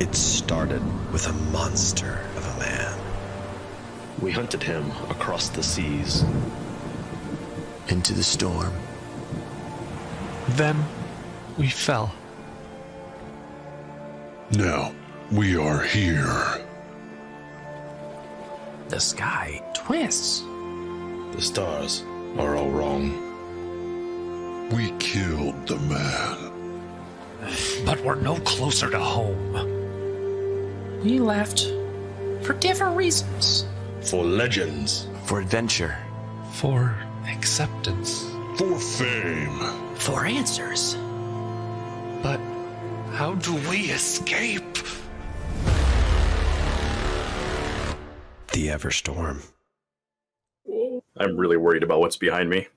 It started with a monster of a man. We hunted him across the seas. Into the storm. Then we fell. Now we are here. The sky twists. The stars are all wrong. We killed the man. But we're no closer to home. We left for different reasons. For legends. For adventure. For acceptance. For fame. For answers. But how do we escape? The Everstorm. I'm really worried about what's behind me.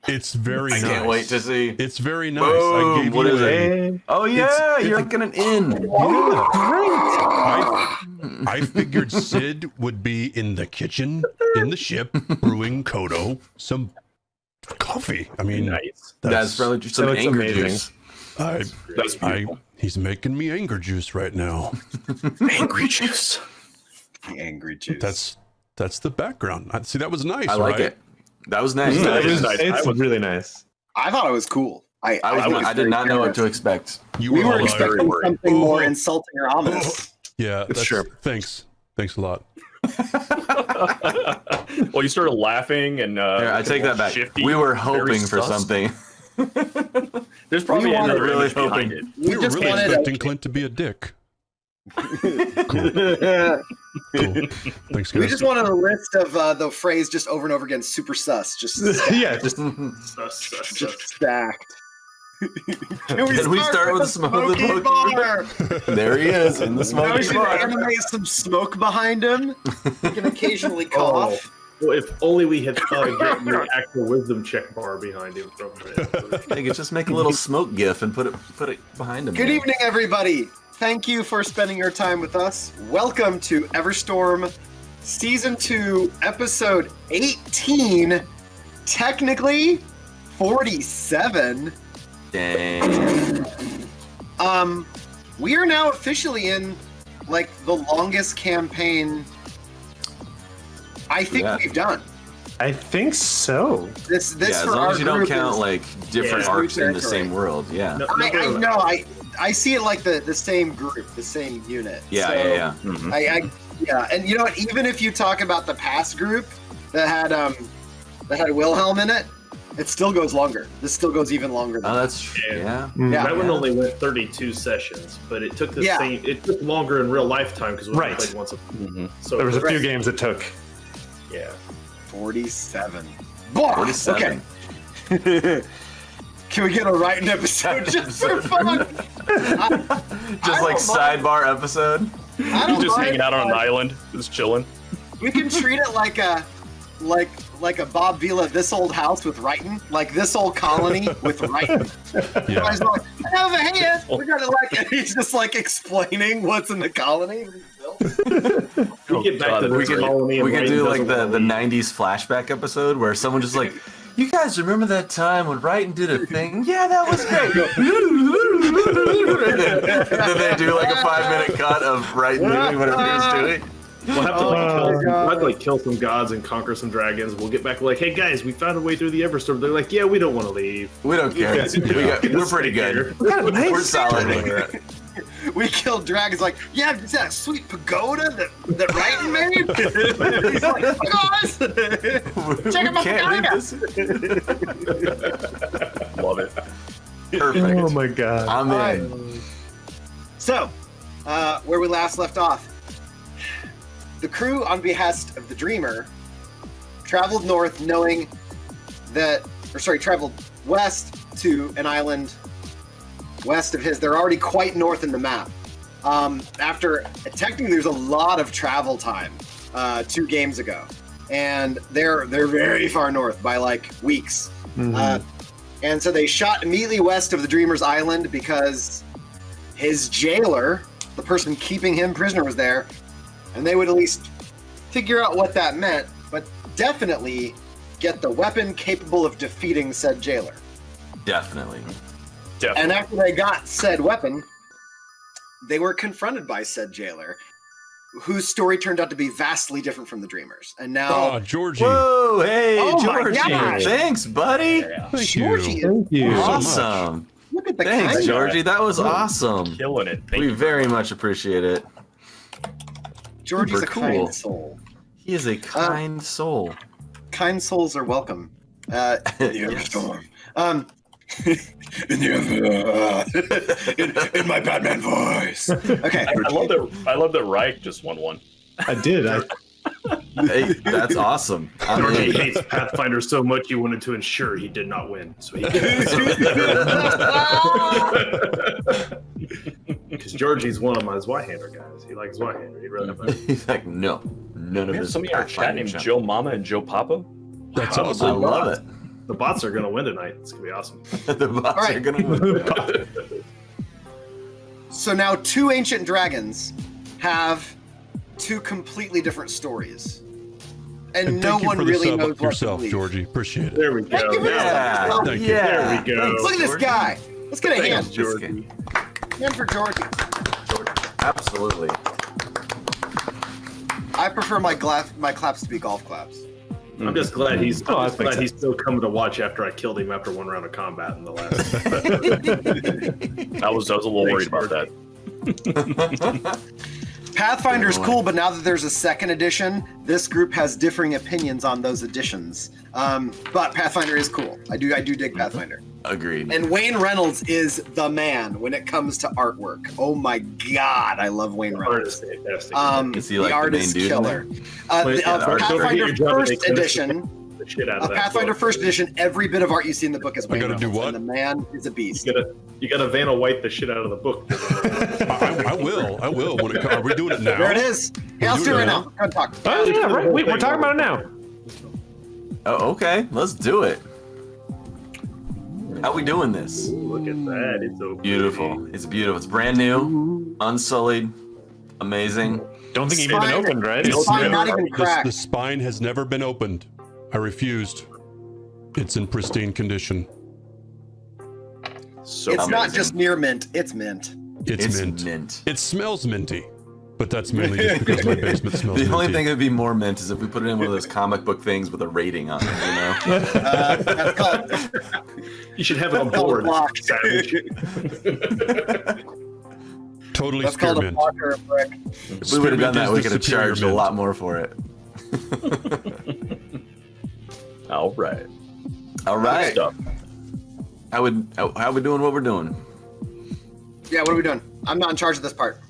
It's very nice. I can't wait to see. It's very nice. Boom. I gave What you is it? Oh yeah, you're like an inn. I figured Sid would be in the kitchen in the ship brewing Kodo some coffee. I mean, Nice. That's probably just some anger juice. That's beautiful. He's making me anger juice right now. Angry juice. The angry juice. That's the background. See, that was nice. I like right? it. That was nice. It's really nice. I thought it was cool. I did not know what to expect. You We were all expecting are- something more insulting or ominous. Yeah, that's Sure. Thanks a lot. Well, you started laughing and Here, I take that back. shifty, We were very hoping for sus. something. There's probably We wanted another really image behind hoping. it. We were just really wanted expecting Clint to be a dick. Cool. Thanks, We guys. just wanted a list of the phrase just over and over again, super sus, just stacked. Can we start with the smoky bar? There he is in the Now we smoky should bar. animate some smoke behind him. He can occasionally cough. Well, if only we had gotten the actual wisdom check bar behind him from it. They could just make a little smoke gif and put it behind him. Good evening, everybody. Thank you for spending your time with us. Welcome to Everstorm Season 2, Episode 18. Technically, 47. Dang. We are now officially in, like, the longest campaign I think we've done. I think so. This Yeah, as for long our as you don't group count is- like different Yeah, arcs in the territory. same world. Yeah. No, I know. I see it like the same group, the same unit. Yeah, So, yeah. Yeah, and you know what? Even if you talk about the past group that had Wilhelm in it, it still goes longer. This still goes even longer. Than Oh, that's yeah. Yeah. That one only went 32 sessions, but it took the Yeah. same. It took longer in real lifetime because we only played once. So There was a few Right. games it took. Yeah. 47. Boah, 47. Okay. Can we get a writing episode just for fun? Just like sidebar episode. I don't Just mind, hanging out on an but island, just chilling. We can treat it like a Bob Vila, this old house with writing, like this old colony with writing. Yeah. Guys are like, over here, we got to like, and he's just like explaining what's in the colony. We get back to We the could colony. we and could do Raiden like doesn't the wanna leave. 90s flashback episode where someone just like, you guys remember that time when Wrighton did a thing? Yeah, that was great. and then they do like a 5-minute cut of Wrighton doing whatever he was doing. We'll have to like kill some gods and conquer some dragons. We'll get back like, hey guys, we found a way through the Everstorm. They're like, yeah, we don't want to leave. We don't care. We're pretty good. We're solid. We killed dragons. Like, yeah, is that sweet pagoda that Wrighton made? He's like, guys, check out my pagoda. Love it. Perfect. Oh my god. I'm in. So, where we last left off, the crew, on behest of the Dreamer, traveled north, traveled west to an island west of his. They're already quite north in the map. Technically, there's a lot of travel time 2 games ago, and they're very far north by like weeks. And so they shot immediately west of the Dreamer's island because his jailer, the person keeping him prisoner, was there, and they would at least figure out what that meant, but definitely get the weapon capable of defeating said jailer. Definitely. And after they got said weapon, they were confronted by said jailer, whose story turned out to be vastly different from the Dreamers. And now, Oh, Georgie. Whoa, hey, Oh my Georgie. gosh. Thanks, buddy. Thank Georgie you. is so much. Awesome. look at the Thanks, kind. Georgie. That was awesome. Killing it. Thank We you. very much appreciate it. Georgie's Super a cool. kind soul. He is a kind soul. Kind souls are welcome. In the Everstorm. in my Batman voice. Okay. I love that Reich just won one. I did. Hey, that's awesome. I'm Georgie in. hates Pathfinder so much he wanted to ensure he did not win. So he because Georgie's one of my Zweihander guys. He likes Zweihander. He'd rather have He's like, no, none of We have this. somebody in our chat Pathfinder named junk. Joe Mama and Joe Papa. That's I awesome. love it. the bots are gonna win tonight. It's gonna be awesome. The bots All right. are gonna win. So now 2 ancient dragons have 2 completely different stories. And, And no thank you one for the really sub knows what to yourself, believe. Georgie. Appreciate it. There we go. Thank you very Yeah, much. Thank you. yeah. There we go. Look at this Georgie. guy. Let's get a hand. Thanks, Georgie. Hand for Georgie. Absolutely. I prefer my claps to be golf claps. I'm just glad he's. Oh, I'm that just makes glad he's still coming to watch after I killed him after 1 round of combat in the last. I was a little Thanks, worried about that. Pathfinder's cool, but now that there's a 2nd edition, this group has differing opinions on those editions. But Pathfinder is cool. I do dig Pathfinder. Agreed. And Wayne Reynolds is the man when it comes to artwork. Oh my god, I love Wayne Artist Reynolds. fantastic. Is he like The art the main is dude in killer. Wait, yeah, the art- don't forget Pathfinder your job First to make sense. Edition. The shit out Of of that Pathfinder book. First Edition, every bit of art you see in the book is Wayne gotta do Reynolds, what? and the man is a beast. You gotta Vanna White the shit out of the book. I will. I will. When it, are we doing it now? There it is. Hey, I'll do it right now. Come on, talk. Oh yeah, right. We're talking about it now. Oh, okay. Let's do it. How we doing this? Look at that. It's so Beautiful. It's beautiful. It's brand new, unsullied, amazing. Don't think he even Spine- opened, right? It's fine, not even The cracked. spine has never been opened. I refused. It's in pristine condition. So It's not amazing. just near mint, it's mint. It's, mint. It smells minty, but that's mainly just because my basement smells The minty. only thing that'd be more mint is if we put it in one of those comic book things with a rating on it, you know? That's called, You should have it on that's called a board. block. Savage. totally That's called a spearmint. block or a brick. If we would have done Spearmint that, is we the could have superior charged a mint. lot more for it. all right. All right. Stuff. How we doing what we're doing? Yeah, what are we doing? I'm not in charge of this part.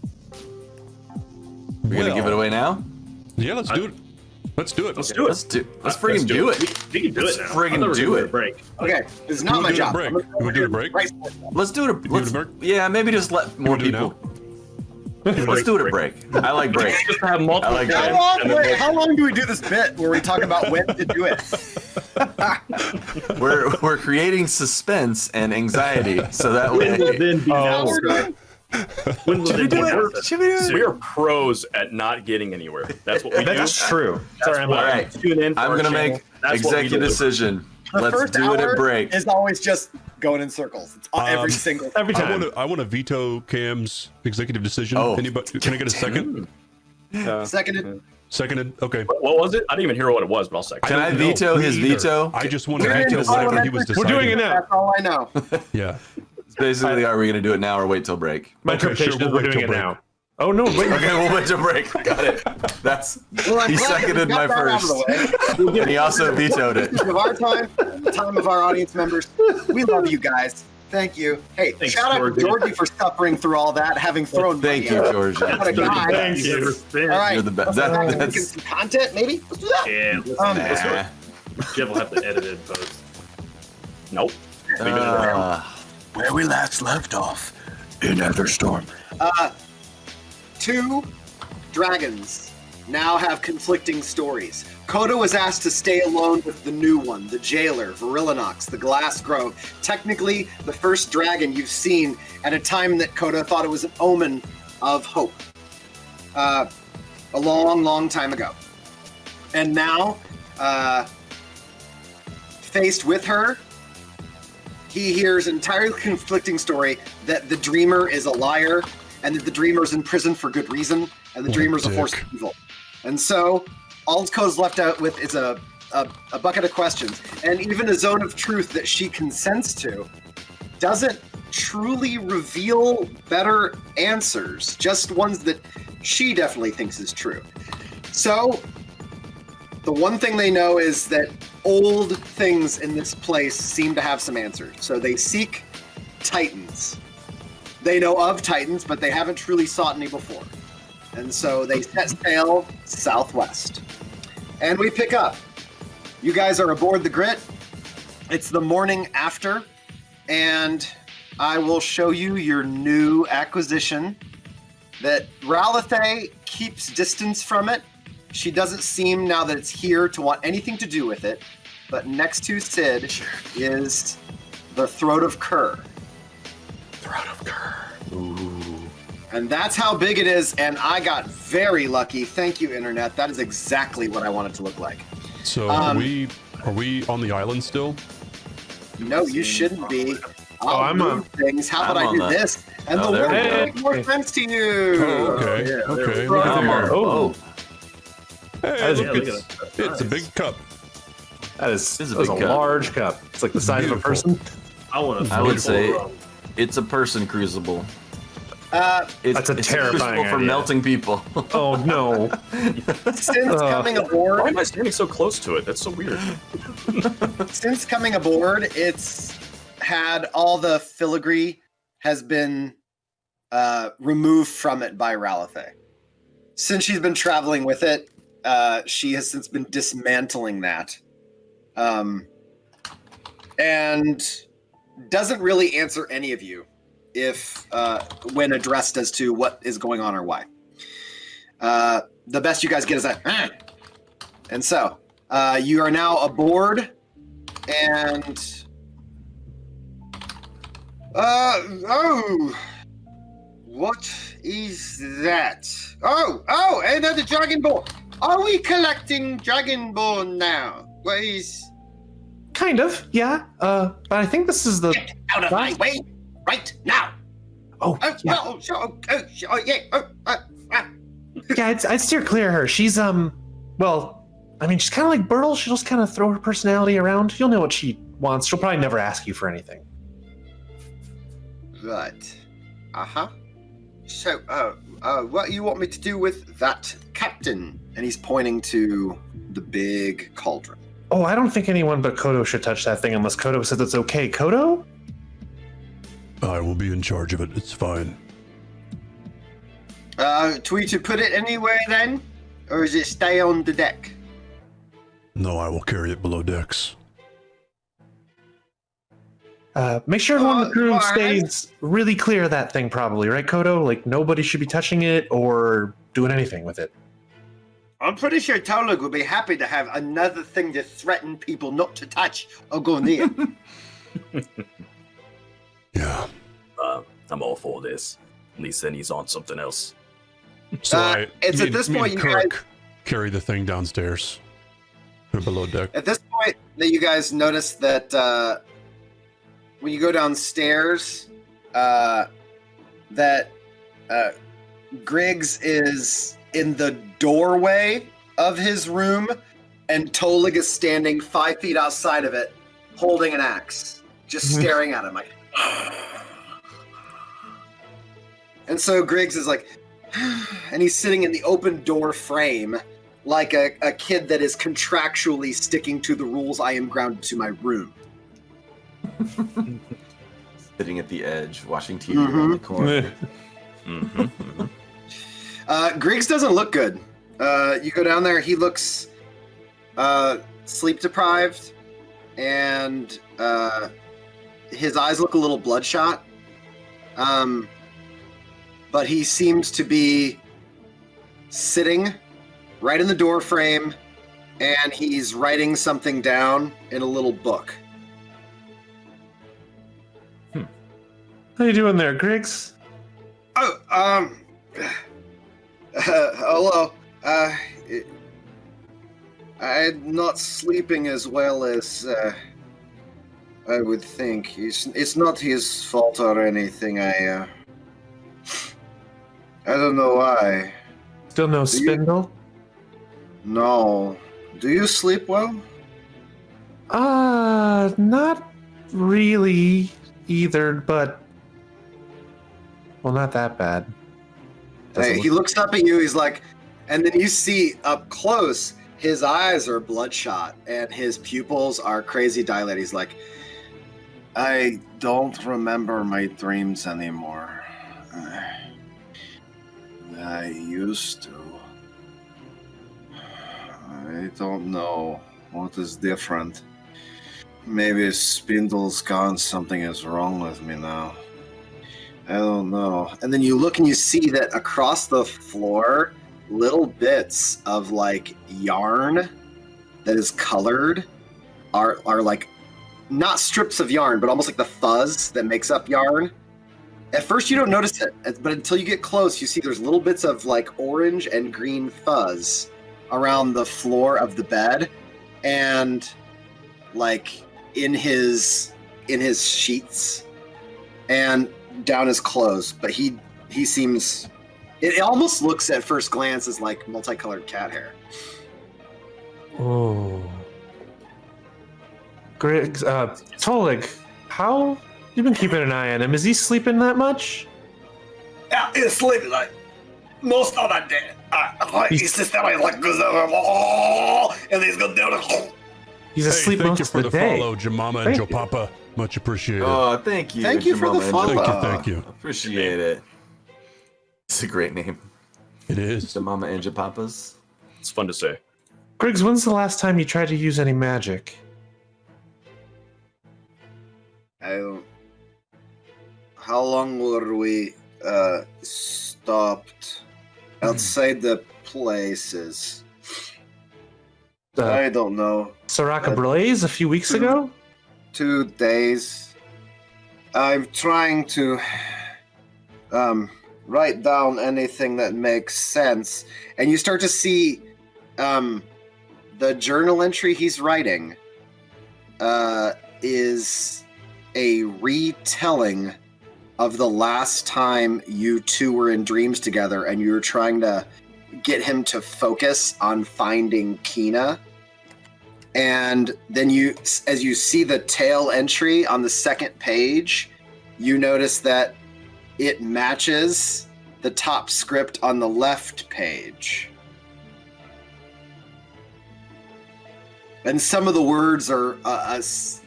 We're gonna give it away now? Yeah, let's do it. Let's do it. Let's do it. Let's friggin' do it. We can do Let's it now. friggin' I thought we were do gonna it. Break. Okay, this is You not wanna my do a job. break? I'm gonna You wanna do a break? Right. Let's do it. do a break? Yeah, maybe just let more wanna do it people. Let's do it a break. I like break. Just to have multiple I like times, that. and then How long do we do this bit where we talk about when to do it? We're creating suspense and anxiety so that way. Then be now. When will Should we it do be it? worth it? Should we do it? we are pros at not getting anywhere. That's what we do. That's true. Sorry, I'm All right. Tune in for I'm our gonna channel. make That's what we executive deliver. decision. The Let's first do it hour at break. is always just going in circles. It's every single. Every time. I want to veto Cam's executive decision. Oh. Anybody? Can I get a second? Seconded. Seconded. Okay. What was it? I didn't even hear what it was, but I'll say. Can I don't know. veto Me his either. veto? I just want to We're veto in whatever he was parliamentary- deciding. We're doing it now. That's all I know. Yeah. It's basically, are we gonna do it now or wait till break? My Okay, interpretation sure, is we'll we're wait doing it till break. now. Oh no! Wait. Okay, we'll wait till break. Got it. That's Well, I'm he glad that we seconded got my that out of first, the way. and he also vetoed it. Of our time, the time of our audience members. We love you guys. Thank you. Hey, Thanks, shout out to Georgie. Georgie for suffering through all that, having thrown. Thank money you, at us. Georgia. What a guy. Thank you. All right, You're the best. let's go back to That's- making some content, maybe. Let's do that. Yeah, let's, Nah. Jeff will have to edit it in post. Nope. Where we last left off in Everstorm. 2 dragons now have conflicting stories. Kodo was asked to stay alone with the new one, the jailer, Virillinox, the Glass Grove. Technically, the first dragon you've seen at a time that Kodo thought it was an omen of hope. A long, long time ago. And now, faced with her, he hears an entirely conflicting story that the dreamer is a liar and that the Dreamer's in prison for good reason, and the Dreamer's a force of evil. And so, all Co's left out with is a bucket of questions, and even a zone of truth that she consents to doesn't truly reveal better answers, just ones that she definitely thinks is true. So, the one thing they know is that old things in this place seem to have some answers. So they seek titans. They know of titans, but they haven't truly sought any before. And so they set sail southwest. And we pick up. You guys are aboard the Grit. It's the morning after, and I will show you your new acquisition that Ralithe keeps distance from it. She doesn't seem, now that it's here, to want anything to do with it. But next to Sid is the Throat of Kerr. Throat of Kerr. Ooh. And that's how big it is, and I got very lucky. Thank you, Internet. That is exactly what I want it to look like. So are we on the island still? No, you shouldn't be. I'm move things. How about I do this? And the world will make more sense to you. Oh, okay. Yeah, Okay. there. Oh, Hey, is look, good. it's a big cup. that is a a big cup. large cup. It's like the size of a Beautiful. person. I want to. I would say it's a person crucible. That's a it's terrifying crucible for idea. melting people. Oh no! Since coming aboard, Why am I standing so close to it? That's so weird. Since coming aboard, it's had all the filigree has been removed from it by Ralithe. Since she's been traveling with it, she has since been dismantling that. And doesn't really answer any of you if when addressed as to what is going on or why. The best you guys get is that. And so, you are now aboard, and what is that? Oh, another Dragonborn. Are we collecting Dragonborn now? What is? Kind of, yeah. But I think this is the. Get out of my way, right now! Oh, yeah. Yeah, I'd steer clear of her. She's well, I mean, she's kind of like Bertle. She'll just kind of throw her personality around. You'll know what she wants. She'll probably never ask you for anything. Right. Uh-huh. So, what you want me to do with that captain? And he's pointing to the big cauldron. Oh, I don't think anyone but Kodo should touch that thing unless Kodo says it's okay. Kodo? I will be in charge of it. It's fine. Do we to put it anywhere then? Or does it stay on the deck? No, I will carry it below decks. Make sure everyone in the crew alright. stays really clear of that thing, probably, right, Kodo? Like, nobody should be touching it or doing anything with it. I'm pretty sure Tolug would be happy to have another thing to threaten people not to touch or go near. Yeah. I'm all for this. At least then he's on something else. So it's at this point you guys carry the thing downstairs or below deck. At this point, that you guys notice that when you go downstairs, that Griggs is in the doorway of his room, and Tolig is standing 5 feet outside of it, holding an axe, just staring at him like. And so Griggs is like, and he's sitting in the open door frame, like a kid that is contractually sticking to the rules. I am grounded to my room. Sitting at the edge, watching TV around the corner. Griggs doesn't look good. You go down there, he looks sleep deprived, and his eyes look a little bloodshot. But he seems to be sitting right in the door frame, and he's writing something down in a little book. How you doing there, Griggs? Oh, hello. I'm not sleeping as well as I would think. It's not his fault or anything. I don't know why. Still no you- spindle? No. Do you sleep well? Not really either, but well, not that bad. Hey, he looks up at you. He's like, and then you see up close, his eyes are bloodshot and his pupils are crazy dilated. He's like, I don't remember my dreams anymore. I used to. I don't know what is different. Maybe Spindle's gone. Something is wrong with me now. I don't know. And then you look and you see that across the floor, little bits of like yarn that is colored are like not strips of yarn, but almost like the fuzz that makes up yarn. At first you don't notice it, but until you get close, you see there's little bits of like orange and green fuzz around the floor of the bed, and like in his sheets and down his clothes. But he seems, it almost looks at first glance as like multicolored cat hair. Oh. Great. Tolig, how you've been keeping an eye on him? Is he sleeping that much? Yeah, he's sleeping like most of the day. His system is like goes and he's going down. He's asleep thank most you of for the the day. follow, Jamama and Joe Papa. Much appreciated. Oh, thank you. Thank you for the Jamama and follow. Thank you. Appreciate it. It's a great name. It is. Jamama and Japapas. It's fun to say. Griggs, when's the last time you tried to use any magic? I don't. How long were we stopped outside the places? I don't know. Soraka Blaze a few weeks ago? 2 days. I'm trying to write down anything that makes sense, and you start to see the journal entry he's writing is a retelling of the last time you two were in dreams together, and you were trying to get him to focus on finding Kina. And then as you see the tail entry on the second page, you notice that it matches the top script on the left page. And some of the words are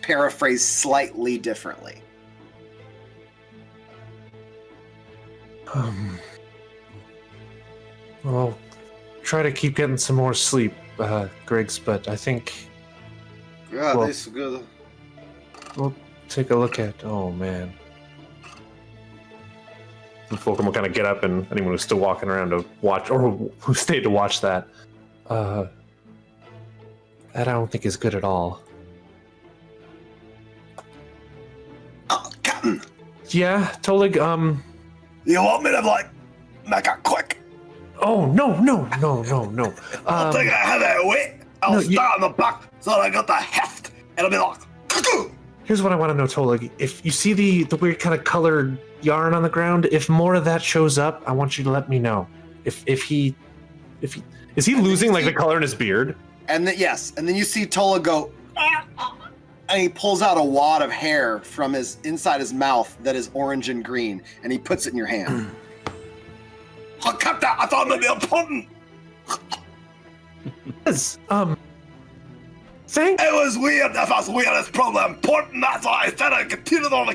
paraphrased slightly differently. Well, try to keep getting some more sleep, Griggs, but I think Yeah, Well- this is good. we'll take a look at. Oh, man. And Fulcrum will kind of get up, and anyone who's still walking around to watch, or who stayed to watch that, that I don't think is good at all. Oh, Captain, Yeah, Tolig, you want me to like make it quick? oh, no. I'll take a heavy weight. I'll no, you- start on the back so I got the heft. It'll be like, Here's what I want to know, Tolig. If you see the weird kind of colored yarn on the ground, if more of that shows up, I want you to let me know. If he is he losing like the color in his beard? And then yes, and then you see Tola go, and he pulls out a wad of hair from inside his mouth that is orange and green, and he puts it in your hand. I kept that. I thought maybe important. Yes. Thank. It was weird. If that's weird, it's probably important. That's why I said I continued on the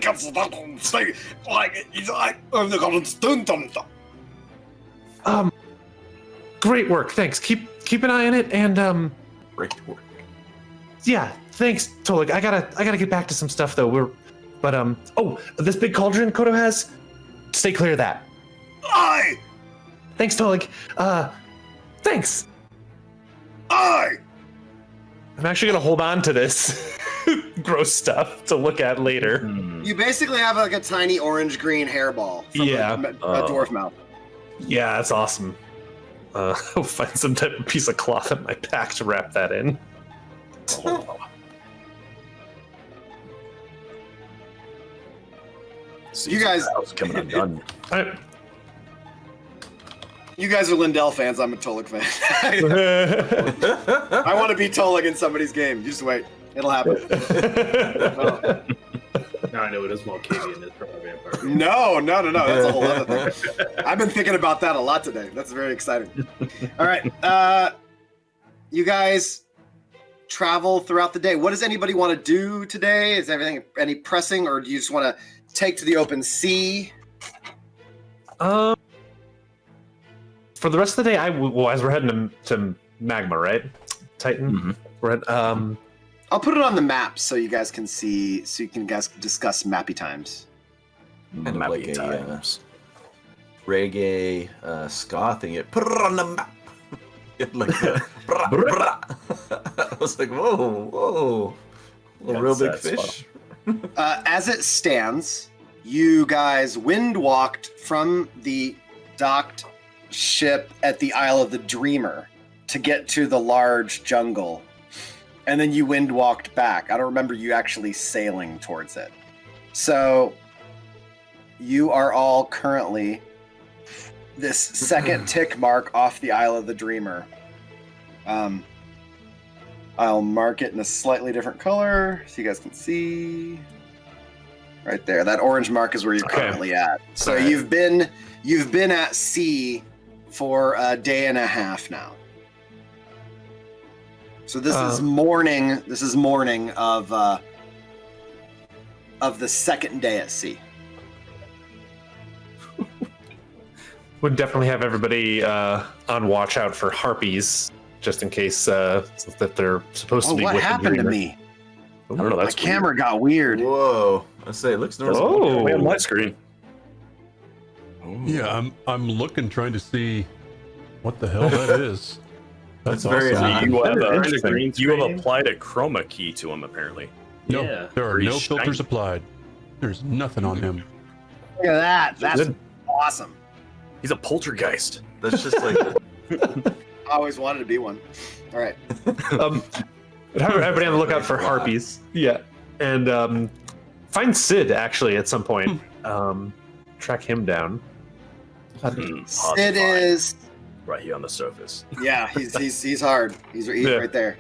thing. Like, he's like, I'm the constant. Great work. Thanks. Keep an eye on it, and Great work. yeah. Thanks, Tolig. I gotta get back to some stuff though. Oh, this big cauldron Kodo has. Stay clear of that. Aye, Thanks, Tolig. Thanks. aye. I'm actually gonna hold on to this gross stuff to look at later. You basically have like a tiny orange-green hairball from Yeah. a dwarf mouth. Yeah, that's awesome. I'll find some type of piece of cloth in my pack to wrap that in. You guys, That was coming undone. I, You guys are Lindell fans. I'm a Tolik fan. I want to be Tolik in somebody's game. You just wait. It'll happen. Now I know it is Malkavian is from a vampire. No. That's a whole other thing. I've been thinking about that a lot today. That's very exciting. All right. You guys travel throughout the day. What does anybody want to do today? Is everything any pressing, or do you just want to take to the open sea? For the rest of the day, as we're heading to Magma, right? Titan. Mm-hmm. We're at, I'll put it on the map so you guys can see, so you can guys discuss mappy times. Kind of Mappy like a times. reggae ska thing. Put it on the map. Like the, brah, brah. I was like, whoa. A real big fish. As it stands, you guys wind walked from the docked ship at the Isle of the Dreamer to get to the large jungle. And then you wind walked back. I don't remember you actually sailing towards it. So you are all currently this second tick mark off the Isle of the Dreamer. I'll mark it in a slightly different color so you guys can see. Right there. That orange mark is where you're currently at. So you've been at sea for a day and a half now. So this is morning. This is morning of the second day at sea. would definitely have everybody on watch out for harpies, just in case that they're supposed to be. What with happened the to me? I don't know. My camera got weird. Whoa! I say it looks normal. Oh, on my screen. Yeah, I'm looking, trying to see what the hell that is. That's very awesome. odd. You have applied a chroma key to him, apparently. No, Yeah. there are Very no shiny. filters applied. There's nothing on him. Look at that. That's awesome. He's a poltergeist. That's just like I always wanted to be one. All right. Everybody on the lookout for harpies. Yeah, and find Sid actually at some point. Track him down. Hard to Sid find. is. Right here on the surface. Yeah, he's hard. He's right there.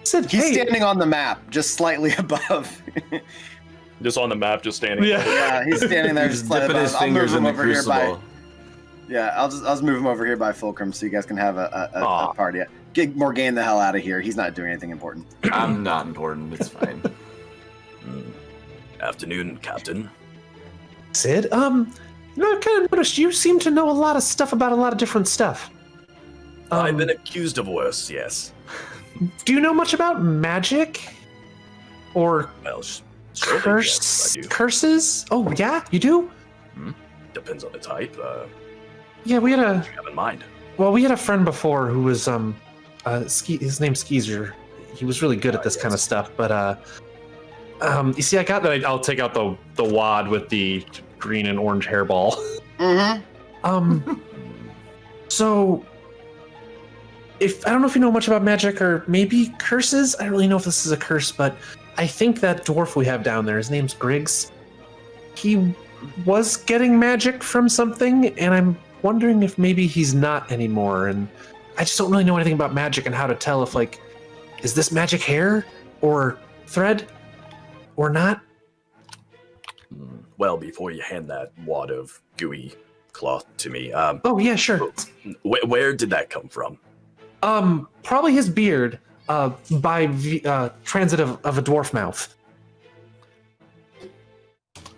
Sid, He's hey. standing on the map, just slightly above. Just on the map, just standing. Yeah. Yeah, he's standing there, he's just slightly dipping above. his I'll move fingers in him the over here by. crucible. Yeah, I'll just move him over here by Fulcrum so you guys can have a party. Get Morgaine the hell out of here. He's not doing anything important. I'm not important. It's fine. Afternoon, Captain. Sid, I kind of noticed you seem to know a lot of stuff about a lot of different stuff. I've been accused of worse, yes. Do you know much about magic? Or Well, certainly, yes, I do. curses? Oh, yeah, you do? Depends on the type. Yeah, we had What do you have in mind? we had a friend before who was his name's Skeezer. He was really good at this kind of stuff, but you see, I got that. I'll take out the wad with the green and orange hairball. Mm-hmm. So I don't know if you know much about magic or maybe curses. I don't really know if this is a curse, but I think that dwarf we have down there, his name's Griggs. He was getting magic from something, and I'm wondering if maybe he's not anymore. And I just don't really know anything about magic and how to tell if, like, is this magic hair or thread or not? Well, before you hand that wad of gooey cloth to me, Oh yeah, sure. where did that come from? Probably his beard, by transit of a dwarf mouth.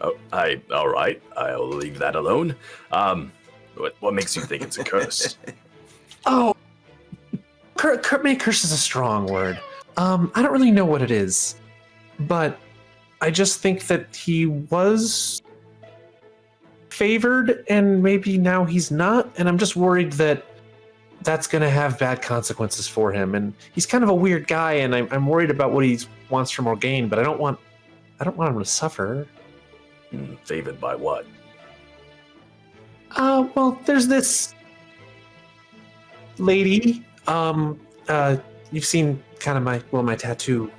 Oh, all right. I'll leave that alone. What makes you think it's a curse? Oh, maybe curse is a strong word. I don't really know what it is, but I just think that he was favored, and maybe now he's not. And I'm just worried that that's going to have bad consequences for him. And he's kind of a weird guy, and I'm worried about what he wants from Morgaine. But I don't want him to suffer. Favored by what? Well, there's this lady. You've seen kind of my tattoo.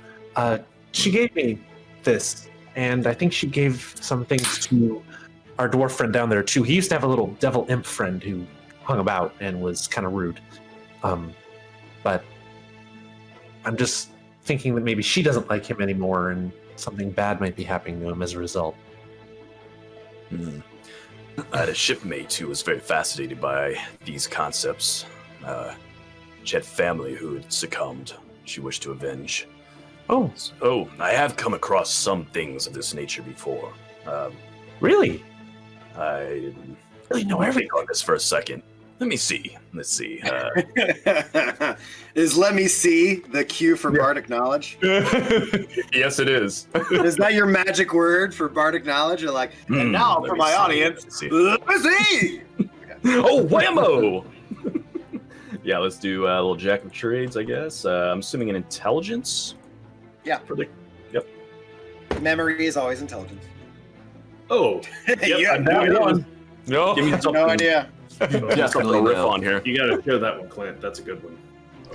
She gave me this, and I think she gave some things to our dwarf friend down there too. He used to have a little devil imp friend who hung about and was kind of rude. But I'm just thinking that maybe she doesn't like him anymore, and something bad might be happening to him as a result. I had a shipmate who was very fascinated by these concepts. She had family who had succumbed. She wished to avenge. Oh, I have come across some things of this nature before. really? I Really know everything on this for a second. Let's see. Is "let me see" the cue for bardic knowledge? Yes, it is. Is that your magic word for bardic knowledge? You're like, and now for my audience, let me see. Oh, whammo! Yeah, let's do a little jack of trades, I guess. I'm assuming an intelligence. Yeah. Yep. Memory is always intelligence. Oh, Yeah, I'm down one. No, Give me something. no idea. Something to riff on here. You gotta show that one, Clint. That's a good one.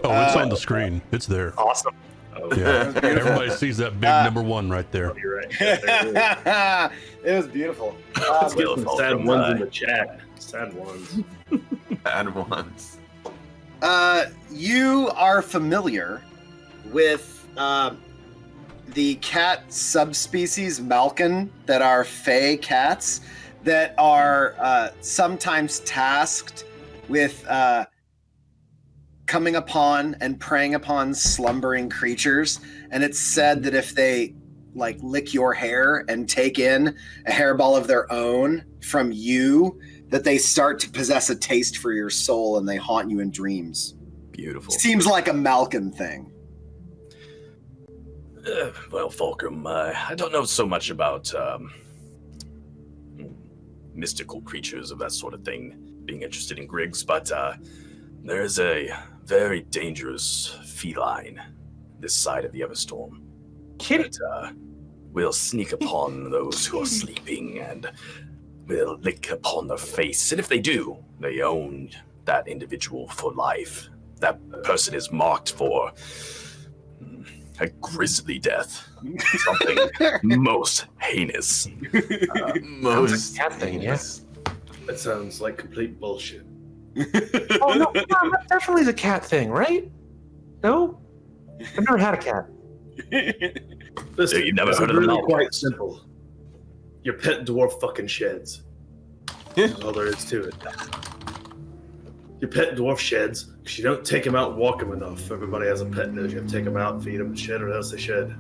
Oh, it's on the screen. It's there. awesome. Oh, Yeah. Everybody sees that big number 1 right there. You're right. Yeah, there it is. It was beautiful. Let's get some sad ones in the chat. Sad ones. Bad ones. You are familiar with the cat subspecies Malkin that are fey cats that are sometimes tasked with coming upon and preying upon slumbering creatures. And it's said that if they like lick your hair and take in a hairball of their own from you, that they start to possess a taste for your soul and they haunt you in dreams. Beautiful. Seems like a Malkin thing. Well, Fulcrum, I don't know so much about mystical creatures of that sort of thing, being interested in Griggs, but there's a very dangerous feline this side of the Everstorm. That will sneak upon those who are sleeping and will lick upon their face. And if they do, they own that individual for life. That person is marked for a grisly death. Something most heinous. Most cat thing, heinous. That sounds like complete bullshit. Oh no, that definitely is a cat thing, right? No, I've never had a cat. Listen, You've never it's heard of them really now? quite simple. Your pet dwarf fucking sheds. That's all there is to it. Your pet dwarf sheds because you don't take him out and walk him enough. Everybody has a pet knows you have to take him out and feed him and shed, or else they shed.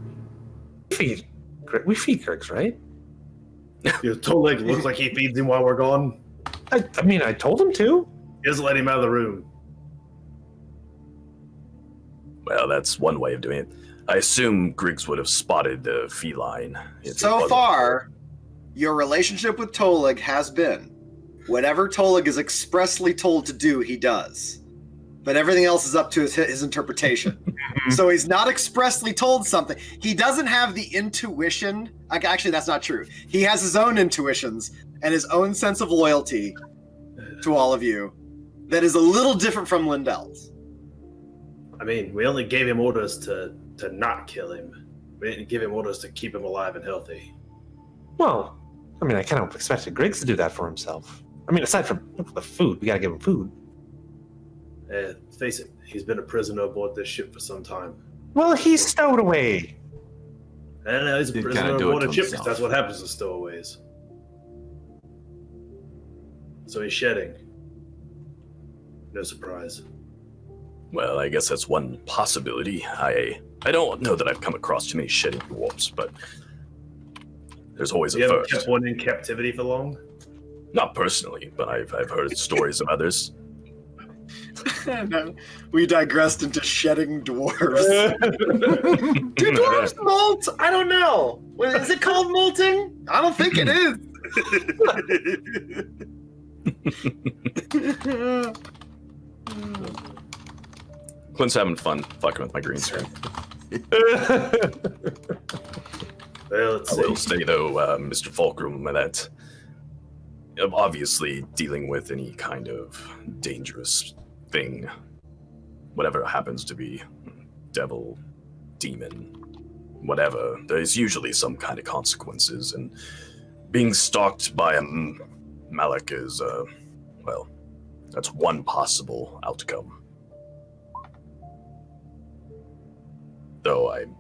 We feed Griggs, right? Your toe leg looks like he feeds him while we're gone. I mean, I told him to. He doesn't let him out of the room. Well, that's one way of doing it. I assume Griggs would have spotted the feline. So far, your relationship with Tolig has been whatever Tolig is expressly told to do, he does. But everything else is up to his interpretation. So he's not expressly told something. He doesn't have the intuition. Actually, that's not true. He has his own intuitions and his own sense of loyalty to all of you that is a little different from Lindell's. I mean, we only gave him orders to not kill him. We didn't give him orders to keep him alive and healthy. Well, I mean, I kind of expected Griggs to do that for himself. I mean, aside from the food, we gotta give him food. Face it, he's been a prisoner aboard this ship for some time. Well, he's stowed away. I don't know, he's a He prisoner kinda do aboard it a to ship because himself. that's what happens to stowaways. So he's shedding. No surprise. Well, I guess that's one possibility. I don't know that I've come across too many shedding dwarves, but there's always You a haven't first. kept one in captivity for long? Not personally, but I've heard stories of others. No, we digressed into shedding dwarves. Do dwarves molt? I don't know. Is it called molting? I don't think it is. Clint's having fun fucking with my green screen. Well, let's I will see. say, though, Mr. Fulcrum, that obviously dealing with any kind of dangerous thing, whatever it happens to be, devil, demon, whatever, there's usually some kind of consequences, and being stalked by a Malak is, well, That's one possible outcome. Though I'm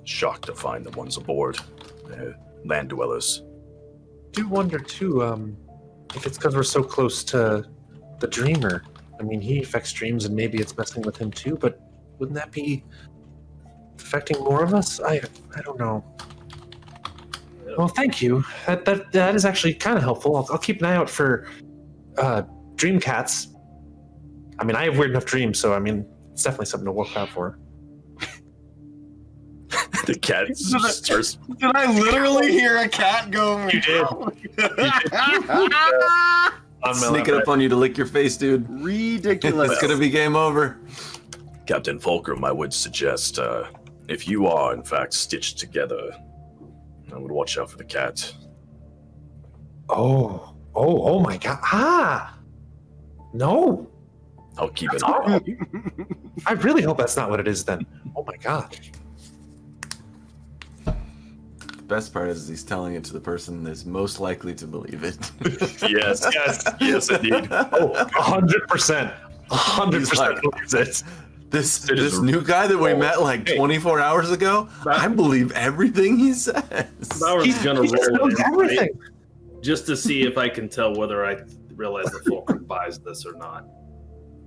shocked to find the ones aboard, land dwellers. I do wonder too, if it's because we're so close to the Dreamer. I mean, he affects dreams, and maybe it's messing with him too. But wouldn't that be affecting more of us? I don't know. Well, thank you. That is actually kind of helpful. I'll keep an eye out for dream cats. I mean, I have weird enough dreams, so I mean, it's definitely something to watch out for. The cat starts. Did I literally hear a cat go? You did. Sneaking up on you to lick your face, dude. Ridiculous. It's gonna be game over. Captain Fulcrum, I would suggest, if you are in fact stitched together, I would watch out for the cat. Oh my God! No. I'll keep it on. I really hope that's not what it is then. Oh my God. The best part is he's telling it to the person that's most likely to believe it. Yes, indeed. 100%. 100% believes it. This new guy that we met like 24 hours ago, I believe everything he says. Bauer's gonna He just roll knows it in, everything. right? Just to see if I can tell whether I realize that Fulcrum buys this or not.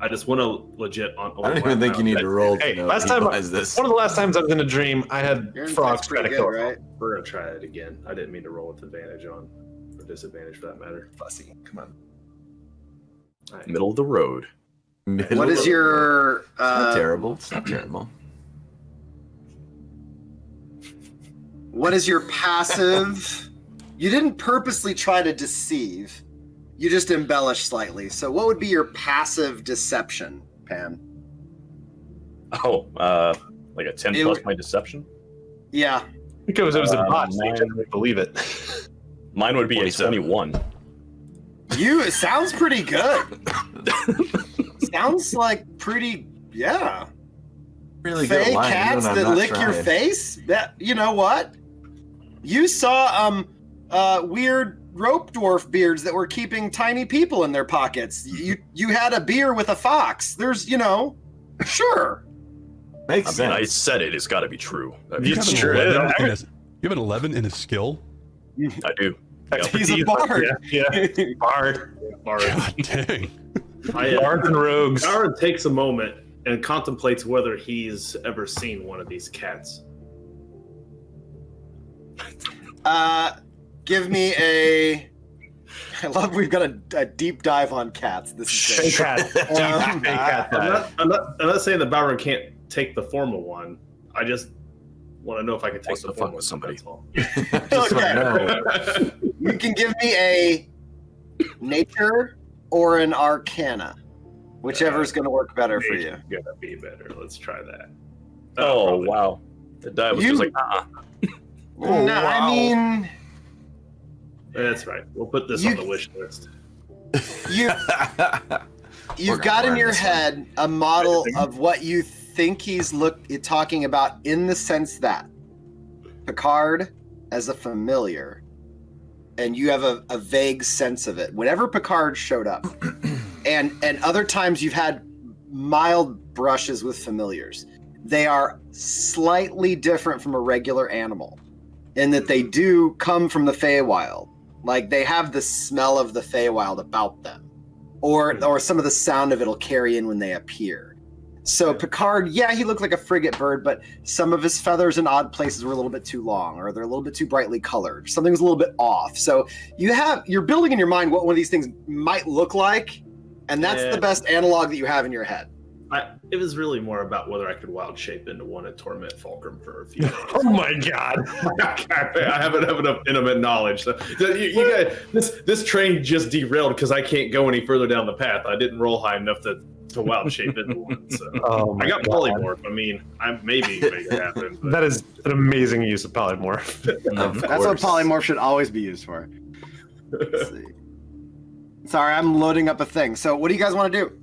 I just want to legit on. I don't even think you need to roll. Hey, to know last if he time, buys this. one of the last times I was in a dream, I had frogs try to kill good, right? We're gonna try it again. I didn't mean to roll with advantage on, or disadvantage for that matter. Fussy. Come on. All right. Middle of the road. What is your? It's not terrible. It's not terrible. What is your passive? You didn't purposely try to deceive. You just embellished slightly. So, what would be your passive deception, Pan? Oh, like a 10 plus my deception? Yeah. Because it was a bot, so you mine- didn't believe it. Mine would be 47. a 21. It sounds pretty good. Sounds like pretty, yeah. Really good Fey line. cats even that I'm not lick your trying. face? That, you know what? You saw weird rope dwarf beards that were keeping tiny people in their pockets. You had a beer with a fox. There's, sure. Makes I sense. mean, I said it. It's got to be true. I mean, You have It's an true. 11 in a- you have an 11 in a skill? I do. Yep. He's a bard. Yeah. Bard. God dang. Bards and rogues. Aaron takes a moment and contemplates whether he's ever seen one of these cats. Give me a. I love we've got a deep dive on cats. This is Fey great. cat. Fey cat. I'm not saying that Bauer can't take the form of one. I just want to know if I can take Wants the to form fuck with somebody. That's all. Just Okay. know. You can give me a nature or an arcana, whichever is going to work better for you. Gonna be better. Let's try that. Oh, probably. wow. The die was You- just like, Oh, no, I wow. mean, That's right. We'll put this You- on the wish list. you've gonna got in learn your this one. head a model of what you think he's talking about, in the sense that Picard as a familiar, and you have a vague sense of it. Whenever Picard showed up, and other times you've had mild brushes with familiars, they are slightly different from a regular animal in that they do come from the Feywild. Like, they have the smell of the Feywild about them, or some of the sound of it'll carry in when they appear. So Picard, yeah, he looked like a frigate bird, but some of his feathers in odd places were a little bit too long, or they're a little bit too brightly colored. Something was a little bit off. So you're building in your mind what one of these things might look like, and that's Yeah. the best analog that you have in your head. It was really more about whether I could wild shape into one and torment Fulcrum for a few days. Oh my God. I haven't have enough intimate knowledge. So you guys, this train just derailed because I can't go any further down the path. I didn't roll high enough to wild shape into one. So Oh my I got God. polymorph. I mean, I maybe make it happen. But That is an amazing use of polymorph. Of That's what course. polymorph should always be used for. Let's see. Sorry, I'm loading up a thing. So what do you guys want to do?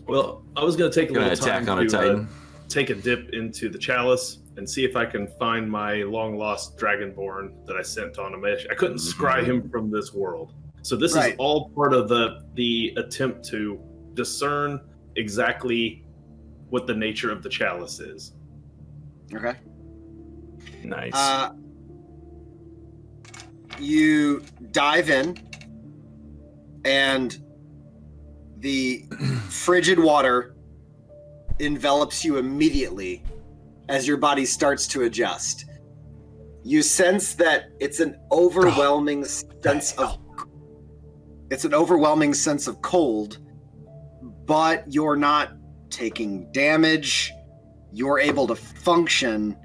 well, I was going to take a Gonna little attack time on a to Titan. take a dip into the chalice and see if I can find my long lost dragonborn that I sent on a mission. I couldn't scry him from this world. So this Right. is all part of the attempt to discern exactly what the nature of the chalice is. Okay. Nice. You dive in, and the frigid water envelops you immediately as your body starts to adjust. You sense that it's an overwhelming sense of cold, but you're not taking damage. You're able to function.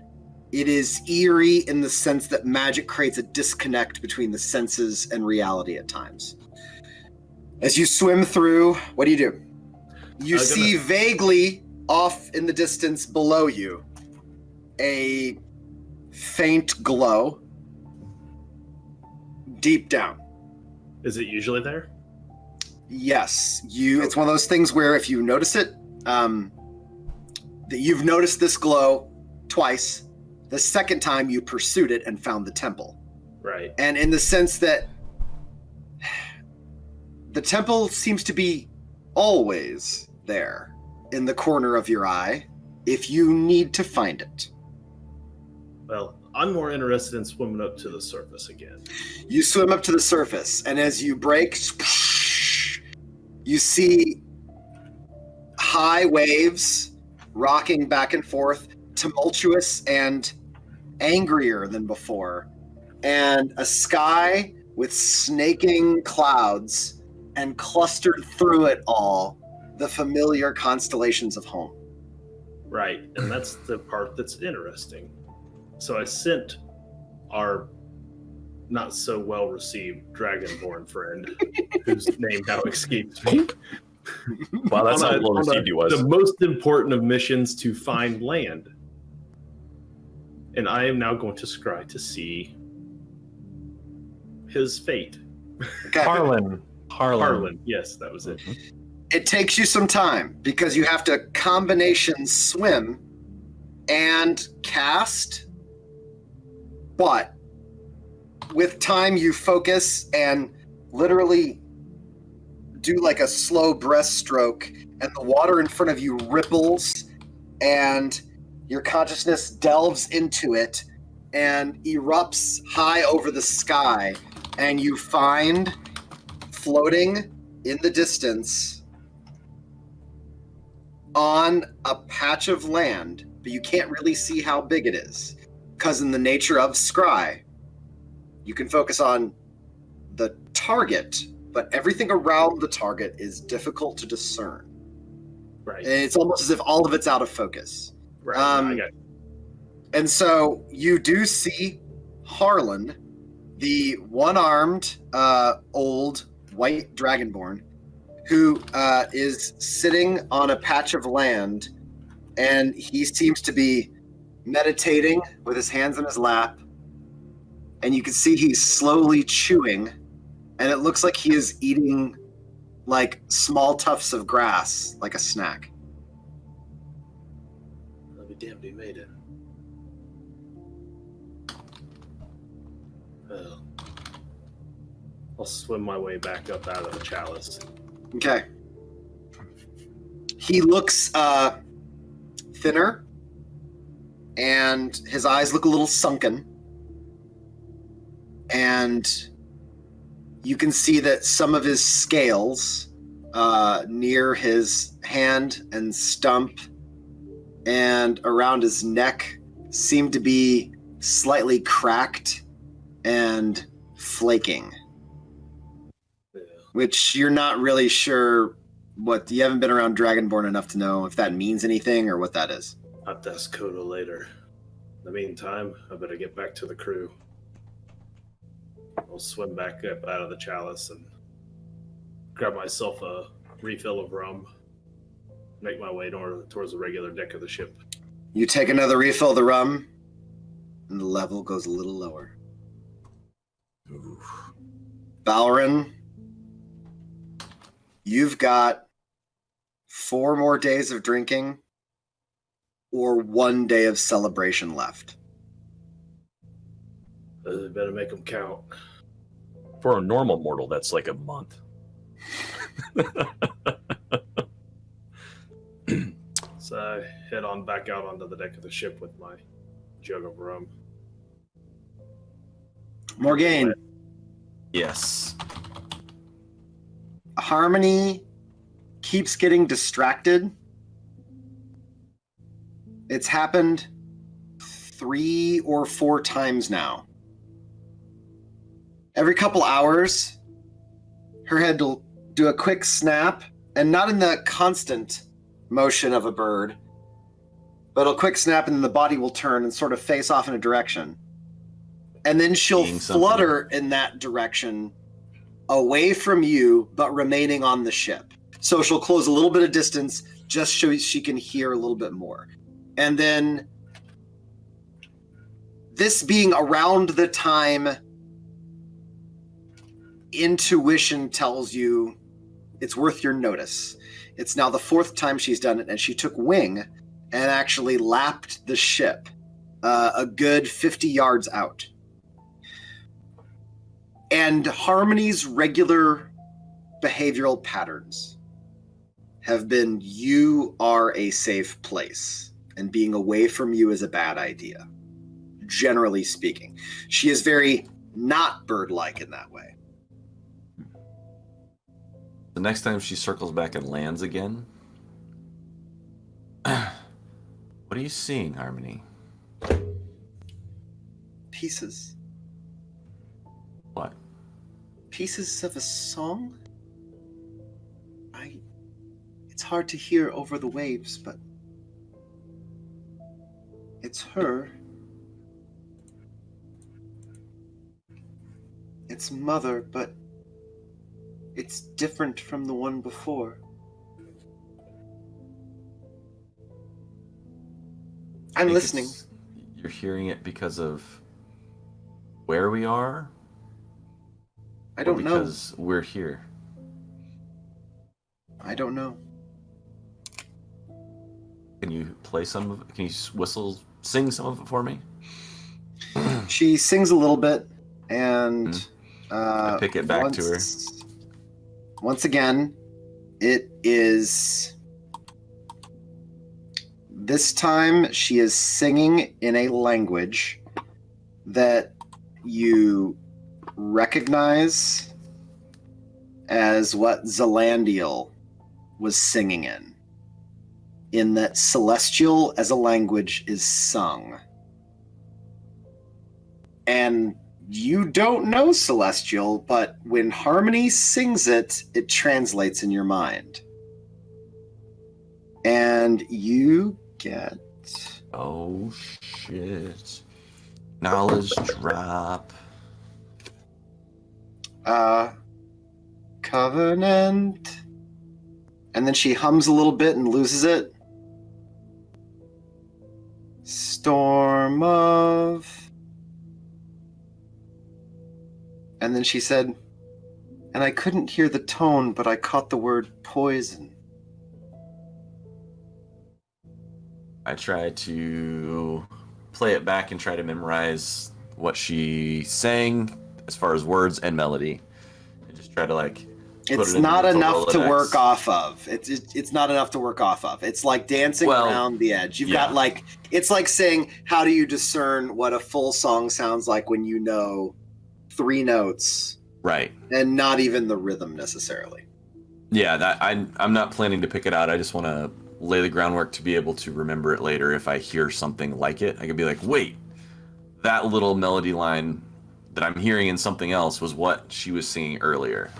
It is eerie in the sense that magic creates a disconnect between the senses and reality at times. As you swim through, what do? You see vaguely off in the distance below you a faint glow deep down. Is it usually there? Yes, it's one of those things where if you notice it, that you've noticed this glow twice. The second time you pursued it and found the temple. Right. And in the sense that the temple seems to be always there in the corner of your eye if you need to find it. Well, I'm more interested in swimming up to the surface again. You swim up to the surface, and as you break, you see high waves rocking back and forth, tumultuous and angrier than before, and a sky with snaking clouds, and clustered through it all, the familiar constellations of home. Right, and that's the part that's interesting. So I sent our not so well received Dragonborn friend, whose name now escapes me. Wow, that's how well received he was. The most important of missions to find land. And I am now going to scry to see his fate. Okay. Harlan. Yes, that was it. It takes you some time because you have to combination swim and cast, but with time you focus and literally do like a slow breaststroke, and the water in front of you ripples, and your consciousness delves into it and erupts high over the sky, and you find floating in the distance on a patch of land, but you can't really see how big it is, because in the nature of scry, you can focus on the target, but everything around the target is difficult to discern. Right. And it's almost as if all of it's out of focus. Right. I got it. And so you do see Harlan, the one-armed old white dragonborn, who is sitting on a patch of land, and he seems to be meditating with his hands in his lap, and you can see he's slowly chewing, and it looks like he is eating like small tufts of grass, like a snack. I'll be damned, he made it. Well, I'll swim my way back up out of the chalice. Okay. He looks thinner, and his eyes look a little sunken. And you can see that some of his scales near his hand and stump and around his neck seem to be slightly cracked and flaking. Yeah. Which you're not really sure what. You haven't been around Dragonborn enough to know if that means anything or what that is. I'll have to ask Kodo later. In the meantime, I better get back to the crew. I'll swim back up out of the chalice and grab myself a refill of rum. Make my way towards the regular deck of the ship. You take another refill of the rum, and the level goes a little lower. Balrin, you've got 4 more days of drinking or 1 day of celebration left. Better make them count. For a normal mortal, that's like a month. So I head on back out onto the deck of the ship with my jug of rum. Morgaine, Yes. Harmony keeps getting distracted. It's happened 3 or 4 times now. Every couple hours, her head will do a quick snap, and not in the constant motion of a bird, but a quick snap and then the body will turn and sort of face off in a direction. And then she'll flutter in that direction away from you, but remaining on the ship. So she'll close a little bit of distance just so she can hear a little bit more. And then this being around the time intuition tells you it's worth your notice. It's now the 4th time she's done it, and she took wing and actually lapped the ship a good 50 yards out. And Harmony's regular behavioral patterns have been, you are a safe place, and being away from you is a bad idea, generally speaking. She is very not bird-like in that way. The next time she circles back and lands again, what are you seeing, Harmony? Pieces. What? Pieces of a song? It's hard to hear over the waves, but it's her. It's Mother, but it's different from the one before. I'm listening. You're hearing it because of where we are? I don't know. Because we're here. I don't know. Can you play some of it? Can you sing some of it for me? She sings a little bit, and I pick it back to her. Once again, it is... This time, she is singing in a language that you recognize as what Zelandial was singing in that Celestial as a language is sung. And you don't know Celestial, but when Harmony sings it, it translates in your mind. And you get... Oh, shit. Knowledge drop. Covenant. And then she hums a little bit and loses it. Storm of... And then she said, and I couldn't hear the tone, but I caught the word poison. I try to play it back and try to memorize what she sang as far as words and melody. And just try to it's not enough to work off of. It's not enough to work off of. It's like dancing around the edge. You've got it's like saying, how do you discern what a full song sounds like when you know 3 notes, right, and not even the rhythm necessarily? Yeah, I'm not planning to pick it out. I just want to lay the groundwork to be able to remember it later. If I hear something like it, I could be like, wait, that little melody line that I'm hearing in something else was what she was singing earlier.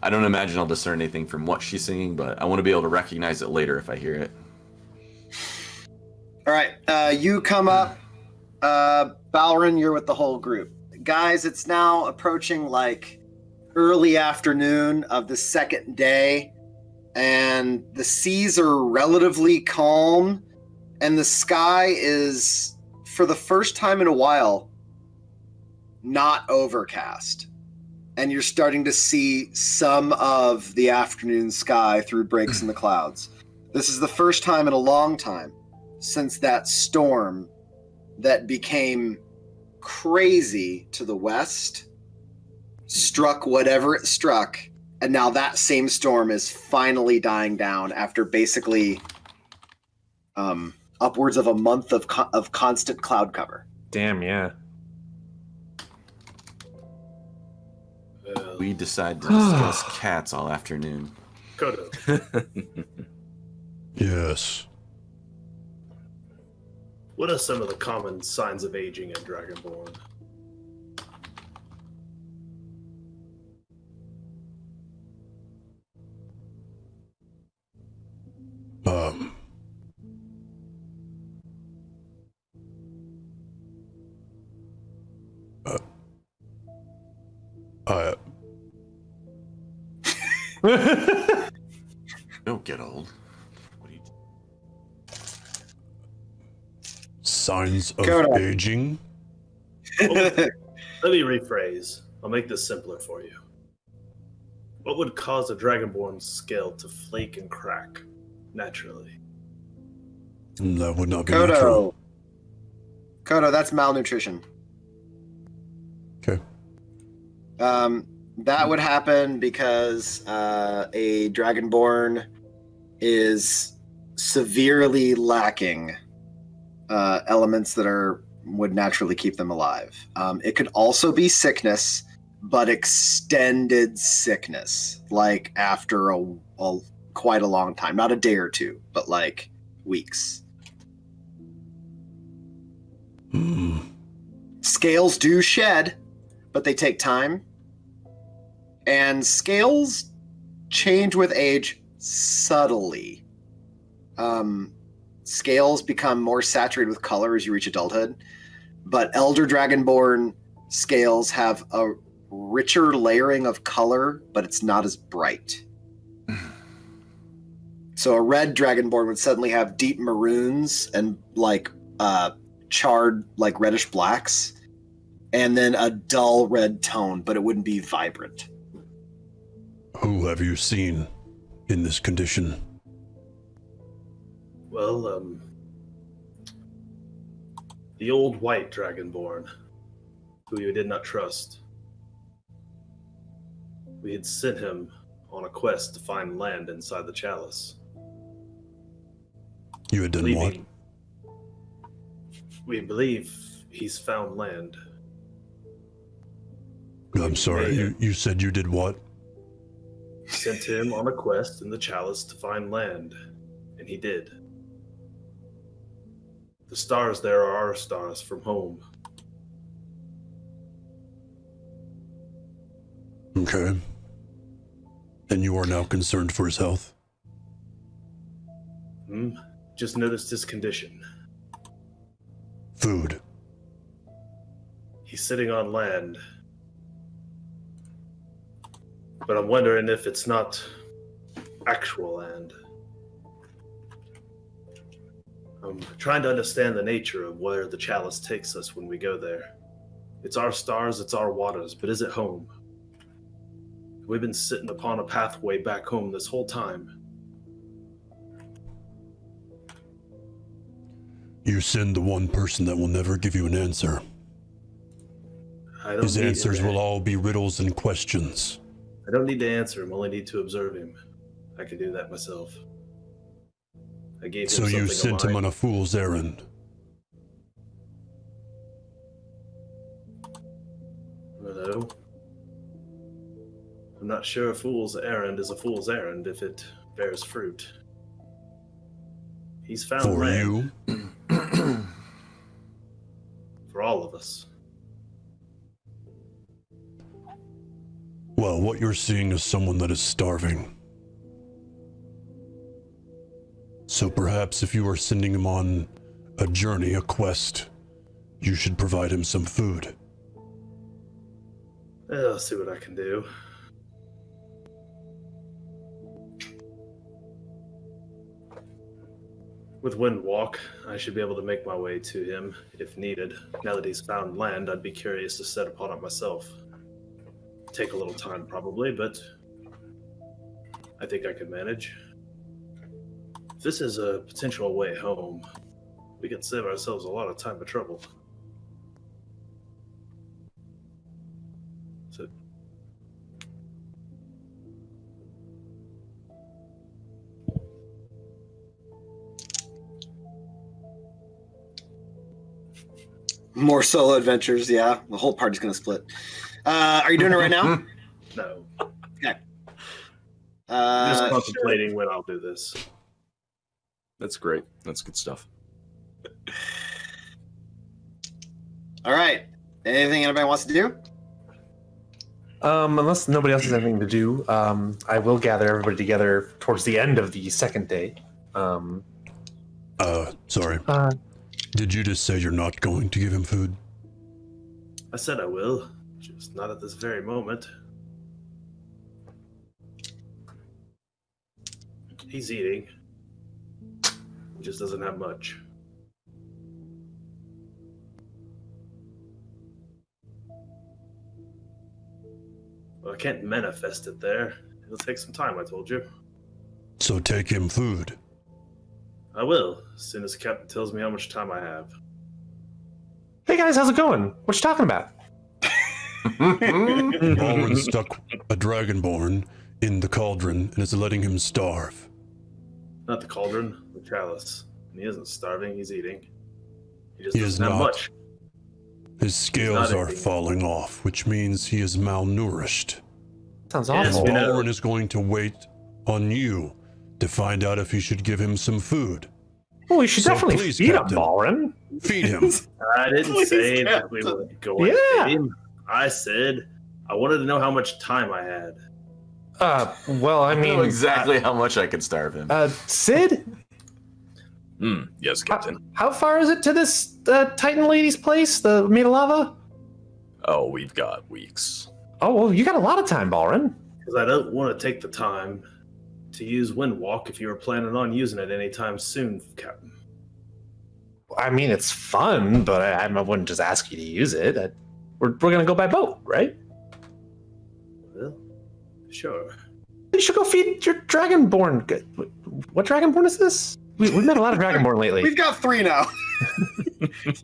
I don't imagine I'll discern anything from what she's singing, but I want to be able to recognize it later if I hear it. All right, you come up. Balrin, you're with the whole group. Guys, it's now approaching early afternoon of the 2nd day, and the seas are relatively calm, and the sky is, for the first time in a while, not overcast. And you're starting to see some of the afternoon sky through breaks in the clouds. This is the first time in a long time since that storm that became crazy to the west struck whatever it struck, and now that same storm is finally dying down after basically upwards of a month of constant cloud cover. Damn, yeah. We decide to discuss cats all afternoon. Kodo. Yes. What are some of the common signs of aging in Dragonborn? Don't get old. What do you Signs of Kodo. aging. Let me rephrase. I'll make this simpler for you. What would cause a Dragonborn's scale to flake and crack naturally? That would not be natural. Kodo, that's malnutrition. Okay. That would happen because a Dragonborn is severely lacking elements that would naturally keep them alive. It could also be sickness, but extended sickness, like after quite a long time, not a day or two, but like weeks. Scales do shed, but they take time. And scales change with age subtly. Scales become more saturated with color as you reach adulthood, but Elder Dragonborn scales have a richer layering of color, but it's not as bright. So a red Dragonborn would suddenly have deep maroons and like charred like reddish blacks, and then a dull red tone, but it wouldn't be vibrant. Who have you seen in this condition? Well, the old white Dragonborn, who you did not trust. We had sent him on a quest to find land inside the chalice. You had done what? We believe he's found land. I'm sorry, you said you did what? Sent him on a quest in the chalice to find land, and he did. The stars there are our stars from home. Okay. And you are now concerned for his health? Just noticed his condition. Food. He's sitting on land. But I'm wondering if it's not actual land. I'm trying to understand the nature of where the chalice takes us when we go there. It's our stars, it's our waters, but is it home? We've been sitting upon a pathway back home this whole time. You send the one person that will never give you an answer. His answers will all be riddles and questions. I don't need to answer him, only need to observe him. I can do that myself. I gave him So you something sent him on a fool's errand. No. I'm not sure a fool's errand is a fool's errand if it bears fruit. He's found For land. you? For all of us. Well, what you're seeing is someone that is starving. So perhaps if you are sending him on a journey, a quest, you should provide him some food. I'll see what I can do. With Windwalk, I should be able to make my way to him if needed. Now that he's found land, I'd be curious to set upon it myself. Take a little time probably, but I think I can manage. If this is a potential way home, we can save ourselves a lot of time and trouble. So, More solo adventures, yeah. The whole party's gonna split. Are you doing it right now? No. Okay. I'm just contemplating when I'll do this. That's great. That's good stuff. All right. Anything anybody wants to do? Unless nobody else has anything to do, I will gather everybody together towards the end of the second day. Sorry. Did you just say you're not going to give him food? I said I will, just not at this very moment. He's eating. He just doesn't have much. Well, I can't manifest it there. It'll take some time, I told you. So take him food. I will, as soon as the captain tells me how much time I have. Hey guys, how's it going? What you talking about? Balrin stuck a dragonborn in the cauldron and is letting him starve. Not the cauldron, the chalice. And he isn't starving, he's eating. He just He is doesn't have not. much. His scales not are eating. falling off, which means he is malnourished. Sounds Yes, awful. we know. Balrin is going to wait on you to find out if you should give him some food. Well, we should So definitely please, feed Captain. him, Balrin. Feed him. I didn't Please, say that we Captain. were going to Yeah. feed him. I said I wanted to know how much time I had. Well, I I know mean, exactly how much I could starve him. Sid, Yes, Captain. how far is it to this Titan lady's place, the made of lava? Oh, we've got weeks. Oh, well, you got a lot of time, Balrin. Because I don't want to take the time to use Windwalk if you were planning on using it anytime soon, Captain. I mean, it's fun, but I wouldn't just ask you to use it. We're going to go by boat, right? Well, sure. You should go feed your Dragonborn. What Dragonborn is this? We've met a lot of Dragonborn lately. We've got 3 now.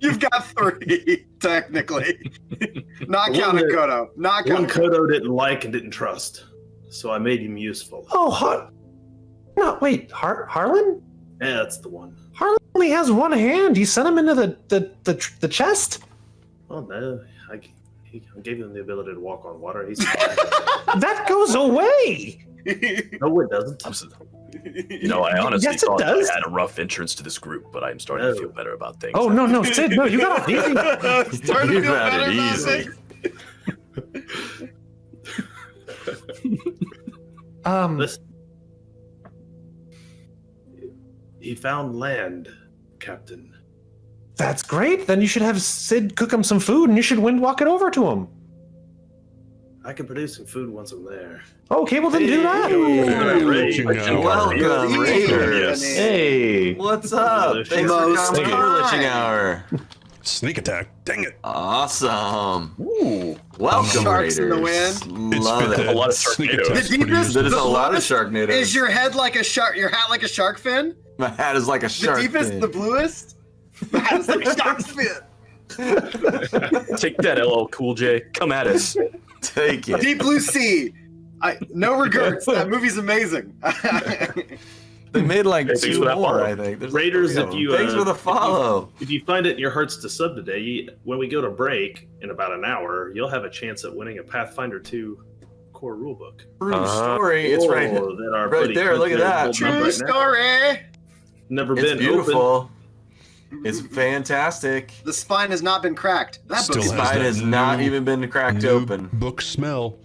You've got 3, technically. Not The one counting that- Kodo. Not One counting Kodo didn't like and didn't trust, so I made him useful. Oh, no, wait, Harlan? Yeah, that's the one. Harlan only has one hand. You sent him into the chest? Oh no, I gave him the ability to walk on water. He's That goes away. no, it doesn't. I honestly Yes, it thought does. I had a rough entrance to this group, but I'm starting to feel better about things. Oh, no, Sid, no, you got it easy. Starting to You've feel had better it about easy. things. Listen. He found land, Captain. That's great. Then you should have Sid cook him some food, and you should windwalk it over to him. I can produce some food once I'm there. Okay, well then do that. Reaching out. Welcome, Raiders. Yes. Hey. What's up? Most Thanks for coming to time. Glitching Hour. Sneak attack. Dang it. Awesome. Ooh. Welcome, Sharks in Raiders. the wind. Love It's it. A lot of Sneak Sharknadoes. attack's The pretty deepest- useful. That is a lot of Is Sharknadoes. your head like a shark? Your hat like a shark fin? My hat is like a The shark deepest, fin. the bluest? The hat is like a shark's fin. Take that, LL Cool J. Come at us. Take it. Deep Blue Sea. No regrets. That movie's amazing. They made like Thanks 2 for that more, follow. I think. There's Raiders, 3 of if them. you, Thanks for the follow. If you find it in your hearts to sub today, when we go to break in about an hour, you'll have a chance at winning a Pathfinder 2 core rulebook. True story. It's right, Oh, that our right buddy there. Look at that. Clint's holding up True right now. story. Never It's been open. beautiful. It's fantastic. The spine has not been cracked. That Still book's has Spine that has not new- even been cracked New open. book smell.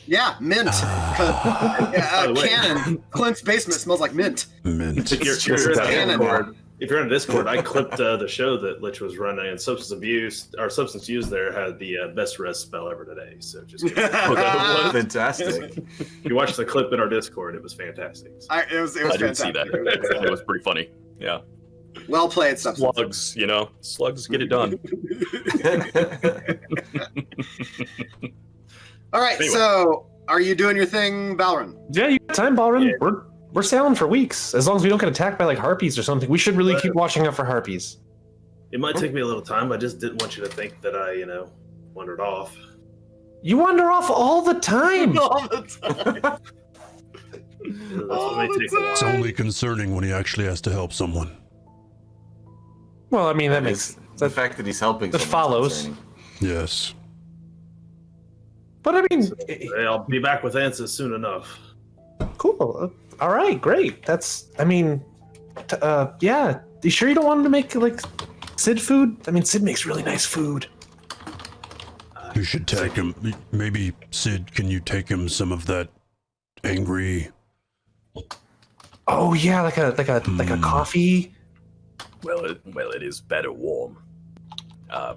yeah, mint. By the way- Canon. Clint's basement smells like mint. Mint. If you're, It's if you're in just a canon. Discord, if you're in a Discord, I clipped the show that Lich was running, and substance abuse or substance use there had the best rest spell ever today. So just Fantastic. if you watch the clip in our Discord, it was fantastic. It was I didn't see fantastic. that. It was pretty funny. Yeah. Well played, substance. Slugs, slugs get it done. All right, Anyway. so are you doing your thing, Balrin? Yeah, you got time, Balrin. Yeah. We're sailing for weeks. As long as we don't get attacked by like harpies or something, we should really But- keep watching out for harpies. It might take me a little time. I just didn't want you to think that I, wandered off. You wander off all the time. All the time. That's All what may the take a while. It's only concerning when he actually has to help someone. Well, I mean that makes The fact that he's helping That follows. Yes. But I mean, I'll be back with answers soon enough. cool. All right, great. That's. I mean, yeah. You sure you don't want him to make like Sid food? I mean, Sid makes really nice food. You should take him. Maybe, Sid, can you take him some of that angry? Oh yeah, like a coffee. Well, it is better warm.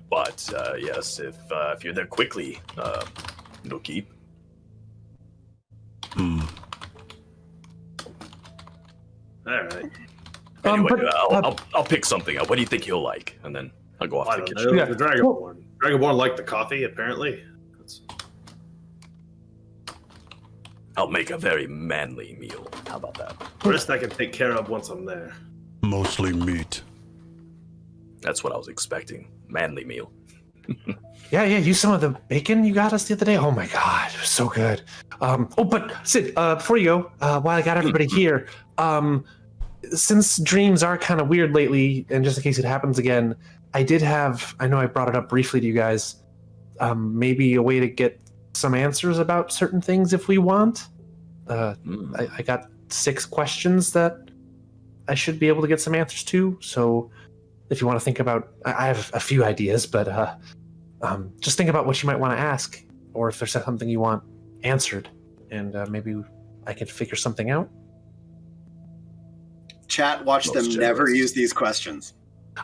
But yes, if you're there quickly, it'll keep. All right. Anyway, I'll pick something up. What do you think he'll like? And then I'll go off to the kitchen. The Dragonborn. Dragonborn liked the coffee, apparently. I'll make a very manly meal. How about that? The rest I can take care of once I'm there. Mostly meat. That's what I was expecting. Manly meal. Yeah, use some of the bacon you got us the other day. Oh my god, it was so good. But Sid, before you go, while I got everybody here, since dreams are kind of weird lately, and just in case it happens again, I know I brought it up briefly to you guys, maybe a way to get some answers about certain things if we want. I got 6 questions that I should be able to get some answers to, so if you want to think about, I have a few ideas, but just think about what you might want to ask, or if there's something you want answered, and maybe I can figure something out. Chat, watch them never use these questions.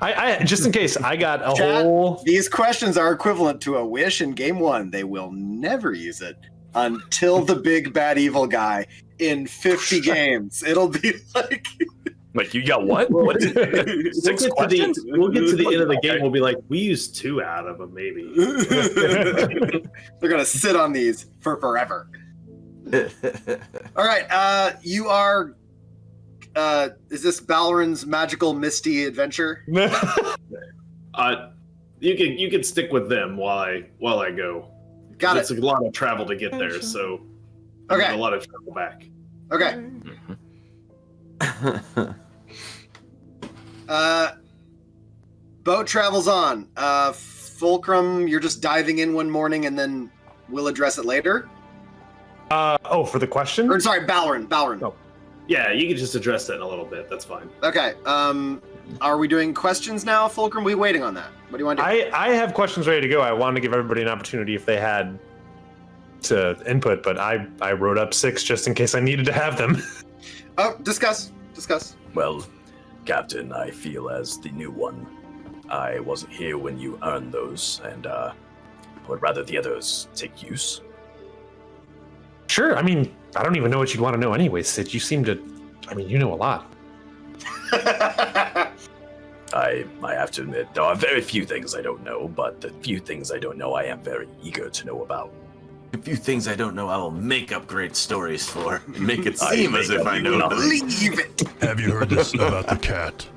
I just in case, I got a Chat, whole... These questions are equivalent to a wish in game 1. They will never use it until the big bad evil guy in 50 games. It'll be like... Like, you got what? What is it? 6 questions? We'll get to the end of the game. We'll be like, we used 2 out of them, maybe. They're going to sit on these for forever. All right. You are... is this Balrin's magical misty adventure? You can stick with them while I go. Got it. It's a lot of travel to get there, so okay, a lot of travel back. Okay. Boat travels on. Fulcrum, you're just diving in one morning, and then we'll address it later. For the question? Or sorry, Balrin. Oh. Yeah, you can just address that in a little bit. That's fine. Okay. Are we doing questions now, Fulcrum? We waiting on that? What do you want to do? I have questions ready to go. I wanted to give everybody an opportunity if they had to input, but I wrote up 6 just in case I needed to have them. Oh, discuss. Well, Captain, I feel as the new one, I wasn't here when you earned those, and I would rather the others take use. Sure. I mean, I don't even know what you'd want to know anyway, Sid. You seem to... I mean, you know a lot. I have to admit, there are very few things I don't know, but the few things I don't know, I am very eager to know about. A few things I don't know, I will make up great stories for. Make it seem as if I know them. Believe it. Have you heard this about the cat?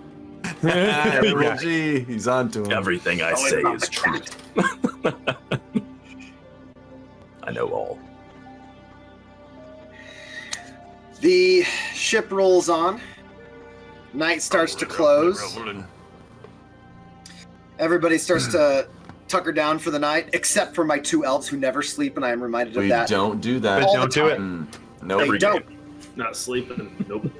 Triple G, he's on to him. Everything I say is true. I know all. The ship rolls on. Night starts to close. Everybody starts to tucker down for the night, except for my 2 elves who never sleep, and I am reminded of that. We don't do that. But don't do it. No, They don't. Not sleeping. Nope.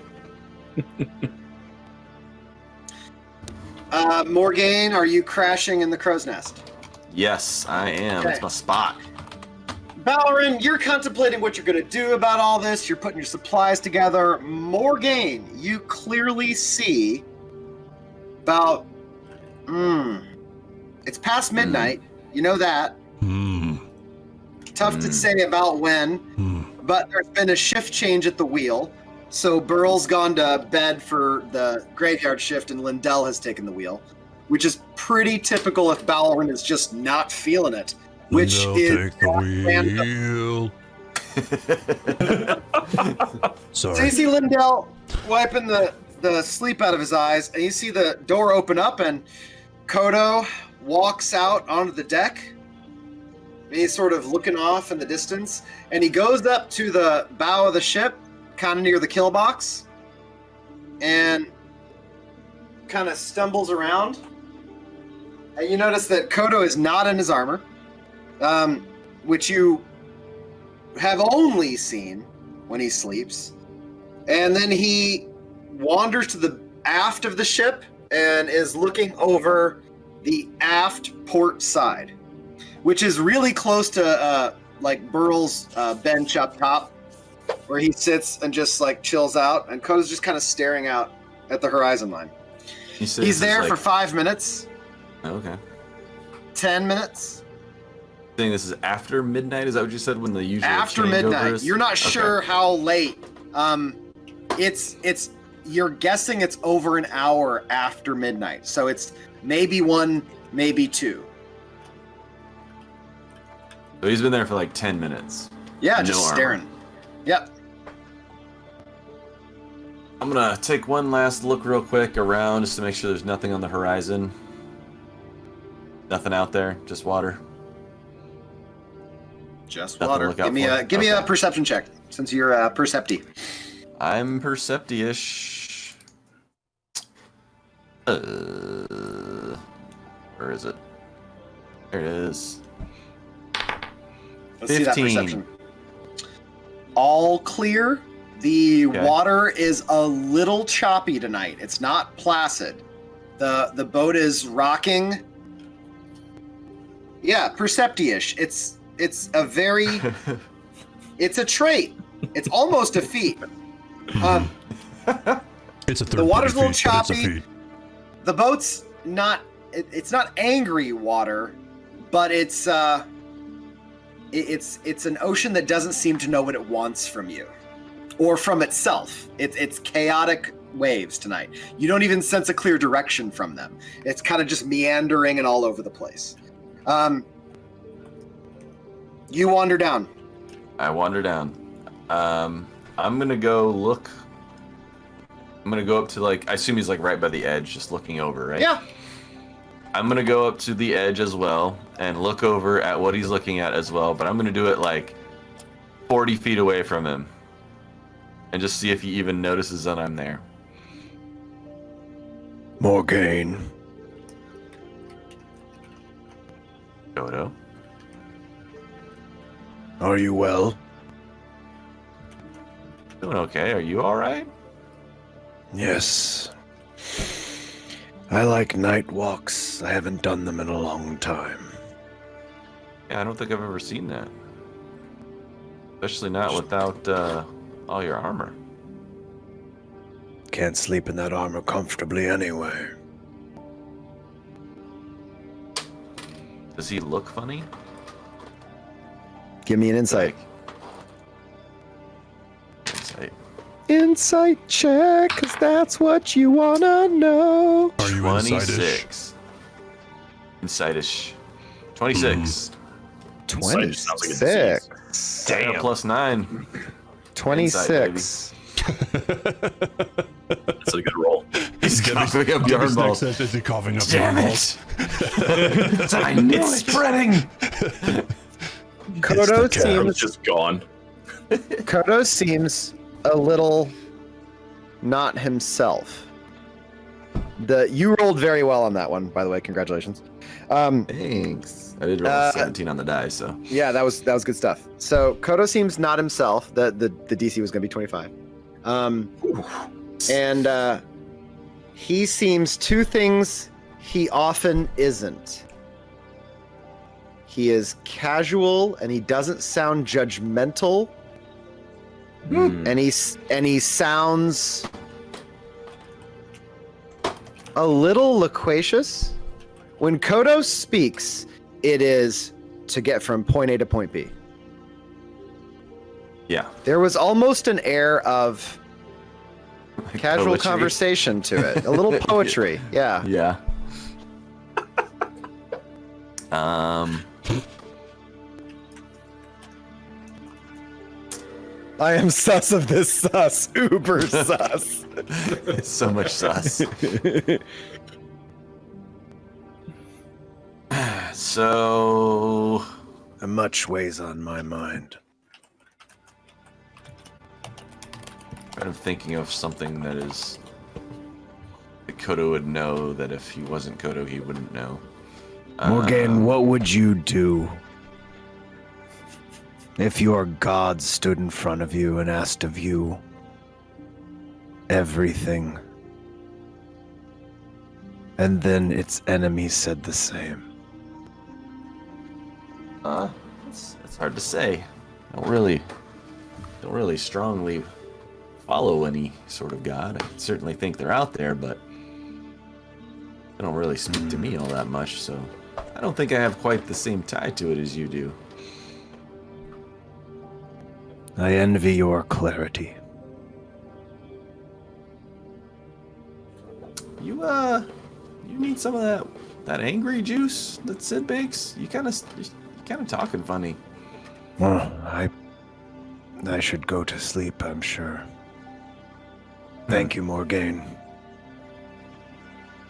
Morgaine, are you crashing in the crow's nest? Yes, I am. Okay. It's my spot. Balrin, you're contemplating what you're going to do about all this. You're putting your supplies together. Morgaine, you clearly see about... it's past midnight. You know that. Tough to say about when, but there's been a shift change at the wheel. So Burl's gone to bed for the graveyard shift, and Lindell has taken the wheel, which is pretty typical if Balrin is just not feeling it. Which They'll is take the wheel. So you Sorry. see Lindell wiping the sleep out of his eyes, and you see the door open up, and Kodo walks out onto the deck. And he's sort of looking off in the distance, and he goes up to the bow of the ship, kind of near the kill box, and kind of stumbles around And you notice that Kodo is not in his armor, which you have only seen when he sleeps. And then he wanders to the aft of the ship and is looking over the aft port side, which is really close to like Burl's bench up top, where he sits and just like chills out. And Kodo's just kind of staring out at the horizon line. He's there for 5 minutes. Okay. 10 minutes. Saying this is after midnight? Is that what you said when the usual After changeover midnight. is? You're not Okay. sure how late. It's you're guessing it's over an hour after midnight. So it's maybe 1, maybe 2. So he's been there for like 10 minutes. Yeah, No just armor. staring. Yep. I'm gonna take one last look real quick around just to make sure there's nothing on the horizon. Nothing out there, just water. Just Nothing to water. look out Give me for? a Okay. perception check since you're percepty. I'm percepty-ish. Where is it? There it is. Let's see that 15. perception. All clear. The Okay. water is a little choppy tonight. It's not placid. The boat is rocking. Yeah, percepty-ish. It's a very it's a trait. It's almost a feat. It's a third The water's a party little feat, but it's a choppy. feat. The boat's not it's not angry water, but it's an ocean that doesn't seem to know what it wants from you or from itself. It's chaotic waves tonight. You don't even sense a clear direction from them. It's kind of just meandering and all over the place. You wander down. I wander down. I'm gonna go look. I'm gonna go up to like, I assume he's like right by the edge, just looking over, right? Yeah. I'm gonna go up to the edge as well and look over at what he's looking at as well, but I'm gonna do it like 40 feet away from him and just see if he even notices that I'm there. Morgaine. Dodo. Are you well? Doing okay. Are you alright? Yes. I like night walks. I haven't done them in a long time. Yeah, I don't think I've ever seen that. Especially not without all your armor. Can't sleep in that armor comfortably anyway. Does he look funny? Give me an insight. Insight. Insight check, because that's what you want to know. Are you insight-ish? 26. Insight-ish. 26. 26. Damn. Plus 9. 26. That's a good roll. He's coughing up yarn balls. Is he coughing up Damn yarn it! balls? I knew It's it. spreading. Kodo I'm seems just gone. Kodo seems a little not himself. You rolled very well on that one, by the way. Congratulations. Thanks. I did roll a 17 on the die, so. Yeah, that was good stuff. So Kodo seems not himself. The DC was going to be 25. And he seems two things he often isn't. He is casual and he doesn't sound judgmental. And he sounds a little loquacious. When Kodo speaks, it is to get from point A to point B. Yeah. There was almost an air of casual Poetry. conversation to it. A little poetry. Yeah. Yeah. I am sus of this sus. Uber sus. It's so much sus. So, Much weighs on my mind. I'm thinking of something that is that Kodo would know that if he wasn't Kodo, he wouldn't know. Morgan, what would you do if your god stood in front of you and asked of you everything, and then its enemies said the same? It's hard to say. Don't really strongly follow any sort of god. I certainly think they're out there, but they don't really speak to me all that much, so I don't think I have quite the same tie to it as you do. I envy your clarity. You need some of that angry juice that Sid bakes? You kind of talking funny. Well, I should go to sleep, I'm sure. Thank you, Morgaine.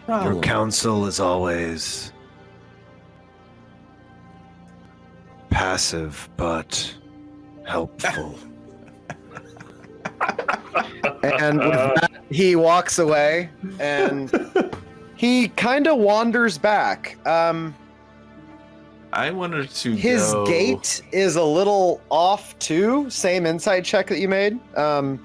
Your counsel is always passive but helpful. And with that, he walks away, and he kind of wanders back. I wanted to His go... gait is a little off too. Same insight check that you made. No,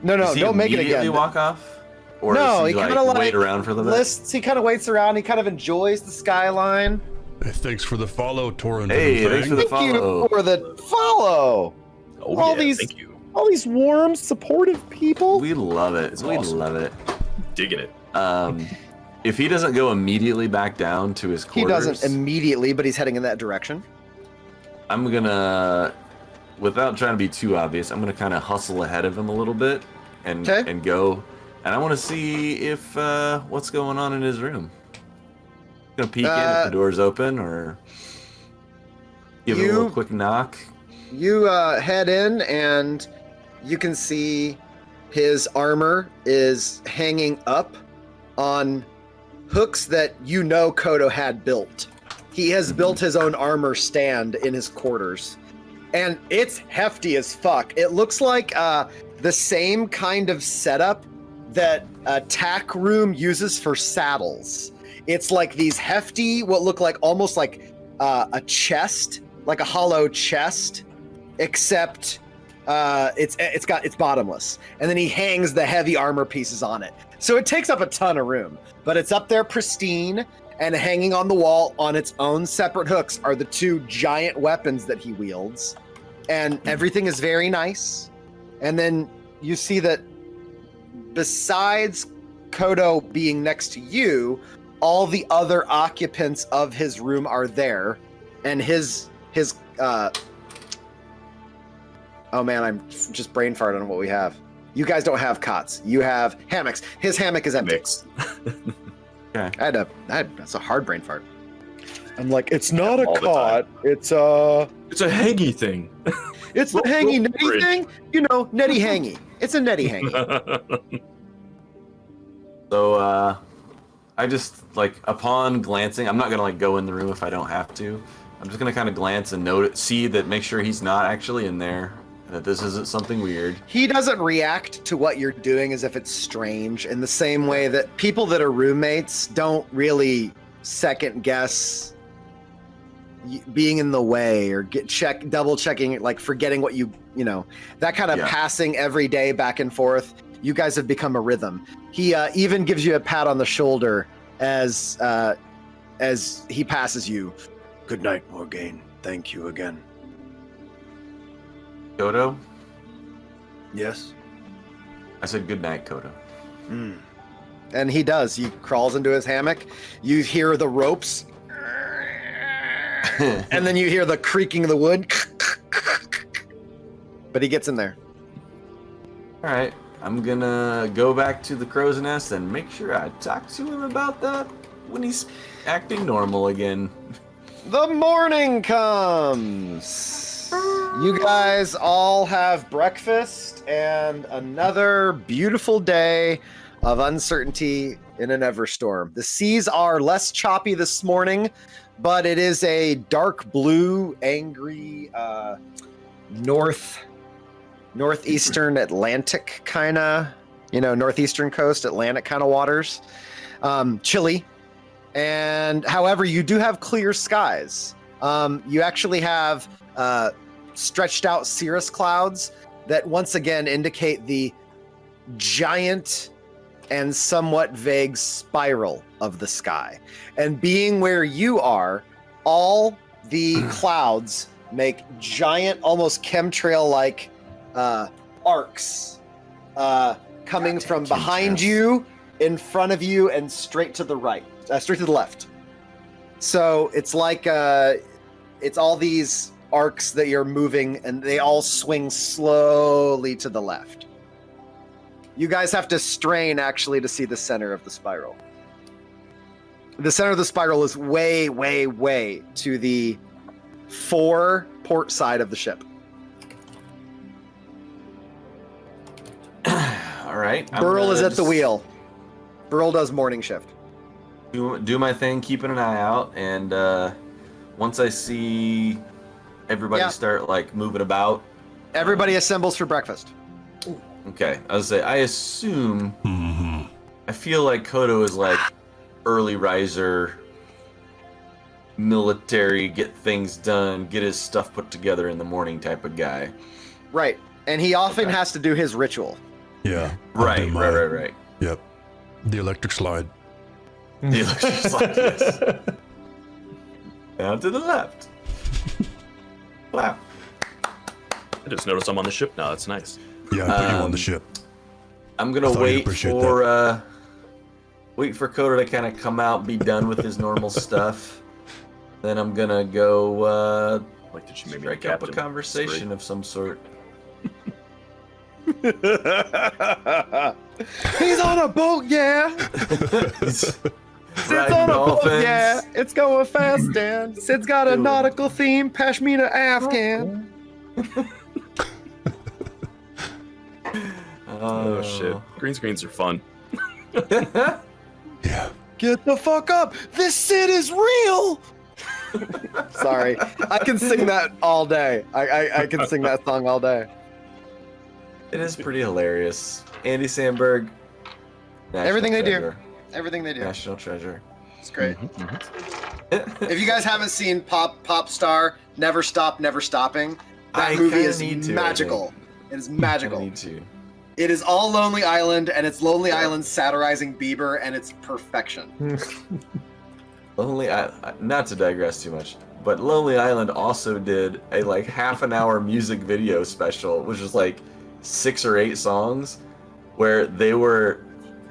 don't make it again. Walk off? Or No, does he kind of like wait around for the bit? lists. He kind of waits around. He kind of enjoys the skyline. Hey, thanks for the follow, Torin. Hey, thanks for the Thank follow. you for the follow. Oh, all yeah, these, thank you. all these warm, supportive people. We love it. It's We awesome. love it. Digging it. If he doesn't go immediately back down to his He quarters, doesn't immediately, but he's heading in that direction. I'm gonna, without trying to be too obvious, I'm gonna kind of hustle ahead of him a little bit and go, and I want to see if what's going on in his room. Gonna peek in if the door's open, or give it a little quick knock. You head in, and you can see his armor is hanging up on hooks that you know Kodo had built. He has built his own armor stand in his quarters, and it's hefty as fuck. It looks like the same kind of setup that a tack room uses for saddles. It's like these hefty, what look like almost like a chest, like a hollow chest, except it's bottomless. And then he hangs the heavy armor pieces on it. So it takes up a ton of room, but it's up there pristine, and hanging on the wall on its own separate hooks are the two giant weapons that he wields. And everything is very nice. And then you see that besides Kodo being next to you, all the other occupants of his room are there. And his oh man, I'm just brain farting on what we have. You guys don't have cots. You have hammocks. His hammock is empty. Okay. That's a hard brain fart. I'm like, it's not a cot. It's a hangy thing. It's the hangy netty thing. You know, netty hangy. It's a netty hangy. So I just upon glancing, I'm not gonna go in the room if I don't have to. I'm just gonna kind of glance and make sure he's not actually in there, that this isn't something weird. He doesn't react to what you're doing as if it's strange, in the same way that people that are roommates don't really second guess being in the way or double checking, like forgetting what you know, that kind of passing every day back and forth. You guys have become a rhythm. He even gives you a pat on the shoulder as he passes you. Good night, Morgaine. Thank you again. Kodo? Yes? I said good night, Kodo. And he does. He crawls into his hammock. You hear the ropes. And then you hear the creaking of the wood. But he gets in there. All right. I'm gonna go back to the crow's nest and make sure I talk to him about that when he's acting normal again. The morning comes. You guys all have breakfast and another beautiful day of uncertainty in an Everstorm. The seas are less choppy this morning, but it is a dark blue, angry northeastern Atlantic northeastern coast Atlantic kind of waters. Chilly. And however, you do have clear skies. You actually have stretched out cirrus clouds that once again indicate the giant and somewhat vague spiral of the sky. And being where you are, all the clouds make giant, almost chemtrail-like arcs coming from behind you, in front of you, and straight to the right, straight to the left. So it's like it's all these arcs that you're moving, and they all swing slowly to the left. You guys have to strain actually to see the center of the spiral. The center of the spiral is way, way, way to the fore port side of the ship. All right. Burl is at the wheel. Burl does morning shift. Do my thing, keeping an eye out, and once I see everybody start like moving about, everybody assembles for breakfast. Okay, I was say I assume. I feel like Kodo is like early riser, military, get things done, get his stuff put together in the morning type of guy. Right, and he often has to do his ritual. Yeah. Right. Yep. The electric slide. The electric slide, yes. Down to the left. Wow. I just noticed I'm on the ship now. That's nice. Yeah, I put you on the ship. I'm gonna wait for Kodo to kind of come out, be done with his normal stuff. Then I'm gonna go like, did you maybe strike up a conversation of some sort. He's on a boat, yeah. Sid's on a boat, yeah. It's going fast, Dan. Sid's got a nautical theme, Pashmina Afghan. Oh shit! Green screens are fun. Yeah. Get the fuck up! This Sid is real. Sorry, I can sing that all day. I can sing that song all day. It is pretty hilarious. Andy Samberg. Everything they do. Everything they do. National treasure. It's great. If you guys haven't seen Pop Star, Never Stop, Never Stopping, that movie is magical. It is magical. I need to. It is all Lonely Island, and it's Lonely Island satirizing Bieber, and it's perfection. Not to digress too much, but Lonely Island also did a like half an hour music video special, which was like 6 or 8 songs, where they were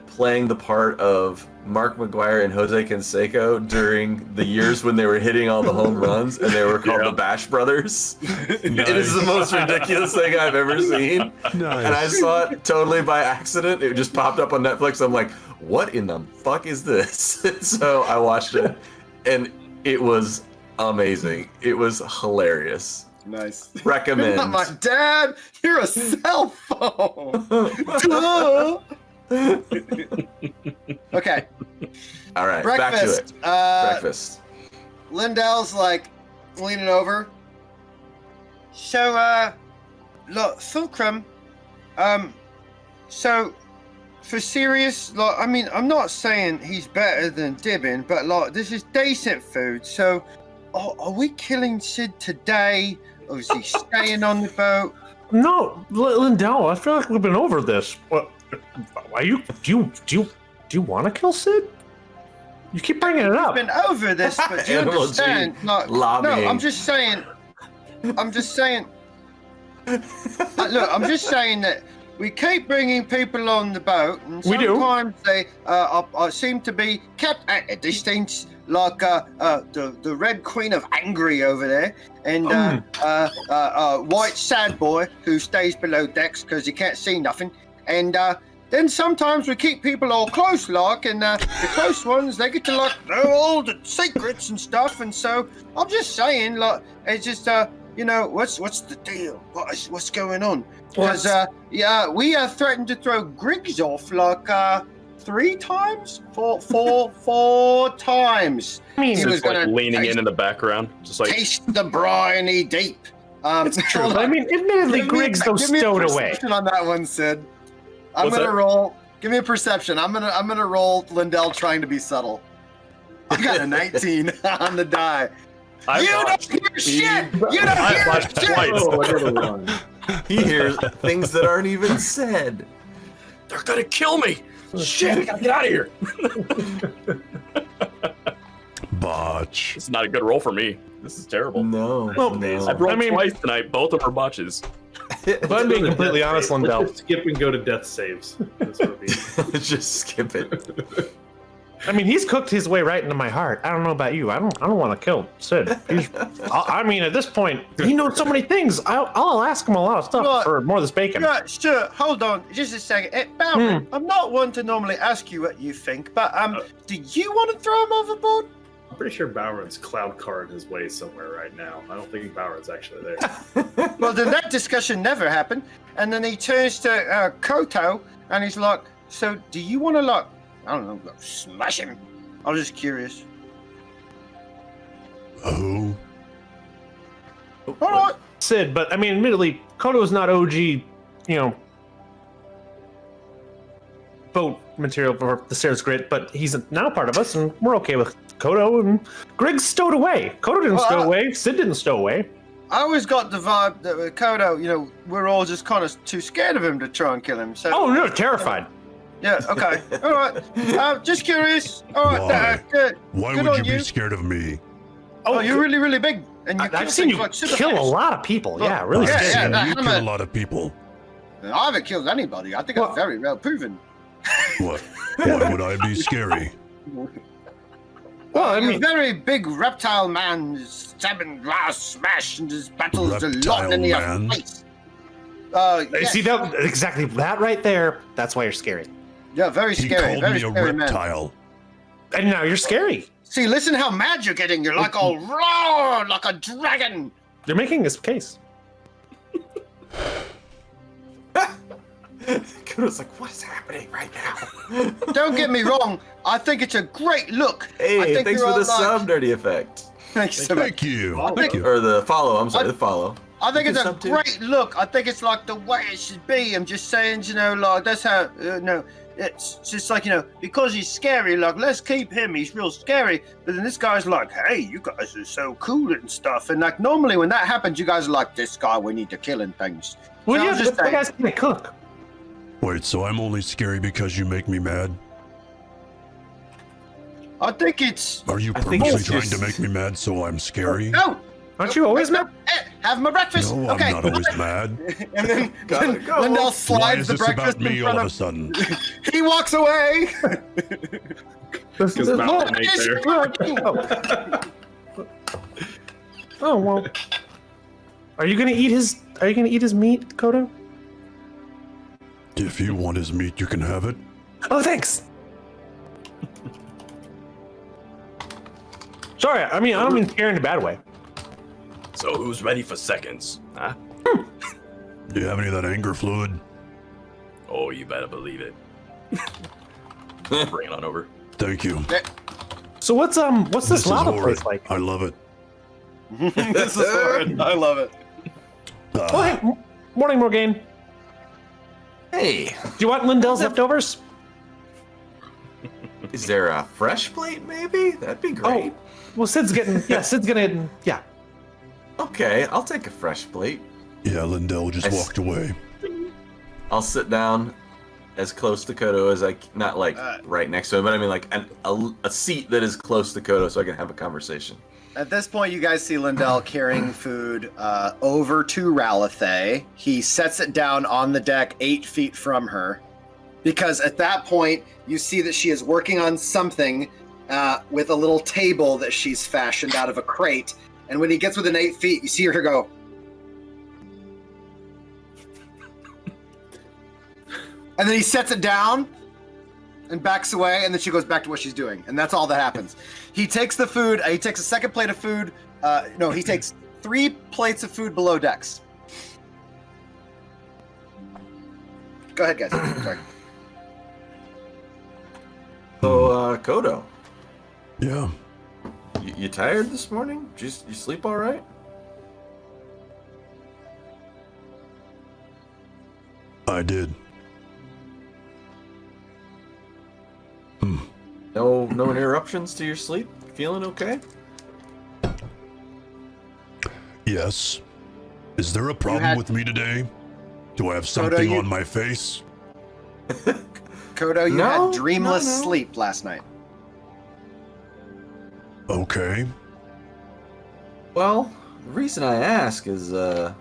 playing the part of Mark McGuire and Jose Canseco during the years when they were hitting all the home runs, and they were called the Bash Brothers. It is the most ridiculous thing I've ever seen. Nice. And I saw it totally by accident. It just popped up on Netflix. I'm like, what in the fuck is this? So I watched it, and it was amazing. It was hilarious. Nice. Recommend. You're not my dad. You're a cell phone. Duh. Okay. All right. Breakfast. Back to it. Breakfast. Lindell's like leaning over. So, look, Fulcrum. So, for serious, like, I mean, I'm not saying he's better than Dibbin, but like, this is decent food. So, are we killing Sid today, or is he staying on the boat? No, Lindell, I feel like we've been over this. What? Are you? Do you want to kill Sid? You keep bringing it up. We've been over this, but do you understand? Like, no, I'm just saying. Look, I'm just saying that we keep bringing people on the boat, and sometimes they seem to be kept at a distance, like the Red Queen of Angry over there, and White Sad Boy who stays below decks because he can't see nothing, and then sometimes we keep people all close, like, and the close ones, they get to like know all the secrets and stuff, and so I'm just saying, like, it's just you know, what's the deal? What's going on? Because we threatened to throw Griggs off like 3 times, four times. I mean, he was like gonna leaning in the background, just like taste the briny deep. It's true. I mean, admittedly, Griggs though stowed away. On that one, Sid. What's gonna that? roll. Give me a perception. I'm gonna roll Lindell trying to be subtle. I got a 19 on the die. I You don't watched- hear shit! You don't I hear watched shit! twice. Oh, another one. He hears things that aren't even said. They're gonna kill me. Shit, I gotta get out of here. Botch. It's not a good roll for me. This is terrible. No. Well, no. I've rolled I mean- twice tonight. Both of them are botches. If I'm being completely honest, Let's Lindell, just skip and go to death saves. That's what it means. Just skip it. I mean, he's cooked his way right into my heart. I don't know about you. I don't want to kill Sid. I mean, at this point, he knows so many things. I'll ask him a lot of stuff Right. for more of this bacon. Yeah, sure. Hold on, just a second. Baron, I'm not one to normally ask you what you think, but do you want to throw him overboard? I'm pretty sure Bowron's cloud card his way somewhere right now. I don't think Bowron's actually there. Well, then that discussion never happened. And then he turns to Koto, and he's like, "So, do you want to like, I don't know, like, smash him?" I was just curious. Who? All right. Sid, but I mean, admittedly, Koto's not OG, boat material for the Sarah's Grit, but he's now part of us, and we're okay with Koto, and Grig's stowed away. Koto didn't stow away. Sid didn't stow away. I always got the vibe that with Koto, we're all just kind of too scared of him to try and kill him. So. Oh, no, terrified. Yeah. Okay. All right. Just curious. All right. Why? Good. Why Good would on you be scared of me? Oh, you're really, really big, and you kill I've seen things you like super kill a fast. lot of people. Yeah, really Yeah, scary. yeah, you I'm kill a- a lot of people. I haven't killed anybody. I think Well- I'm very well proven. What? Why would I be scary? Well, I You're mean, a very big reptile man, stabbing glass, smash, and his battles a lot Reptile in your man? face. you see that exactly that right there? That's why you're scary. Yeah, very He scary. called Very me a scary man. reptile. And now you're scary. See, listen how mad you're getting. You're like all roar like a dragon. You're making this case. Kudo's like, what is happening right now? Don't get me wrong. I think it's a great look. I Hey, think thanks you're for the all like- sub nerdy effect. Thanks so much. Thank you. I Thank think- you. Or the follow, I'm sorry, the follow. I think You it's can a sub too. great look. I think it's like the way it should be. I'm just saying, like that's how. No, it's just like because he's scary. Like let's keep him. He's real scary. But then this guy's like, hey, you guys are so cool and stuff. And like normally when that happens, you guys are like, this guy we need to kill and things. Well, So I yeah, was just the saying- guy's gonna cook. Wait, so I'm only scary because you make me mad? I think it's. Are you I think purposely it's trying just- to make me mad so I'm scary? No. Aren't you always mad? Have my breakfast. No, okay. I'm not always mad. And then Gotta go. Lindell Why slides is the this breakfast about me in all front of a of. sudden? He walks away. Because Bowron ain't It's there. working. Oh well. Are you gonna eat his meat, Koto? If you want his meat, you can have it. Oh, thanks. Sorry, I mean I don't mean scare in a bad way. So who's ready for seconds? Huh? Do you have any of that anger fluid? Oh, you better believe it. Bring it on over. Thank you. So what's this This is lava horrid. place like? I love it. This is horrid. I love it. Oh, hey, morning, Morgaine. Hey, Do you want Lindell's leftovers? is there a fresh plate maybe? That'd be great. Well, Sid's gonna yeah. Okay, I'll take a fresh plate. Yeah, Lindell just I s- walked away. I'll sit down as close to Kodo as not like right next to him, but I mean like a seat that is close to Kodo so I can have a conversation. At this point, you guys see Lindell carrying food over to Ralithay. He sets it down on the deck 8 feet from her. Because at that point, you see that she is working on something with a little table that she's fashioned out of a crate. And when he gets within 8 feet, you see her go. And then he sets it down and backs away, and then she goes back to what she's doing. And that's all that happens. He takes the food, he takes a second plate of food. No, he takes 3 plates of food below decks. Go ahead, guys. Sorry. So, Kodo, Yeah. you tired this morning? Did you sleep all right? I did. No interruptions to your sleep? Feeling okay? Yes. Is there a problem with me today? Do I have something on my face? Kodo, you had dreamless sleep last night. Okay. Well, the reason I ask is, I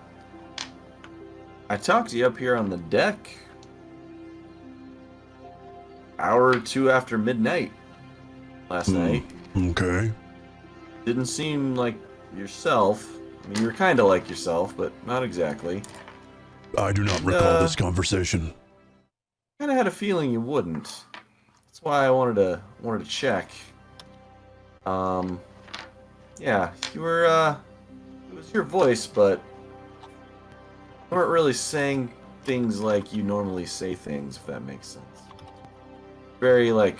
talked to you up here on the deck hour or two after midnight last night. Okay. Didn't seem like yourself. I mean, you were kind of like yourself, but not exactly. I do not recall this conversation. Kind of had a feeling you wouldn't. That's why I wanted to check. Yeah, you were. It was your voice, but you weren't really saying things like you normally say things, if that makes sense. Very like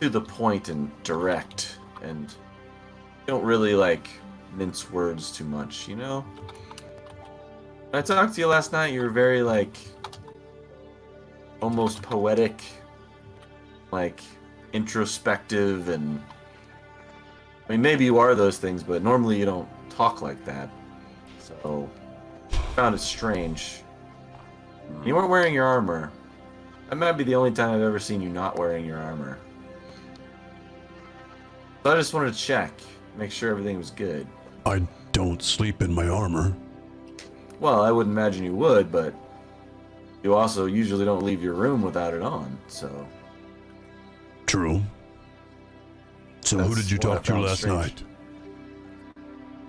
to the point and direct, and don't really like mince words too much, you know? When I talked to you last night, you were very like almost poetic, like introspective, and I mean maybe you are those things, but normally you don't talk like that. So I found it strange. You weren't wearing your armor. That might be the only time I've ever seen you not wearing your armor. So I just wanted to check, make sure everything was good. I don't sleep in my armor. Well, I wouldn't imagine you would, but you also usually don't leave your room without it on, so... True. So who did you talk to last night?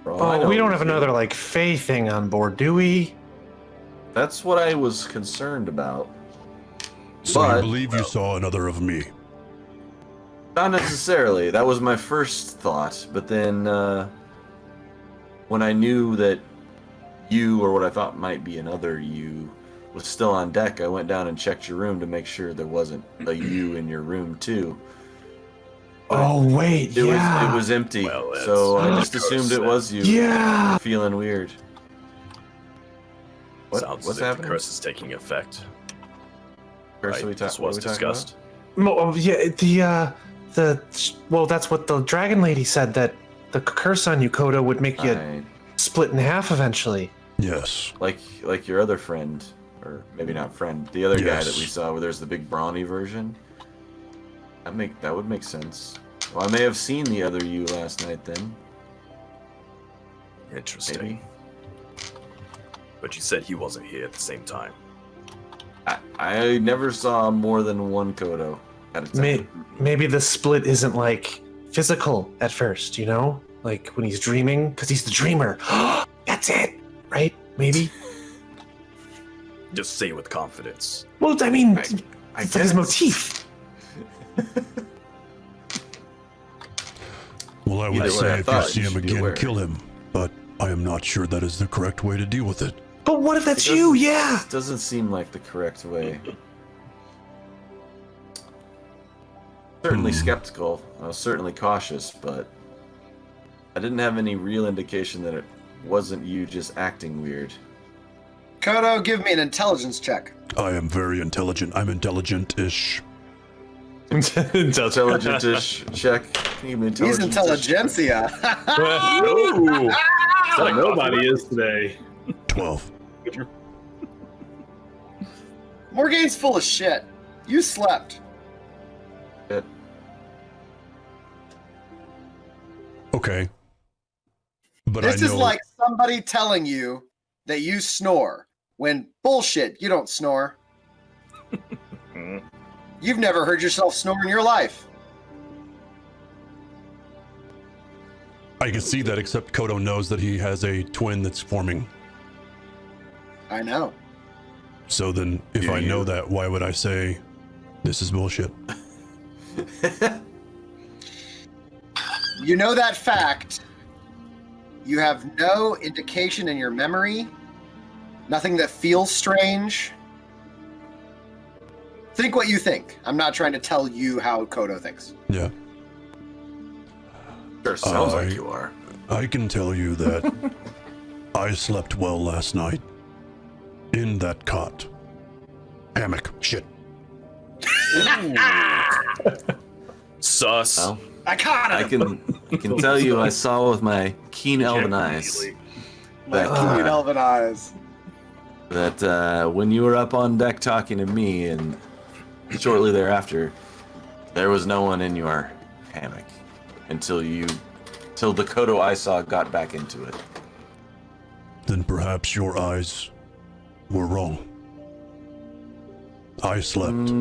Oh, we don't have another, like, Fae thing on board, do we? That's what I was concerned about. So you believe you saw another of me? Not necessarily. That was my first thought, but then when I knew that you, or what I thought might be another you, was still on deck, I went down and checked your room to make sure there wasn't a you in your room too. Oh wait, it was empty, so I just assumed it was you. Yeah. I'm feeling weird. Sounds What's as if happening? the curse is taking effect. Curse Right, this was discussed. Yeah, well, that's what the dragon lady said, that the curse on you, Kodo, would make you split in half eventually. Yes. Like your other friend, or maybe not friend, the other guy that we saw where there's the big brawny version. That would make sense. Well, I may have seen the other you last night then. Interesting. Maybe. But you said he wasn't here at the same time. I never saw more than one Kodo at a time. Maybe the split isn't like physical at first, you know? Like when he's dreaming, because he's the dreamer. That's it, right? Maybe? Just say it with confidence. Well, I mean, it's like his motif. Well, I would Either way, say I if you thought see you him should be again, aware. kill him. But I am not sure that is the correct way to deal with it. But what if that's you? Yeah. It doesn't seem like the correct way. Certainly skeptical. I was certainly cautious, but I didn't have any real indication that it wasn't you just acting weird. Kodo, give me an intelligence check. I am very intelligent. I'm intelligent-ish. Intelligent-ish check. Can you give me He's intelligence-ish? intelligentsia. Ooh. So nobody is today. 12. Morgane's full of shit. You slept. Shit. Okay. But This I is know... like somebody telling you that you snore when bullshit, you don't snore. You've never heard yourself snore in your life. I can see that, except Kodo knows that he has a twin that's forming. I know. So then, if I know that, why would I say this is bullshit? You know that fact. You have no indication in your memory. Nothing that feels strange. Think what you think. I'm not trying to tell you how Kodo thinks. Yeah. Sure sounds like you are. I can tell you that I slept well last night. In that cot. Hammock. Shit. Sus. Well, I caught I him. can tell you, I saw with my keen elven eyes My that, keen elven eyes. that when you were up on deck talking to me, and shortly thereafter, there was no one in your hammock until the Kodo I saw got back into it. Then perhaps your eyes were wrong. I slept.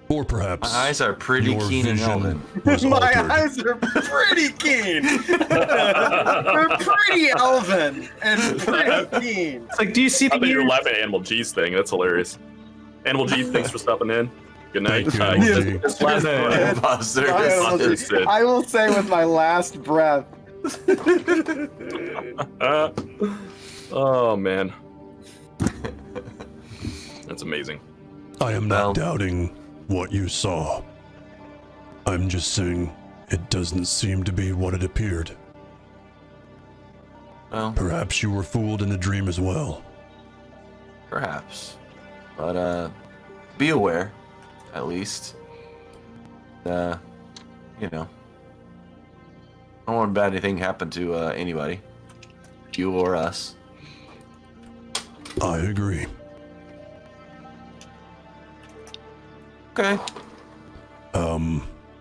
Or perhaps My eyes are pretty your keen and vision elven. was My altered. eyes are pretty keen. They're pretty elven and pretty keen. It's like, do you see I the bet you're ears? laughing at Animal G's thing. That's hilarious. Animal G, thanks for stopping in. Good night. Thank you, Animal G. This last breath. Imposter. I will say with my last breath. Oh man, that's amazing. I am not doubting what you saw. I'm just saying it doesn't seem to be what it appeared. Well, Perhaps you were fooled in a dream as well. perhaps. But, be aware, at least. You know. I don't want bad anything happen to anybody. You or us. I agree. Okay.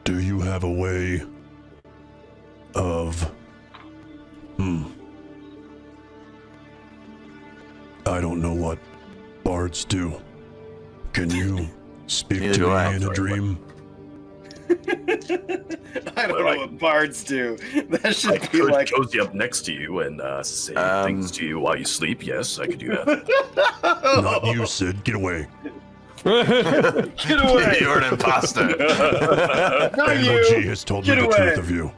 Do you have a way of... I don't know what bards do. Can you speak Neither to do me I. in a dream? I don't know what bards do. That I should be could like. cozy up next to you and say things to you while you sleep. Yes, I could do that. Not you, Sid. Get away. Get away! You're an imposter. Not Animal G you! has told Get me the away! truth of you.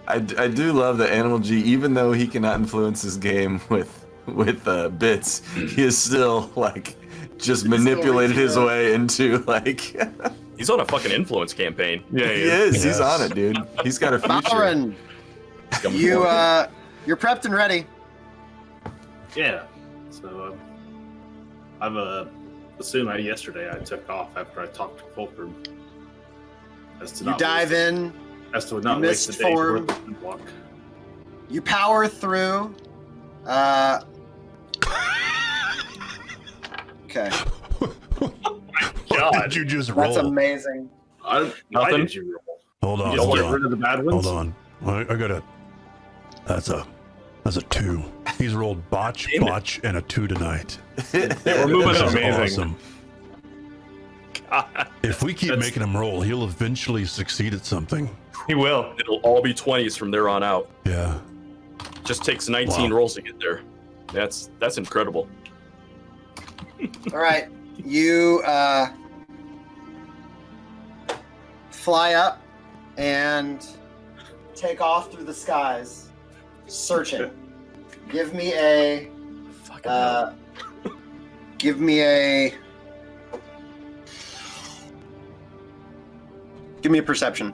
I do love that Animal G, even though he cannot influence his game with bits, he is still like just manipulated his way into like. He's on a fucking influence campaign. Yeah, he is. Yes. He's on it, dude. He's got a future. Byron, you're prepped and ready. Yeah. So I've assumed yesterday I took off after I talked to Fulcrum. You dive in. As to not waste a day's Mistform. worth of walk. You power through. Okay. What did you just roll? That's amazing. Why Nothing. did you roll? Hold on, You just hold get rid on. of the bad ones? Hold on. I gotta... That's a 2. He's rolled botch, Damn it. botch, and a 2 tonight. We're moving This is amazing. awesome. If we keep making him roll, he'll eventually succeed at something. He will. It'll all be 20s from there on out. Yeah. Just takes 19 Wow. rolls to get there. That's incredible. All right. You fly up and take off through the skies, searching. Give me a. Give me a. Give me a perception.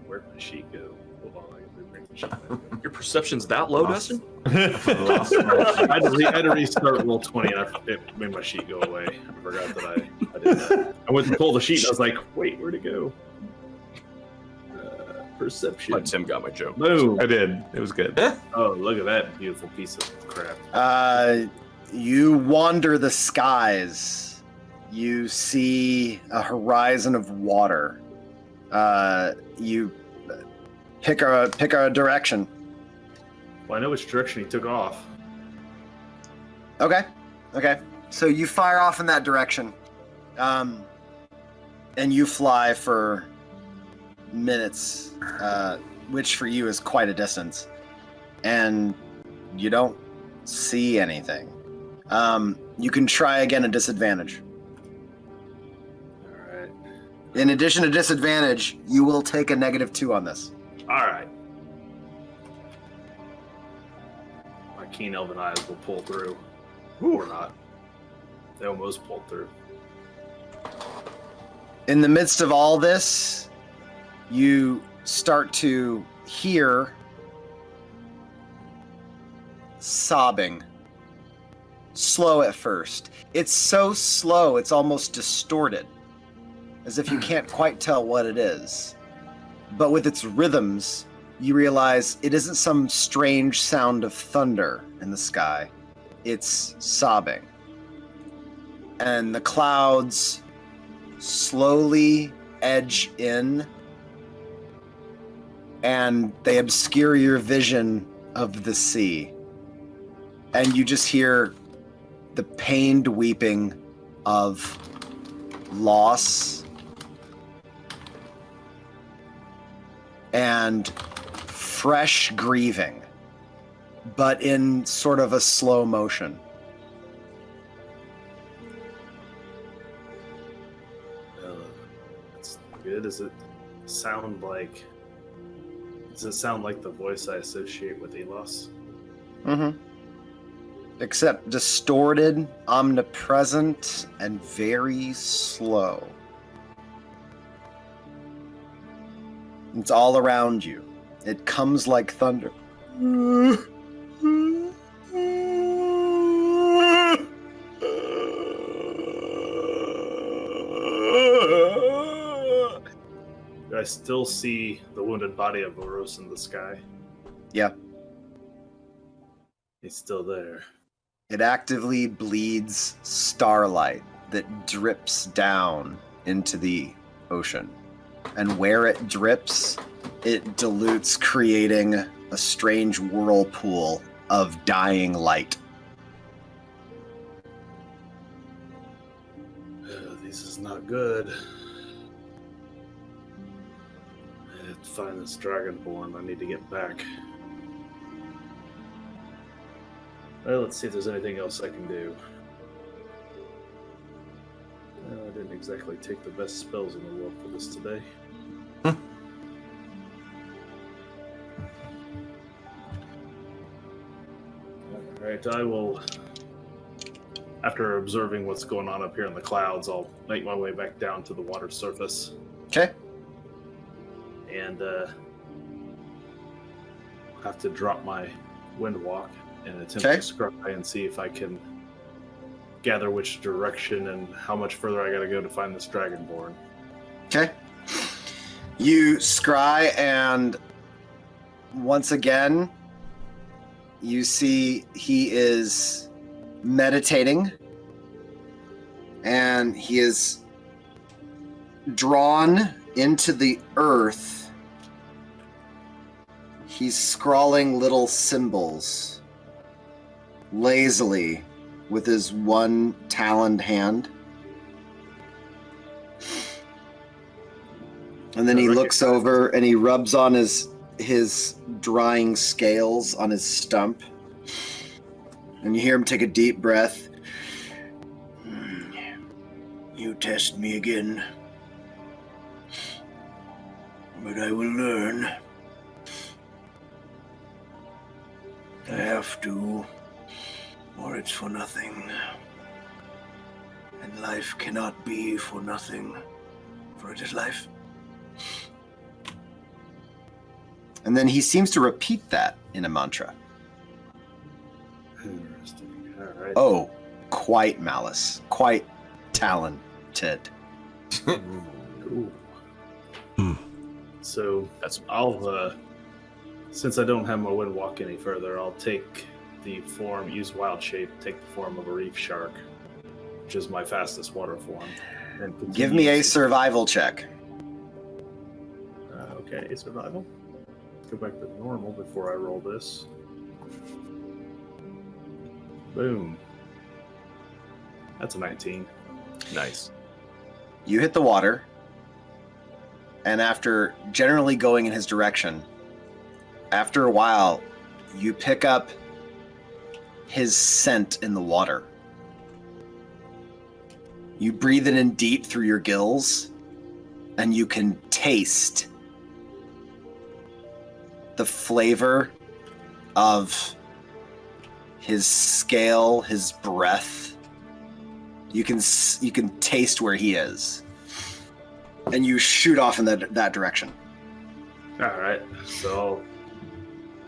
Where'd my sheet go? Hold on, I gotta bring my sheet back. Your perception's that low, Dustin? I had to restart roll 20 and it made my sheet go away. I forgot that I did that. I went to pull the sheet and I was like, wait, where'd it go? Perception. But Tim got my joke. Boom. I did. It was good. Oh, look at that beautiful piece of crap. You wander the skies. You see a horizon of water. You pick a direction. Well, I know which direction he took off. Okay. So you fire off in that direction, and you fly for minutes, which for you is quite a distance, and you don't see anything. You can try again at disadvantage. All right. In addition to disadvantage, you will take a -2 on this. All right. My keen elven eyes will pull through. Or not. They almost pulled through. In the midst of all this, you start to hear sobbing slow at first. It's so slow, it's almost distorted, as if you can't quite tell what it is. But with its rhythms, you realize it isn't some strange sound of thunder in the sky. It's sobbing. And the clouds slowly edge in, and they obscure your vision of the sea. And you just hear the pained weeping of loss and fresh grieving, but in sort of a slow motion. That's good. Does it sound like the voice I associate with Elos? Mm-hmm. Except distorted, omnipresent, and very slow. It's all around you. It comes like thunder. Do I still see the wounded body of Oros in the sky? Yeah. He's still there. It actively bleeds starlight that drips down into the ocean. And where it drips, it dilutes, creating a strange whirlpool of dying light. This is not good. I have to find this Dragonborn. I need to get back. Well, let's see if there's anything else I can do. Well, I didn't exactly take the best spells in the world for this today. Alright, I will... After observing what's going on up here in the clouds, I'll make my way back down to the water surface. Okay. And have to drop my wind walk and attempt to scry and see if I can gather which direction and how much further I gotta go to find this Dragonborn. Okay. You scry, and once again, you see he is meditating, and he is drawn into the earth. He's scrawling little symbols lazily with his one taloned hand. And then he looks over and he rubs on his drying scales on his stump. And you hear him take a deep breath. You test me again. But I will learn. I have to, or it's for nothing. And life cannot be for nothing, for it is life. And then he seems to repeat that in a mantra. Interesting. All right. Oh, quite malice, quite talented. Ooh. So I'll, since I don't have my wind walk any further, I'll take the form, use wild shape, take the form of a reef shark, which is my fastest water form. And Give me a survival check. Okay, survival. Let's go back to normal before I roll this. Boom. That's a 19. Nice. You hit the water, and after generally going in his direction, after a while, you pick up his scent in the water. You breathe it in deep through your gills, and you can taste the flavor of his scale, his breath. You can taste where he is, and you shoot off in that direction. All right, so I'll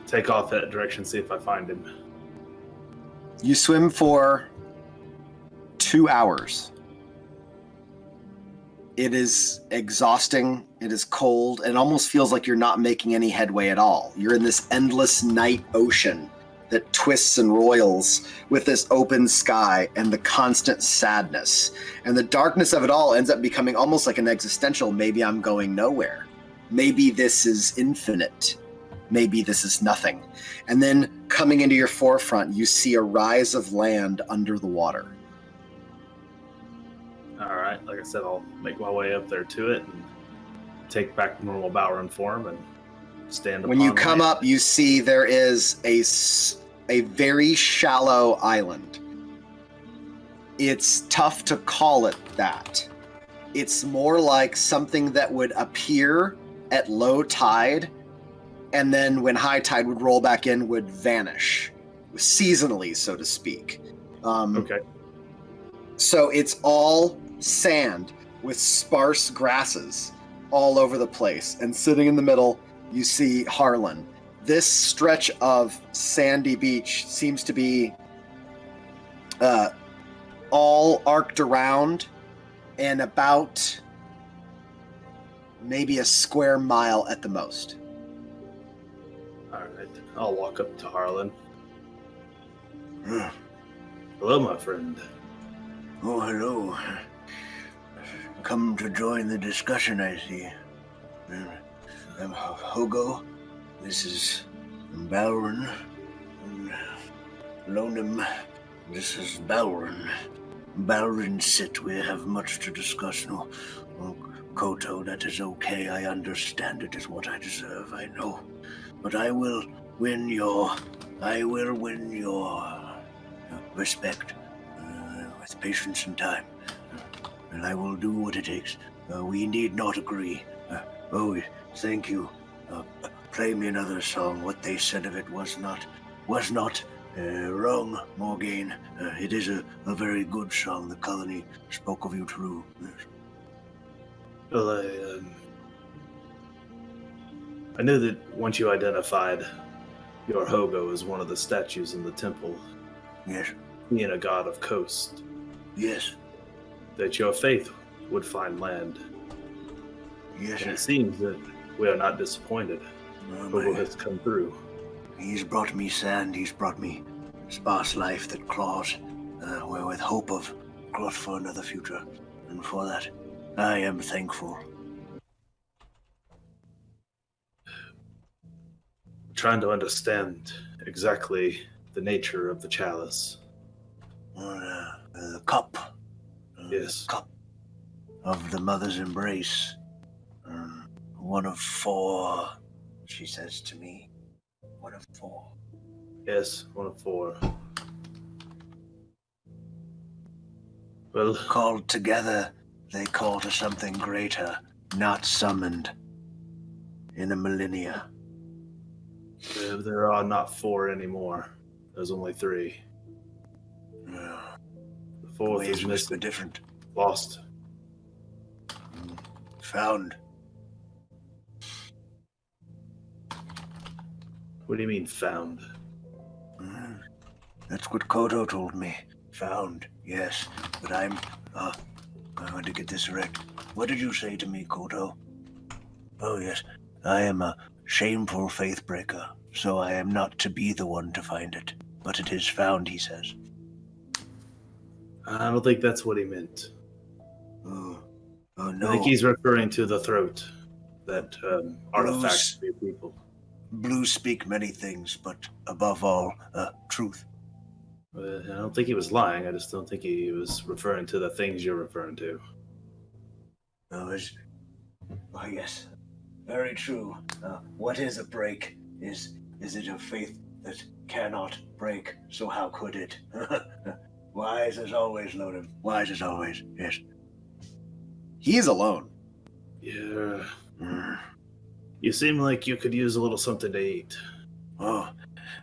take off that direction, see if I find him. You swim for 2 hours. It is exhausting, it is cold, and it almost feels like you're not making any headway at all. You're in this endless night ocean that twists and roils with this open sky and the constant sadness. And the darkness of it all ends up becoming almost like an existential, maybe I'm going nowhere. Maybe this is infinite. Maybe this is nothing. And then coming into your forefront, you see a rise of land under the water. All right, like I said, I'll make my way up there to it and take back normal Bowron form and stand. When you come up, you see there is a very shallow island. It's tough to call it that. It's more like something that would appear at low tide, and then when high tide would roll back in, would vanish, seasonally, so to speak. Okay. So it's all sand with sparse grasses all over the place. And sitting in the middle, you see Harlan. This stretch of sandy beach seems to be all arced around and about maybe a square mile at the most. All right, I'll walk up to Harlan. Hello, my friend. Oh, hello. Come to join the discussion, I see. I'm Hogo. This is Balron. Lonem. This is Balron. Balron sit. We have much to discuss. No, Koto, that is okay. I understand it is what I deserve. I know. But I will win your respect with patience and time. And I will do what it takes. We need not agree. Thank you. Play me another song. What they said of it was not wrong, Morgaine. It is a very good song. The colony spoke of you true. Well, I knew that once you identified your Hogo as one of the statues in the temple, Yes. being a god of coast, Yes. that your faith would find land. Yes. And it seems that we are not disappointed. Hogo has come through. He's brought me sand. He's brought me sparse life that claws, with hope of growth for another future. And for that, I am thankful. Trying to understand exactly the nature of the chalice. The cup. Yes. Cup of the mother's embrace. One of 4, she says to me. 1 of 4. Yes, 1 of 4. Well, called together, they call to something greater, not summoned. In a millennia. There are not 4 anymore. There's only 3. The 4th is missing. Different. Lost. Found. What do you mean, found? That's what Koto told me. Found, yes. But I want to get this correct. What did you say to me, Koto? Oh, yes. I am a shameful faith breaker, so I am not to be the one to find it. But it is found, he says. I don't think that's what he meant. Oh no. I think he's referring to the throat. That artifact for your people. Blues speak many things, but above all, truth. I don't think he was lying. I just don't think he was referring to the things you're referring to. Oh, yes. Very true. What is a break? Is it a faith that cannot break? So how could it? Wise as always, Loden. Wise as always, yes. He is alone. Yeah. You seem like you could use a little something to eat. Oh,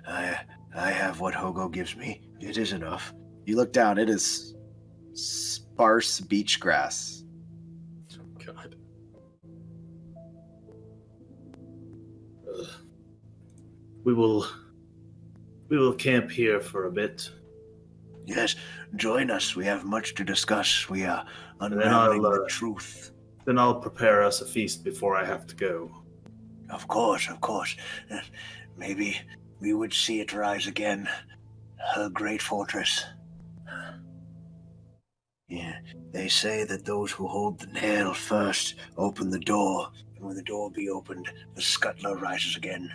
I have what Hogo gives me. It is enough. You look down, it is sparse beach grass. Oh, God. We will camp here for a bit. Yes, join us. We have much to discuss. We are then unraveling I'll, the truth. Then I'll prepare us a feast before I have to go. Of course, of course. Maybe we would see it rise again. Her great fortress. Yeah, they say that those who hold the nail first open the door, and when the door be opened, the scuttler rises again.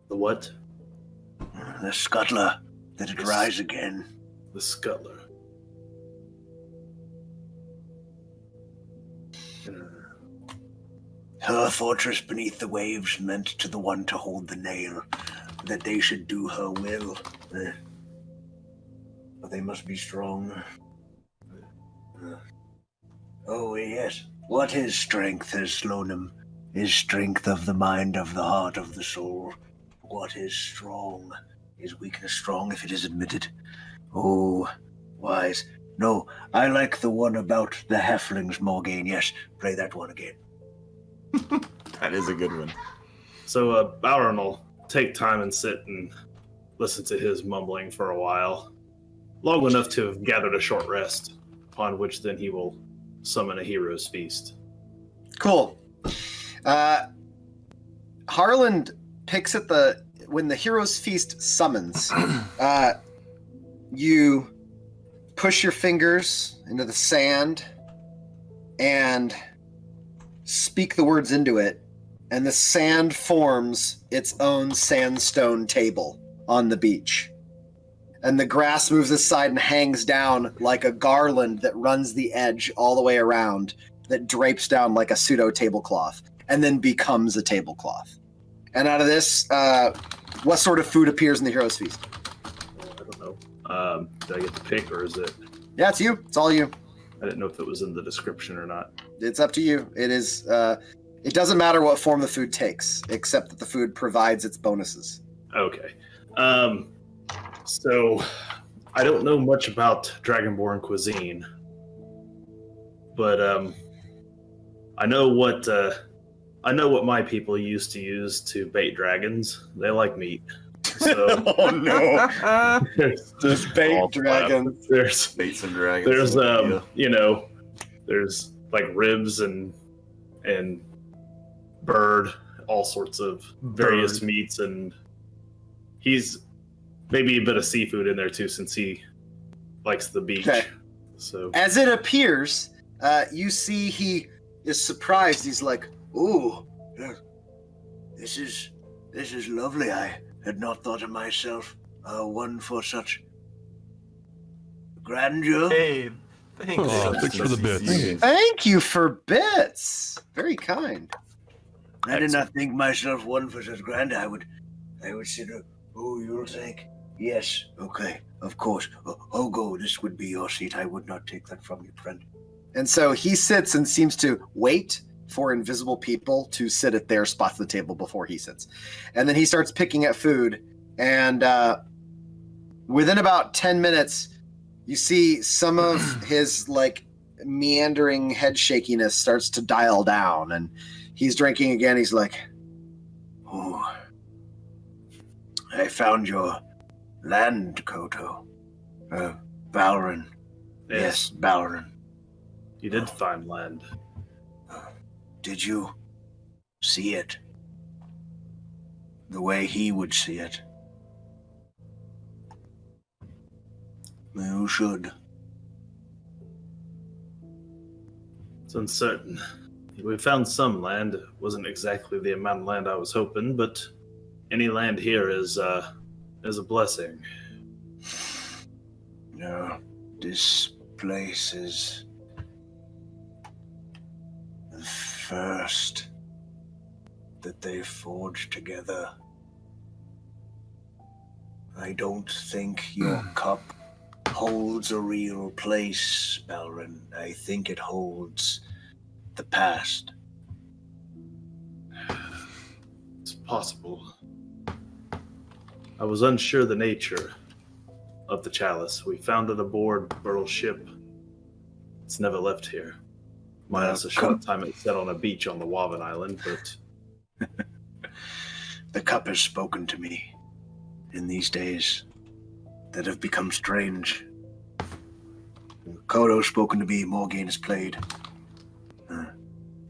The what? The scuttler, that it rise again. The scuttler. Her fortress beneath the waves meant to the one to hold the nail, that they should do her will. But they must be strong. Oh, yes. What is strength, as Slonim? Is strength of the mind, of the heart, of the soul. What is strong? Is weakness strong if it is admitted? Oh, wise. No, I like the one about the halflings, Morgaine. Yes, play that one again. That is a good one. So Bowron will take time and sit and listen to his mumbling for a while, long enough to have gathered a short rest, upon which then he will summon a hero's feast. Cool. Harland picks at when the hero's feast summons, you push your fingers into the sand and speak the words into it, and the sand forms its own sandstone table on the beach. And the grass moves aside and hangs down like a garland that runs the edge all the way around, that drapes down like a pseudo tablecloth, and then becomes a tablecloth. And out of this, what sort of food appears in the hero's feast? I don't know. Did I get to pick, or is it? Yeah, it's you. It's all you. I didn't know if it was in the description or not. It's up to you. It is. It doesn't matter what form the food takes, except that the food provides its bonuses. Okay. So I don't know much about Dragonborn cuisine, but I know what my people used to use to bait dragons. They like meat. So, oh no! There's bait dragons. There's baits and dragons. There's there's like ribs and bird, all sorts of various meats, and he's maybe a bit of seafood in there too, since he likes the beach. Okay. So as it appears, you see he is surprised. He's like, "Ooh, This is lovely. I had not thought of myself one for such grandeur. Hey, thanks. Oh, thanks for the bits. Thank you for bits. Very kind. I did not think myself one for such grandeur. I would sit. Oh, you'll take. Yes. Okay. Of course. Oh, go. This would be your seat. I would not take that from you, friend. And so he sits and seems to wait for invisible people to sit at their spots at the table before he sits. And then he starts picking at food. And within about 10 minutes, you see some of his like meandering head shakiness starts to dial down. And he's drinking again. He's like, "Oh, I found your land, Koto. Balrin. Yes, Balrin. you did find land. Did you see it the way he would see it? You should. It's uncertain. We found some land. It wasn't exactly the amount of land I was hoping, but any land here is a blessing. No, this place is the first that they forged together. I don't think your cup holds a real place, Balrin. I think it holds the past. It's possible. I was unsure the nature of the chalice. We found it aboard Burl's ship. It's never left here. Minus a short time it set on a beach on the Wavan Island, but The cup has spoken to me in these days. that have become strange. Kodo's spoken to me, Morgaine has played.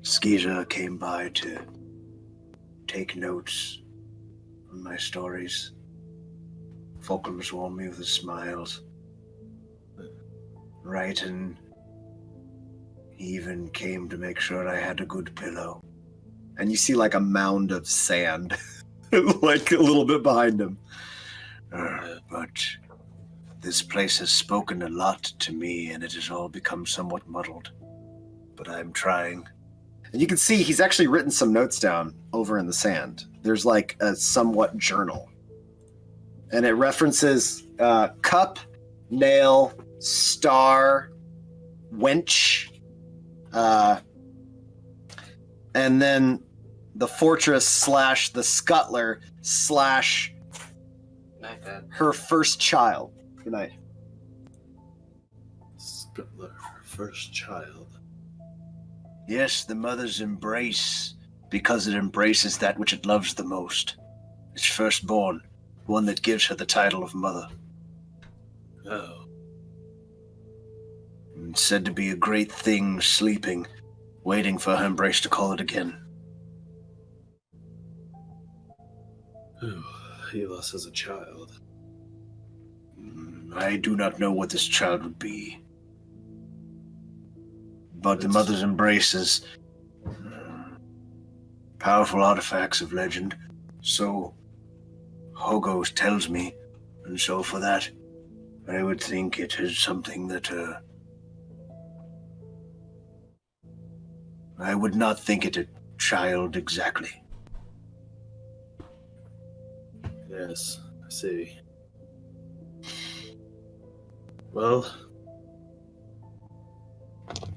Skeezer came by to take notes on my stories. Falcon's warmed me with his smiles. Wrighton even came to make sure I had a good pillow. And you see like a mound of sand, like a little bit behind him. But this place has spoken a lot to me, and it has all become somewhat muddled. But I'm trying. And you can see he's actually written some notes down over in the sand. There's like a somewhat journal. And it references cup, nail, star, wench, and then the fortress / the scuttler / her first child. Good night. Scuttler, her first child. Yes, the mother's embrace, because it embraces that which it loves the most. Its firstborn, one that gives her the title of mother. Oh. And said to be a great thing sleeping, waiting for her embrace to call it again. Helos as a child. I do not know what this child would be. But the mother's embrace is powerful artifacts of legend. So Hogos tells me, and so for that, I would think it is something that I would not think it a child exactly. Yes, I see. Well,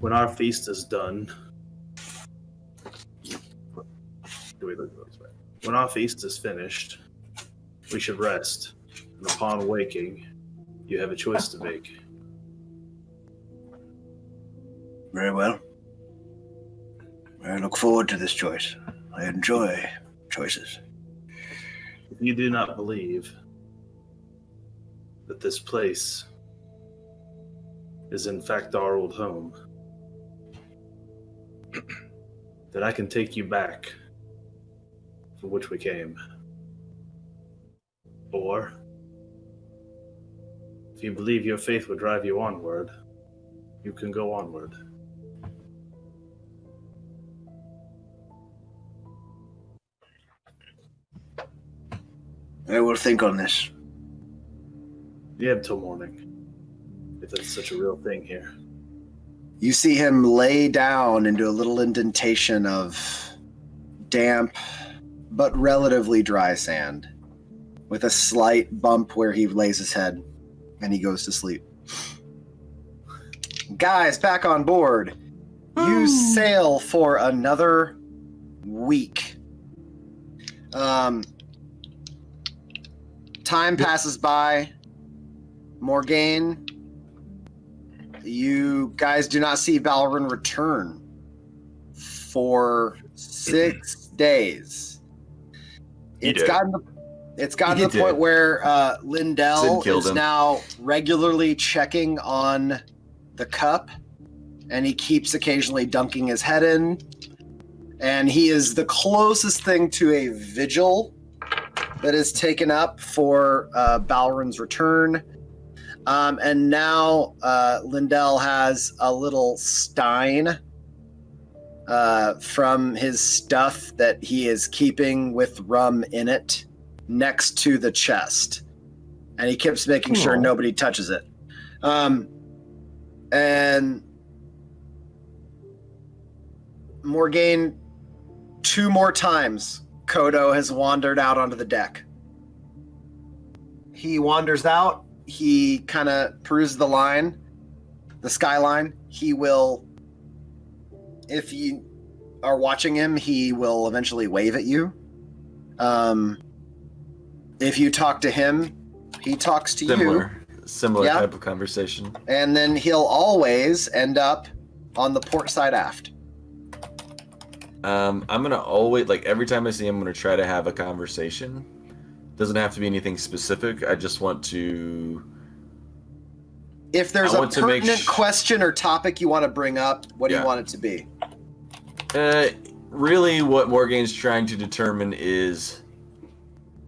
when our feast is done, when our feast is finished, we should rest. And upon waking, you have a choice to make. Very well. I look forward to this choice. I enjoy choices. If you do not believe that this place is in fact our old home, then I can take you back from which we came. Or, if you believe your faith would drive you onward, you can go onward. I will think on this. You have till morning, if that's such a real thing here. You see him lay down into a little indentation of damp but relatively dry sand with a slight bump where he lays his head and he goes to sleep. Guys, back on board. You sail for another week. Time passes by. Morgaine, you guys do not see Balrin return for 6 days. It's gotten to the point where Lindell is now regularly checking on the cup, and he keeps occasionally dunking his head in. And he is the closest thing to a vigil that is taken up for Balrin's return. And now Lindell has a little stein from his stuff that he is keeping with rum in it next to the chest. And he keeps making sure nobody touches it. And Morgaine, 2 more times, Kodo has wandered out onto the deck. He wanders out. He kind of peruses the skyline. He will, if you are watching him, he will eventually wave at you. If you talk to him, he talks to you. Similar type of conversation. And then he'll always end up on the port side aft. I'm gonna always, like, every time I see him, I'm gonna try to have a conversation. Doesn't have to be anything specific. I just want to If there's I a want to make pertinent question or topic you want to bring up, what do Yeah. you want it to be? Really, what Morgane's trying to determine is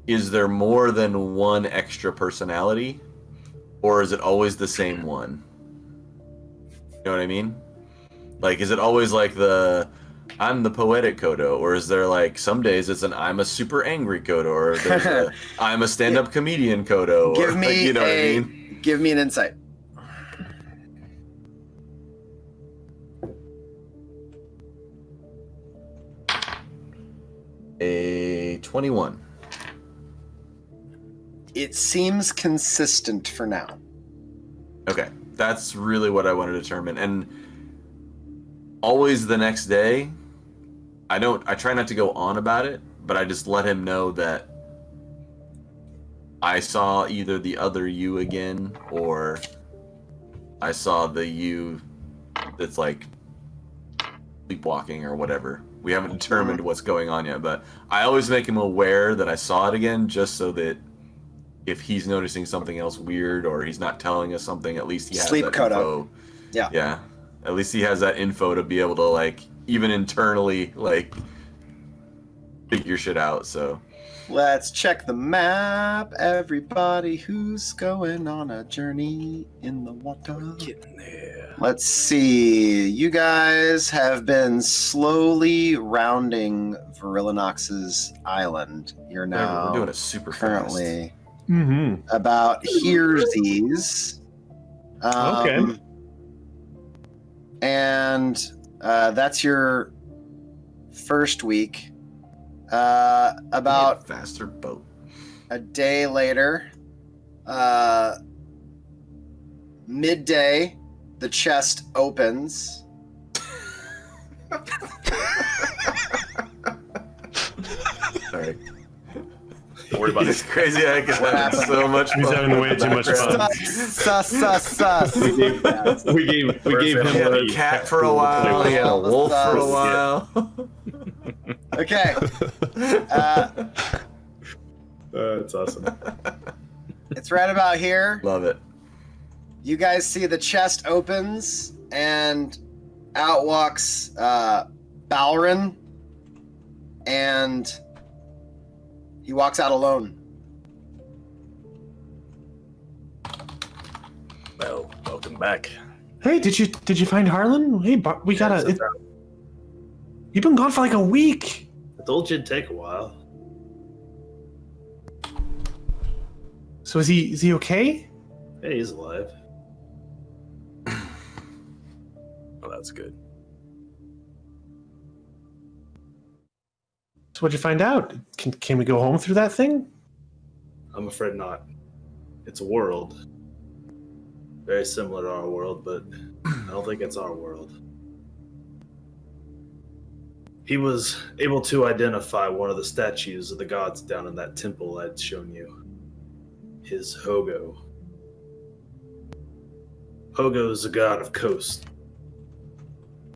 there more than one extra personality, or is it always the same one? You know what I mean? Like, is it always like I'm the poetic Kodo, or is there like some days it's an I'm a super angry Kodo, or there's a I'm a stand-up comedian Kodo, Give or me like, you know what I mean? Give me an insight. A 21. It seems consistent for now. Okay, that's really what I want to determine. And always the next day, I try not to go on about it, but I just let him know that I saw either the other you again, or I saw the you that's like sleepwalking or whatever. We haven't determined what's going on yet, but I always make him aware that I saw it again, just so that if he's noticing something else weird or he's not telling us something, at least he has Sleep that Kodo. info. Yeah. At least he has that info to be able to, like, even internally, like, figure shit out. So Let's check the map. Everybody who's going on a journey in the water. Getting there. Let's see. You guys have been slowly rounding Virillinox's island. You're now we're doing it super currently Mm-hmm. about Here's. Okay. And that's your first week. About faster boat. A day later, midday, the chest opens. Sorry. Don't worry about It's it. crazy. I can have so much fun. He's having way too much fun. Sus. We gave him He had a a cat for a while. He had a wolf for a while. Okay. That's awesome. It's right about here. Love it. You guys see the chest opens and out walks Balrin, and he walks out alone. Well, welcome back. Hey, did you find Harlan? Hey, we gotta. You've been gone for like a week. I told you it'd take a while. So is he okay? Hey, he's alive. Well, that's good. So what'd you find out? Can we go home through that thing? I'm afraid not. It's a world. Very similar to our world, but I don't think it's our world. He was able to identify one of the statues of the gods down in that temple I'd shown you. His Hogo. Hogo is a god of coast.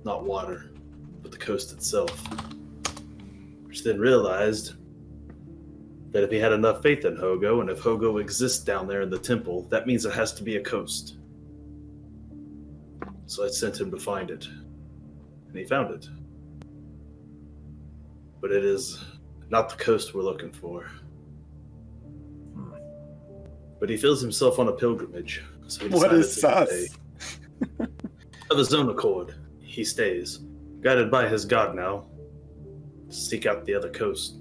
Not water, but the coast itself. Which then realized that if he had enough faith in Hogo, and if Hogo exists down there in the temple, that means there has to be a coast. So I sent him to find it. And he found it. But it is not the coast we're looking for. But he feels himself on a pilgrimage. So he What decided is to sus? stay. Of his own accord, he stays. Guided by his god now, to seek out the other coast.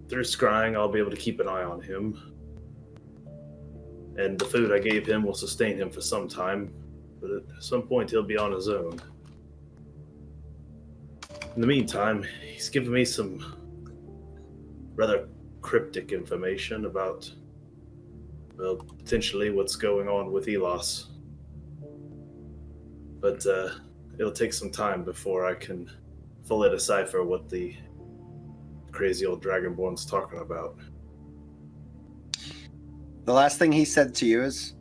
Through scrying, I'll be able to keep an eye on him. And the food I gave him will sustain him for some time, but at some point he'll be on his own. In the meantime, he's given me some rather cryptic information about, well, potentially what's going on with Elos. But it'll take some time before I can fully decipher what the crazy old Dragonborn's talking about. The last thing he said to you is,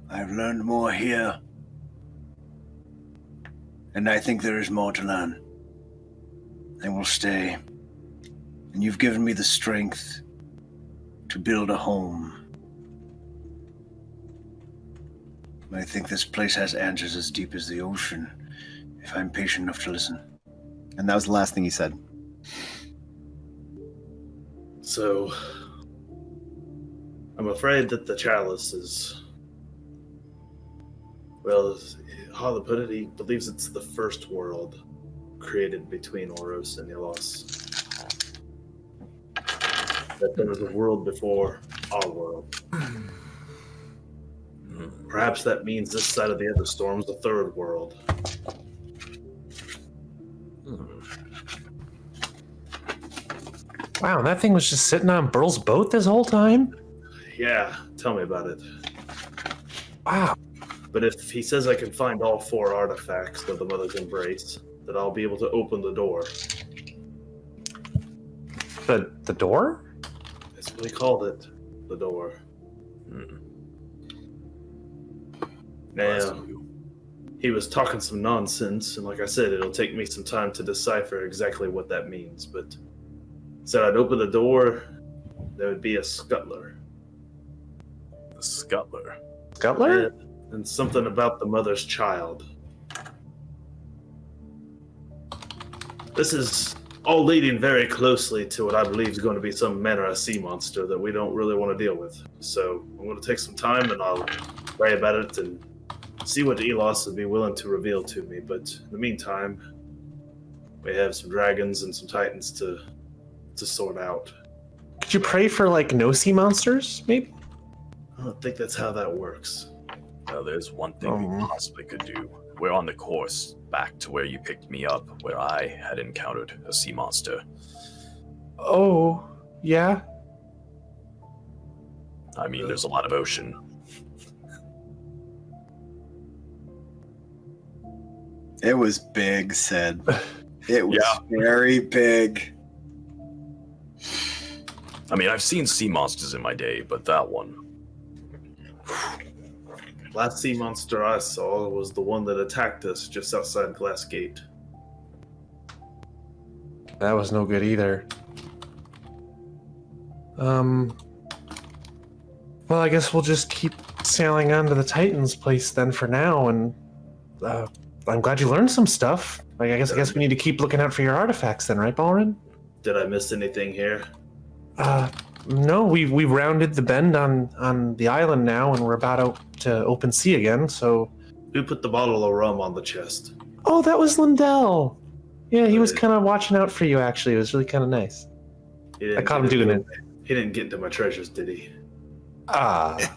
I've learned more here. And I think there is more to learn. I will stay. And you've given me the strength to build a home. I think this place has answers as deep as the ocean, if I'm patient enough to listen. And that was the last thing he said. So, I'm afraid that the chalice is, well, how to put it, he believes it's the first world created between Oros and Ilos. That there was a world before our world. Perhaps that means this side of the Everstorm is the third world. Wow, that thing was just sitting on Burl's boat this whole time? Yeah, tell me about it. Wow. But if he says I can find all 4 artifacts of the Mother's Embrace, that I'll be able to open the door. The door? That's what he called it. The door. Now, he was talking some nonsense, and like I said, it'll take me some time to decipher exactly what that means, but he said I'd open the door, there would be a scuttler. The scuttler? Scuttler? And something about the mother's child. This is all leading very closely to what I believe is going to be some manner of sea monster that we don't really want to deal with. So I'm going to take some time and I'll pray about it and see what Elos would be willing to reveal to me. But in the meantime, we have some dragons and some titans to sort out. Could you pray for, like, no sea monsters, maybe? I don't think that's how that works. Well, there's one thing we possibly could do. We're on the course back to where you picked me up, where I had encountered a sea monster. Oh, yeah? I mean, there's a lot of ocean. It was big, Sid. It was very big. I mean, I've seen sea monsters in my day, but that one... Last sea monster I saw was the one that attacked us just outside Glass Gate. That was no good either. Well, I guess we'll just keep sailing on to the Titan's place then for now, and I'm glad you learned some stuff. Like, I guess we need to keep looking out for your artifacts then, right, Balrin? Did I miss anything here? No, we rounded the bend on the island now, and we're about out to open sea again, so... Who put the bottle of rum on the chest? Oh, that was Lindell! Yeah, he was kind of watching out for you, actually. It was really kind of nice. I caught him doing it. He didn't get into my treasures, did he? I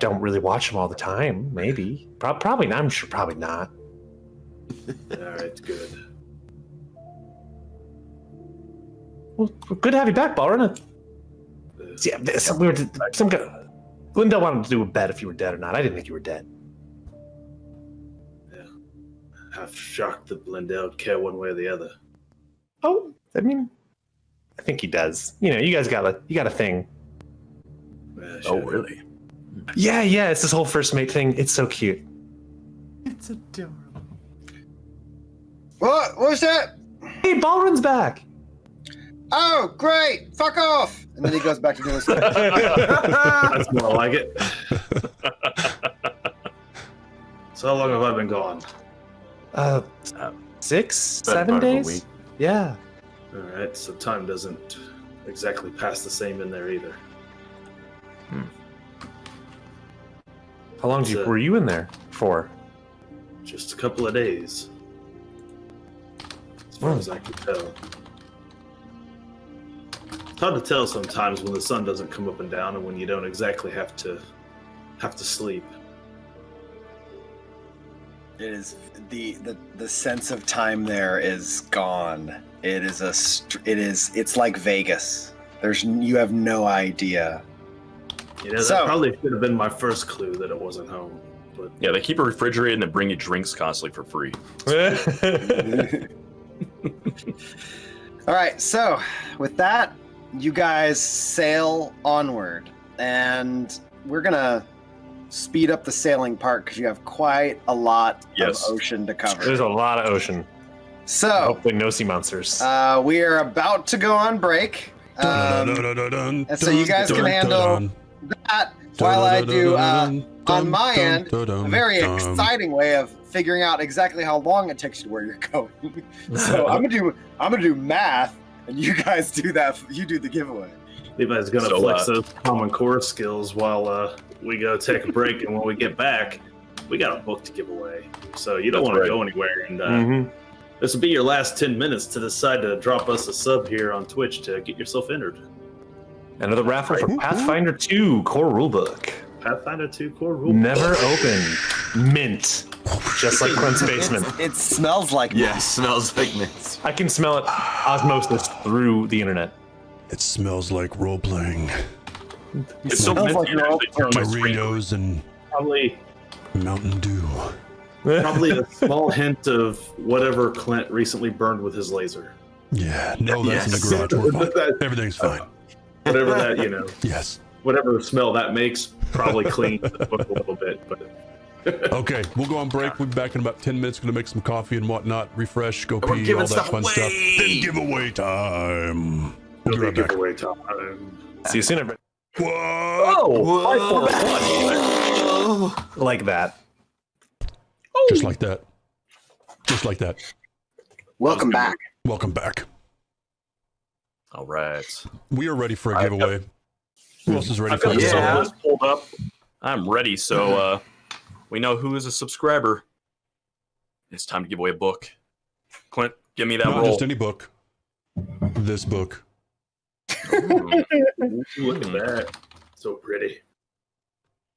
don't really watch him all the time. Maybe. Probably not. I'm sure probably not. Alright, good. Well, good to have you back, Balrin. Yeah, Lindell wanted to do a bet if you were dead or not. I didn't think you were dead. Yeah. Half shocked that Lindell would care one way or the other. Oh, I mean, I think he does. You know, you guys got a thing. Oh, really? Yeah, it's this whole first mate thing. It's so cute. It's adorable. What? What's that? Hey, Balrin's back. Oh, great! Fuck off! And then he goes back to doing stuff. That's more like it. So how long have I been gone? 6, 7 part of a days? week. Yeah. Alright, so time doesn't exactly pass the same in there either. How long were you in there for? Just a couple of days. As far as I can tell. It's hard to tell sometimes when the sun doesn't come up and down and when you don't exactly have to sleep. It is the sense of time there is gone. It's like Vegas. You have no idea. You know, that probably should have been my first clue that it wasn't home. But Yeah, they keep a refrigerator and they bring you drinks constantly for free. All right, so with that, you guys sail onward, and we're gonna speed up the sailing part because you have quite a lot of ocean to cover. There's a lot of ocean. So hopefully no sea monsters. We are about to go on break. And so you guys can handle that while I do on my end a very exciting way of figuring out exactly how long it takes you to where you're going. So I'm gonna do math, and you guys do that. You do the giveaway. Levi's gonna flex those common core skills while we go take a break, and when we get back, we got a book to give away. So you don't want to go anywhere, and this will be your last 10 minutes to decide to drop us a sub here on Twitch to get yourself entered. Another raffle for Pathfinder 2 core rulebook. Pathfinder 2 core rulebook. Never opened. Mint. Just like Clint's basement. It smells like mint. Yeah, smells like mint. I can smell it osmosis through the internet. It smells like role playing. It's so minty, like you actually turn my screen. Doritos and Probably Mountain Dew. Probably a small hint of whatever Clint recently burned with his laser. Yeah, no, that's in the garage. We're fine. Everything's fine. Whatever that, you know. Yes. Whatever smell that makes, probably cleans the book a little bit. But Okay, we'll go on break. We'll be back in about 10 minutes. Going to make some coffee and whatnot. Refresh, go We're pee, giving all that stuff fun away. stuff. Then giveaway time. We'll be right back. giveaway time. See you soon, everybody. What? Oh, 541. Like that. Just like that. Just like that. Welcome back. Welcome back. All right. We are ready for a giveaway. Who else is ready I've for got a the giveaway? sub list pulled up. I'm ready. So we know who is a subscriber. It's time to give away a book. Clint, give me that Not roll. just any book. This book. Ooh, look at that. So pretty.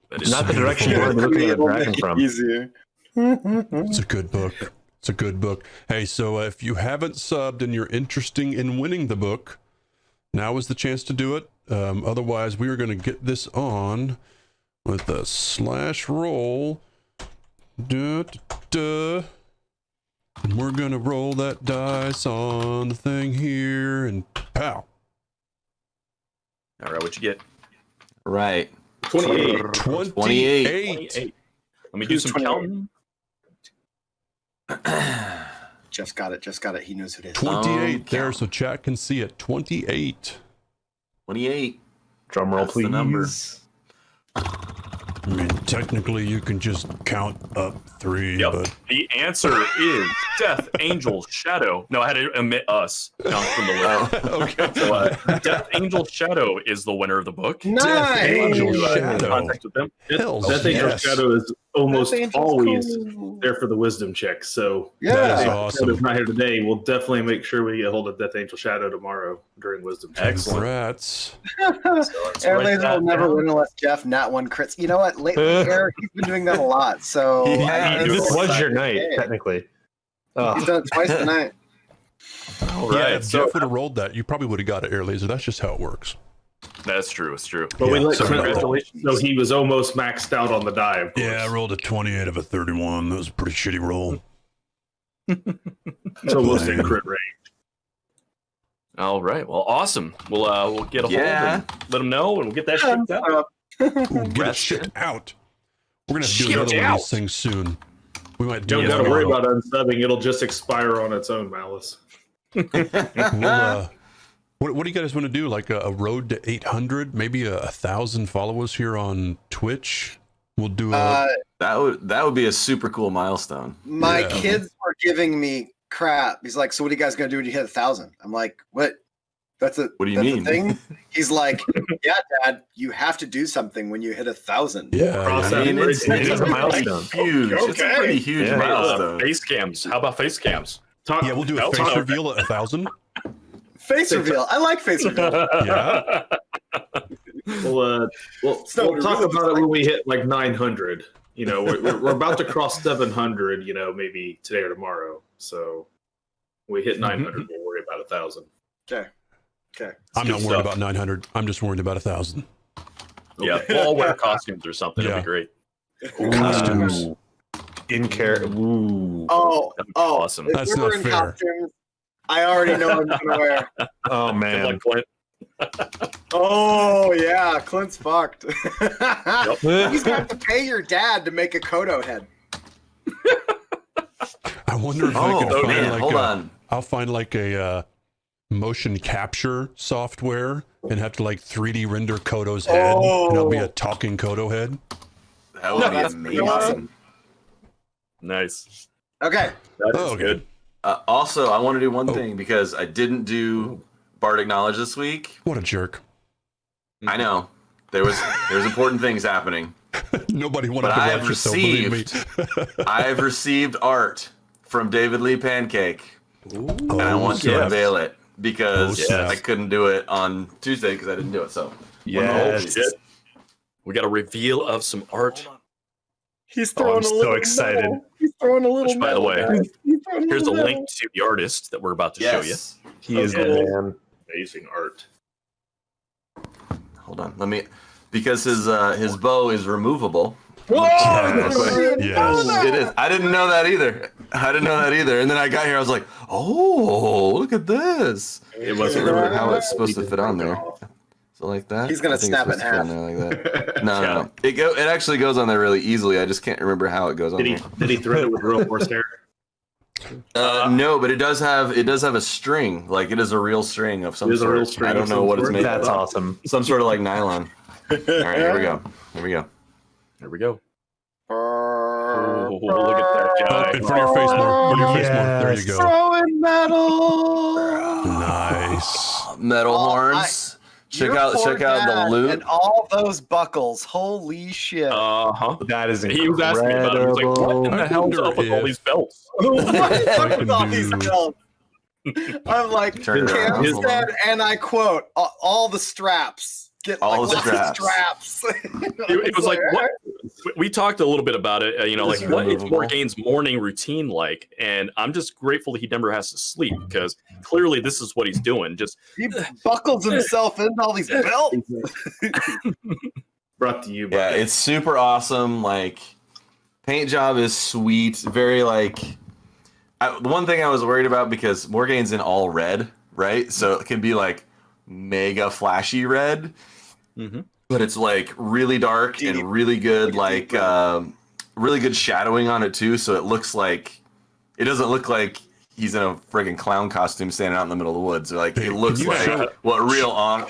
That is Not the direction you want to be looking at the dragon from. Easier. It's a good book. It's a good book. Hey, so if you haven't subbed and you're interested in winning the book, now is the chance to do it. Otherwise, we are going to get this on with a slash roll. Duh, duh, duh. And we're going to roll that dice on the thing here and pow. All right, what you get? Right. 28. 28. Let me do some counting. Jeff's got it. Jeff's got it. He knows who it is. 28 there, so chat can see it. 28. 28. Drum roll, That's please. the number. I mean, technically, you can just count up 3, Yep. but The answer is Death Angel Shadow. No, I had to omit us down from the list. okay. So, Death Angel Shadow is the winner of the book. Nice. Angel You, Shadow. contact with them. Hells Death Angel yes. Shadow is almost Death Angel's always cool. there for the wisdom check. So Yeah. That is if awesome. Shadow's not here today, we'll definitely make sure we get hold of Death Angel Shadow tomorrow during wisdom check. Excellent. Congrats. Air write Laser that will never down. win unless Jeff nat one crits. You know what? Lately, Eric, he's been doing that a lot. So Yeah, This was excited. your night, Yeah. technically. He's done it twice tonight. All Yeah, right, if so Jeff would have rolled that, you probably would have got an air laser. That's just how it works. that's true. It's true. But we Yeah, let so Clint roll. congratulations. So he was almost maxed out on the die, of course. Yeah, I rolled a 28 of a 31. That was a pretty shitty roll. So we'll say crit range. All right. Well, awesome. We'll get a hold Yeah. and let them know, and we'll get that shipped out. Ooh, get it Rest shipped it. out. We're going to have to do Shipped another one of out. these things soon. We might do Don't it got to worry tomorrow. about unsubbing. It'll just expire on its own, Malice. We'll, what do you guys want to do? Like a road to 800? Maybe 1,000 followers here on Twitch? We'll do a... That would be a super cool milestone. My Yeah. kids were giving me crap. He's like, "So what are you guys gonna do when you hit 1,000?" I'm like, "What? What do you that's mean?" A thing?" He's like, "Yeah, Dad, you have to do something when you hit 1,000." yeah, Cross yeah. that I mean, bridge. It is a milestone. Huge. It's a pretty huge Yeah. milestone. Face cams. How about face cams? Talk- Yeah, we'll do a I'll face talk- reveal at 1,000. Face reveal. I like face reveal. Yeah. We'll So talk really about it when we hit like 900. You know, we're about to cross 700. You know, maybe today or tomorrow. So when we hit 900, we'll worry about 1,000. Okay. I'm good not worried stuff. about 900. I'm just worried about 1,000. Yeah, we'll all wear costumes or something. Yeah. It'd be great. Costumes. In care. Ooh. Oh, That'd be oh, awesome. if That's we're not in fair. costumes, I already know what I'm gonna wear. Oh, Good man. luck, Clint. Oh yeah, Clint's fucked. He's gonna have to pay your dad to make a Kodo head. I wonder if I can Oh find man, like hold a, on. I'll find like a motion capture software and have to like 3D render Kodo's head, and it'll be a talking Kodo head. That would be amazing. Nice. Okay. That is good. Also, I want to do one thing because I didn't do Bardic Knowledge this week. What a jerk. I know. There was important things happening. Nobody wanted But to I watch have it, so believe me. received I have received art from David Lee Pancake. And I want to unveil it because I couldn't do it on Tuesday because I didn't do it. So Yes. We got a reveal of some art. He's I'm so excited. He's throwing a little. Which, by the way, here's a metal. link to the artist that we're about to show you. He is the man. Amazing art. Hold on, let me, because his bow is removable. Whoa! Yes. It is. I didn't know that either. And then I got here, I was like, oh, look at this. It I wasn't can't remember how it's supposed to fit on there. So like that. He's gonna I think it's snap it in supposed to fit half. on there like that. No. It actually goes on there really easily. I just can't remember how it goes on there. Did he thread it with real horsehair? No, but it does have a string. Like it is a real string of some It is a sort. real string I don't of know some what it's sort? made. That's of. awesome. Some sort of like nylon. All right, here we go. There we go. Oh, look at that guy. In front of your face more. In front of your face more. There you go. Throwing metal. Nice. Metal horns. Check Your out poor the dad loot. and all those buckles. Holy shit! Uh-huh. That is He was asking me about it. He was like, what in the hell's up with all these belts? What the fuck can with all these do- belts? I'm like, Turn it Cam around. said, and I quote, all the straps. Get All like the lots of straps. It was like, what? We talked a little bit about it, like what is removable. Morgane's morning routine like? And I'm just grateful that he never has to sleep because clearly this is what he's doing. Just He buckles himself into all these belts. Brought to you by Yeah, it's super awesome. Like, paint job is sweet. Very like. The one thing I was worried about because Morgane's in all red, right? So it can be like mega flashy red, but it's like really dark and really good, like really good shadowing on it too. So it looks like it doesn't look like he's in a friggin' clown costume standing out in the middle of the woods. Like it looks like what real armor.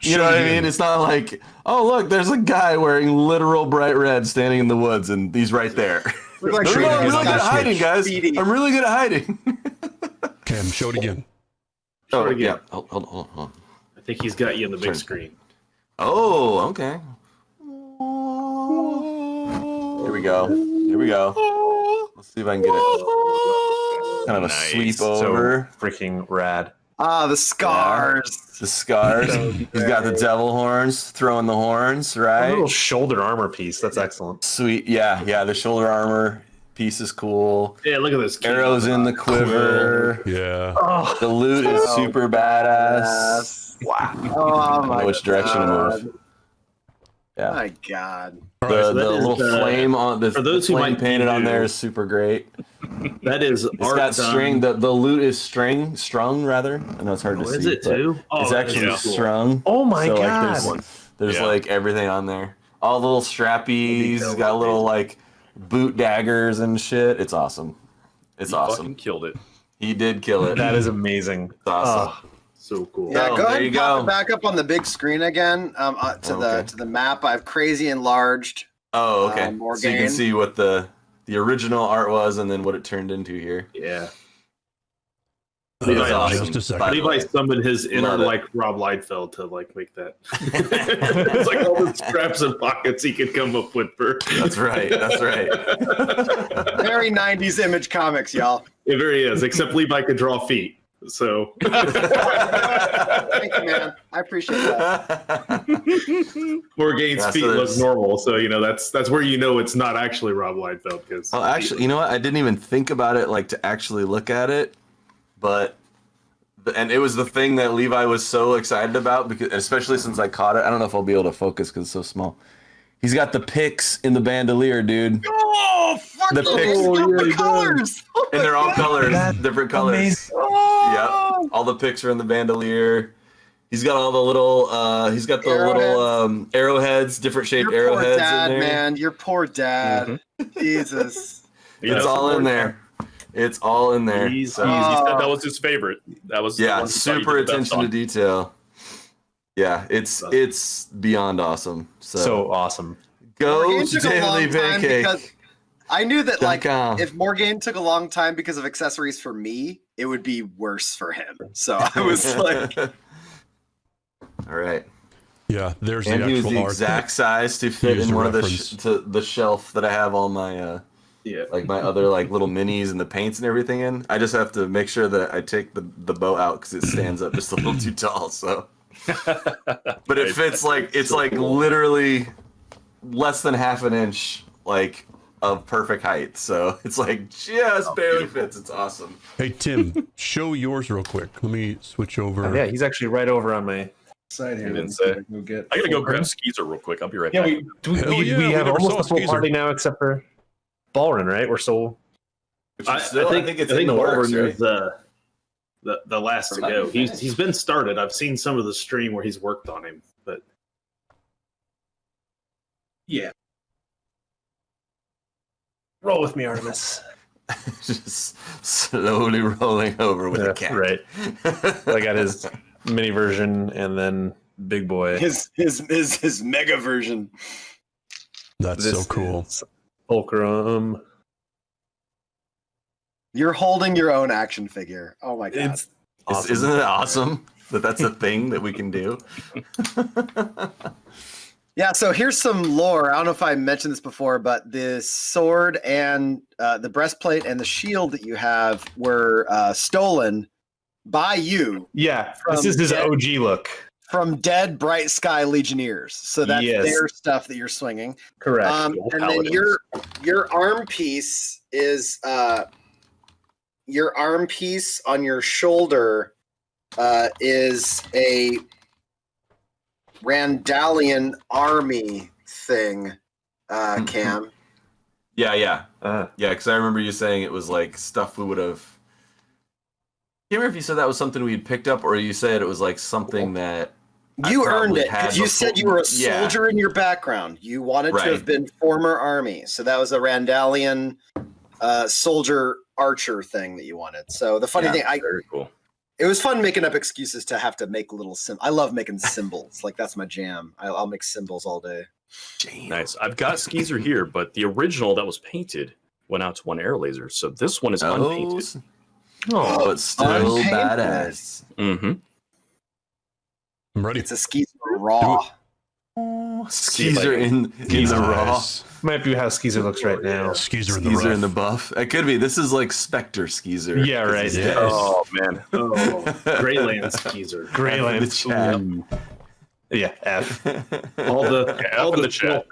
You know what I mean? It's not like, oh look, there's a guy wearing literal bright red standing in the woods, and he's right there. Like I'm really good at hiding, guys. I'm really good at hiding. Cam, show it again. Oh again. yeah. Hold on. I think he's got you on the big screen. Oh, okay. Here we go. Let's see if I can get it. Kind of a sweep over. So freaking rad. Ah, the scars. The scars. He's got the devil horns, throwing the horns, A right? little shoulder armor piece. That's excellent. Sweet. Yeah. The shoulder armor piece is cool. Yeah, look at this. Arrows in the quiver. Yeah. Oh, The loot is super badass. Wow. Oh I don't my know which direction to God. move. Yeah. My God. The, so that the is, little flame on the for those the who flame might be painted on new, there is super great. That is It's art got done. string. The loot is strung rather. I know it's hard to Oh, see. is it but too? Oh, it's that is actually cool. strung. oh my So like god. there's like everything on there. All the little strappies. He's got little like boot daggers and shit. It's awesome. It's he awesome. fucking killed it. He did kill it. That is amazing. It's awesome. Oh, So cool. Yeah, Oh, go there ahead you and pop go. it back up on the big screen again. To the map. I've crazy enlarged. Oh, okay. More So you can game. see what the original art was and then what it turned into here. Yeah. It's awesome. Just a second. By the Levi way. summoned his inner Love it. like Rob Liefeld to like make that. It's like all the straps and pockets he could come up with for. That's right. That's right. Very 90s Image Comics, y'all. It very is, except Levi could draw feet. So Thank you, man. I appreciate that. Morgane's Yeah, so feet look there's- normal, so that's where you know it's not actually Rob Liefeld because. Oh, actually, you know what? I didn't even think about it, like to actually look at it, and it was the thing that Levi was so excited about because, especially since I caught it. I don't know if I'll be able to focus because it's so small. He's got the picks in the bandolier, dude, Oh, fuck The yeah, pics. look at Oh, yeah, the he colors. Oh and my they're all God. colors, That's different colors. amazing. Oh. Yep, all the picks are in the bandolier. He's got all the little, he's got the little arrowheads, different shaped Your poor arrowheads dad, in there. man. Your poor dad. Jesus. It's all in there. It's all in there. He So, said that was his favorite. That was the one he thought he super did the best attention to on. detail. Yeah, it's beyond awesome. So awesome. go Morgan to took a long Daily time because Pancake. I knew that like .com. if Morgan took a long time because of accessories for me, it would be worse for him. So I was like, all right. Yeah, there's And the he was actual the art. exact size to fit Use in a one of reference. the shelf that I have all my like my other like little minis and the paints and everything in. I just have to make sure that I take the bow out because it stands up just a little too tall. So, but it fits like it's like literally less than half an inch like of perfect height. So it's like just barely fits. It's awesome. Hey Tim, show yours real quick. Let me switch over. Yeah, he's actually right over on my Side here. didn't Let's say. see if I can get I gotta go grab Fulcrum. Skeezer real quick. I'll be right Yeah, back. Hell yeah, we have never almost saw a full Skeezer. party now, except for Ballrin, right? We're still. I think it's in the works, right? Is the last to go. He's been started. I've seen some of the stream where he's worked on him, but Yeah. Roll with me, Artemis. Just slowly rolling over with a cat. Right. I got his mini version and then big boy. his mega version. That's so cool. Fulcrum. You're holding your own action figure. Oh my god. It's awesome. Isn't it awesome that that's a thing that we can do? Yeah, so here's some lore. I don't know if I mentioned this before, but the sword and the breastplate and the shield that you have were stolen by you. Yeah, From this is his dead- OG look. From dead Bright Sky Legionnaires. So that's Yes. their stuff that you're swinging. Correct. And then your arm piece is your arm piece on your shoulder is a Randallian army thing, Cam. Yeah. Because I remember you saying it was like stuff we would have. I can't remember if you said that was something we had picked up, or you said it was like something that You I earned probably it had because you said you were a Yeah. soldier in your background. You wanted to Right. have been former army, so that was a Randallian soldier archer thing that you wanted. So the funny thing, very cool. it was fun making up excuses to have to make little I love making symbols. Like that's my jam. I'll make symbols all day. Nice. I've got Skeezer here, but the original that was painted went out to one air laser. So this one is unpainted. Oh, it's still Unpainted. badass. Mm-hmm. I'm ready. It's a Skeezer raw. Skeezer in the raw. Might be how Skeezer looks right now. Skeezer in the Skeezer rough. in the buff. It could be. This is like Spectre Skeezer. Yeah, 'cause right. he's Yeah. dead. Oh man. Oh, Greyland Skeezer. Greyland. The chat. Yeah, F. All the the chat.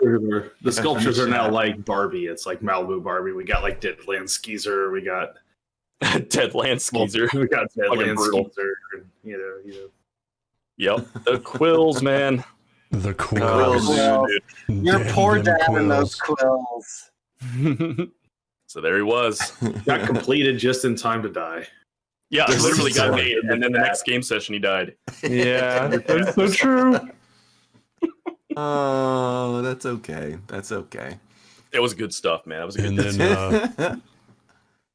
sculptures are now like Barbie. It's like Malibu Barbie. We got like Deadland Skeezer. We got Deadland Skeezer. We got Deadland brutal. Skeezer. And, you know. Yep. The quills, man. The Quills, quills. dude. Your Damn poor them dad and those quills. quills. So there he was. Got completed just in time to die. Yeah, This literally is got so- made, and then the next game session he died. Yeah, that's so true. Oh, that's okay. That's okay. It was good stuff, man. That was a good. And then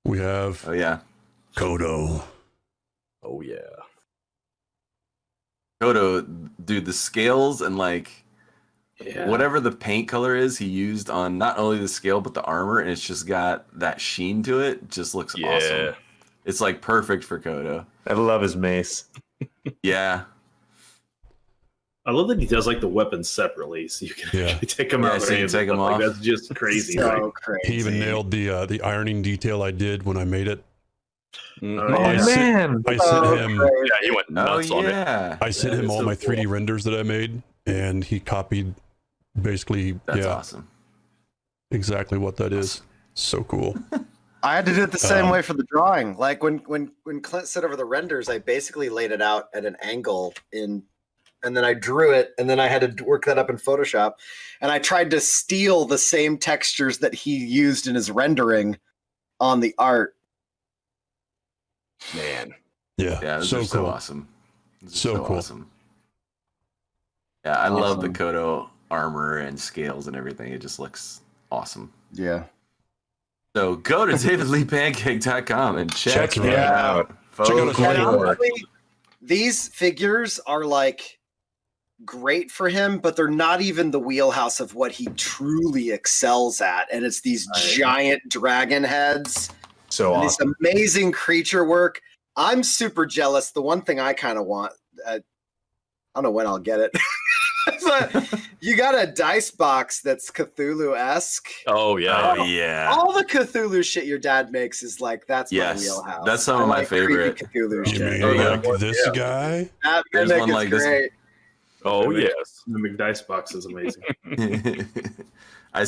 we have Oh yeah. Kodo. Oh yeah. Kodo, dude, the scales and like Yeah. whatever the paint color is he used on not only the scale but the armor, and it's just got that sheen to it. Just looks Yeah. awesome. It's like perfect for Kodo. I love his mace. Yeah. I love that he does like the weapons separately, so you can Yeah. actually take them Yeah, out. so you and take 'em like, off. That's just crazy. So Like, crazy. He even nailed the ironing detail I did when I made it. Mhm. Oh I man, I So sent him. crazy. Yeah, he went Oh nuts on it. yeah. I sent That him is all so my 3D cool. renders that I made, and he copied basically That's yeah awesome. exactly what that is. So cool. I had to do it the same Um, way for the drawing. Like when Clint said over the renders, I basically laid it out at an angle and then I drew it, and then I had to work that up in Photoshop, and I tried to steal the same textures that he used in his rendering on the art. Man. Yeah, Yeah, those so are cool. so awesome. Those are So cool. Awesome. Yeah, I love the Awesome. Kodo armor and scales and everything. It just looks awesome. Yeah. So go to davidleepancake.com and check it out. Check out his folks. great work. Honestly, these figures are like great for him, but they're not even the wheelhouse of what he truly excels at. And it's these giant dragon heads. So and awesome. this amazing creature work. I'm super jealous. The one thing I kind of want, I don't know when I'll get it. But you got a dice box that's Cthulhu-esque. Oh yeah. Oh yeah. All the Cthulhu shit your dad makes is like, that's my wheelhouse. That's some of my favorite. creepy Cthulhu You shit. mean like this guy? That There's mimic one is like this. great. Oh yes. The McDice box is amazing. I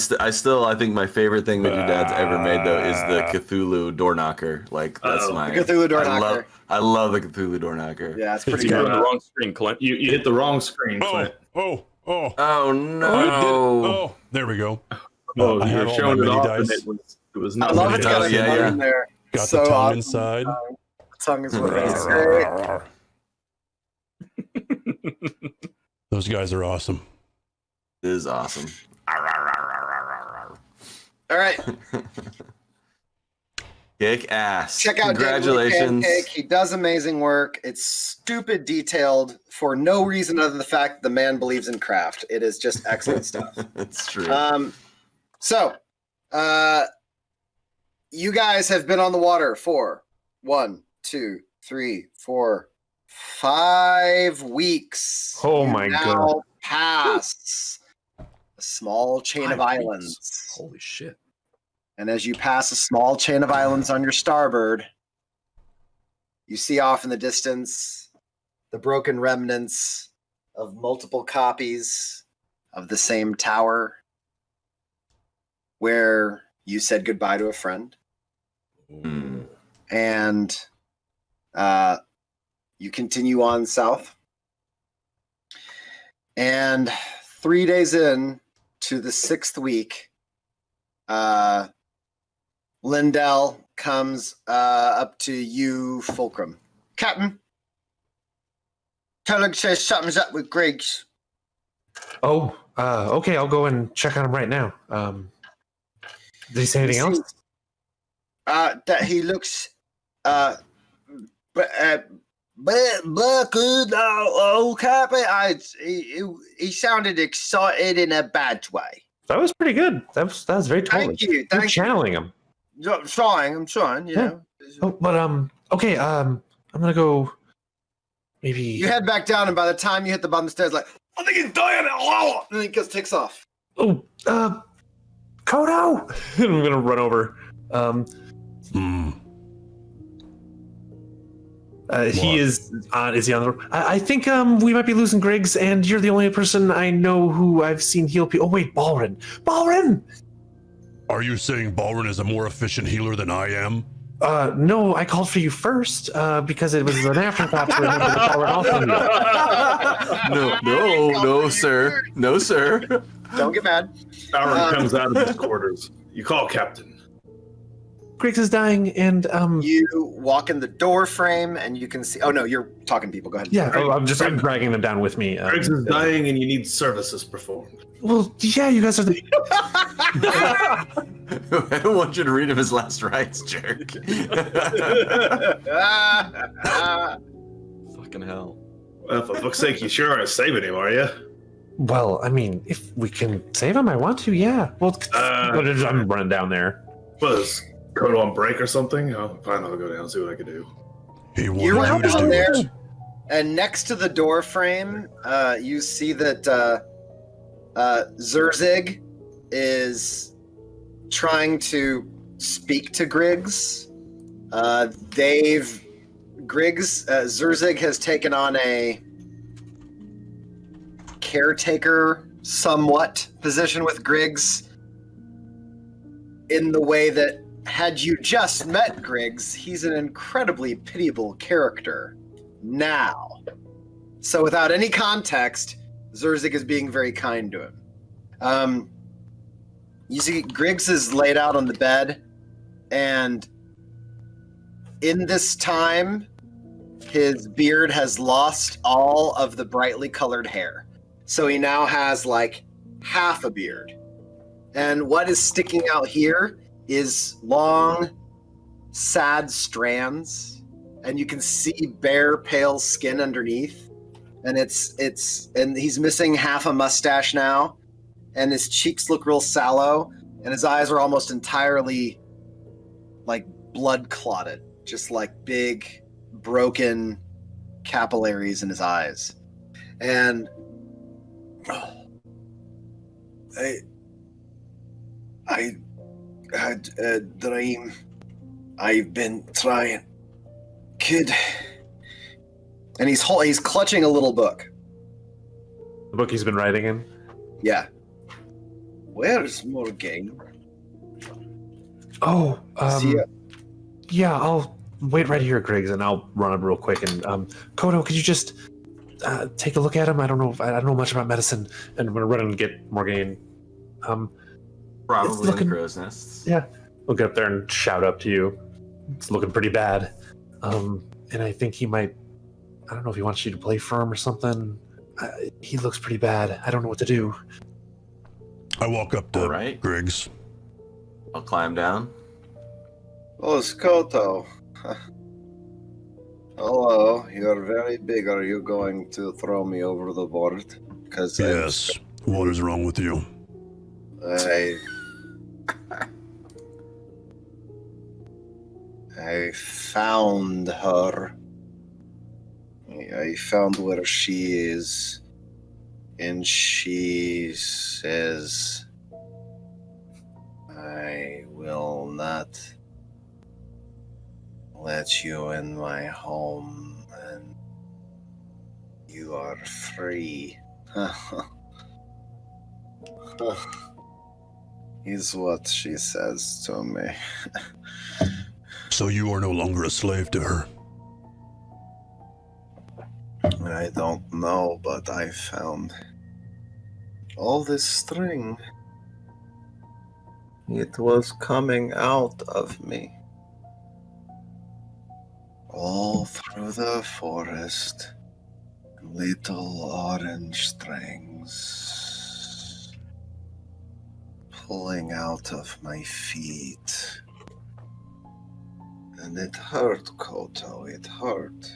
think my favorite thing that your dad's ever made though is the Cthulhu door knocker. Like that's my The Cthulhu door knocker. I love the Cthulhu door knocker. Yeah, it's pretty You're on good. the wrong screen, Clint. You hit the wrong screen, Clint. Oh no! Oh, there we go. Oh, I you had were all showing my it mini off, dice. and it was I not. love it's got a Yeah, tongue yeah. in there. Got So the tongue awesome. inside. Tongue is what it's great. Those guys are awesome. It is awesome. All right, Kick ass. check out Congratulations. Pancake. He does amazing work. It's stupid detailed for no reason other than the fact that the man believes in craft. It is just excellent stuff. It's true. So, you guys have been on the water for 1, 2, 3, 4, 5 weeks. Oh You my now God. Pass a small chain of 5 weeks. islands. Holy shit. And as you pass a small chain of islands on your starboard, you see off in the distance the broken remnants of multiple copies of the same tower where you said goodbye to a friend. Hmm. And you continue on south. And 3 days in to the 6th week, Lindell comes up to you, Fulcrum. Captain, Tullig says something's up with Griggs. Oh, okay. I'll go and check on him right now. Did he say anything else? That he looks good, old Captain. He sounded excited in a bad way. That was pretty good. That was very tall. Thank you. You're Thank you. channeling him. I'm trying, you Yeah. know. Oh, but okay. I'm gonna go. Maybe You head back down, and by the time you hit the bottom of the stairs, like, I think he's dying. And then he just takes off. Oh, Kodo! I'm gonna run over. He is on. Is he on the? I think we might be losing Griggs, and you're the only person I know who I've seen heal people. Oh wait, Balrin! Balrin! Are you saying Balrin is a more efficient healer than I am? No, I called for you first because it was an afterthought for remember to call it off on you. No, sir. No, sir. Don't get mad. Aaron comes out of his quarters. You call Captain. Griggs is dying, and You walk in the door frame, and you can see. Oh no, you're talking to people. Go ahead. yeah, I'm dragging them down with me. Griggs is dying, and you need services performed. Well, yeah, you guys are the. I don't want you to read him his last rites, jerk. Fucking hell. Well, for fuck's sake, you sure are saving him, are you? Well, I mean, if we can save him, I want to. Yeah. Well, I'm running down there. Was Kodo on break or something? Oh, fine, I'll go down and see what I can do. He wanted You you run to down do there, it. and next to the door frame, you see that Zerzig is trying to speak to Griggs. Zerzig has taken on a caretaker somewhat position with Griggs in the way that had you just met Griggs, he's an incredibly pitiable character now. So without any context, Zerzig is being very kind to him. You see Griggs is laid out on the bed, and in this time, his beard has lost all of the brightly colored hair. So he now has like half a beard. And what is sticking out here is long, sad strands, and you can see bare, pale skin underneath. And and he's missing half a mustache now, and his cheeks look real sallow, and his eyes are almost entirely like blood clotted, just like big, broken capillaries in his eyes. And I had a dream. I've been trying, kid. And he's clutching a little book. The book he's been writing in? Yeah. Where's Morgaine? Oh, yeah, I'll wait right here, Griggs, and I'll run up real quick. And Kodo, could you just take a look at him? I don't know much about medicine, and I'm gonna run and get Morgaine. Probably in the crow's nests. Yeah, we'll get up there and shout up to you. It's looking pretty bad. And I think he might. I don't know if he wants you to play for him or something. He looks pretty bad. I don't know what to do. I walk up to Griggs. I'll climb down. Oh, Skoto. Hello, you're very big. Are you going to throw me over the board? Because yes. What is wrong with you? I found her. I found where she is, and she says, I will not let you in my home, and you are free. Is what she says to me. So you are no longer a slave to her? I don't know, but I found all this string. It was coming out of me. All through the forest, little orange strings pulling out of my feet. And it hurt, Koto, it hurt.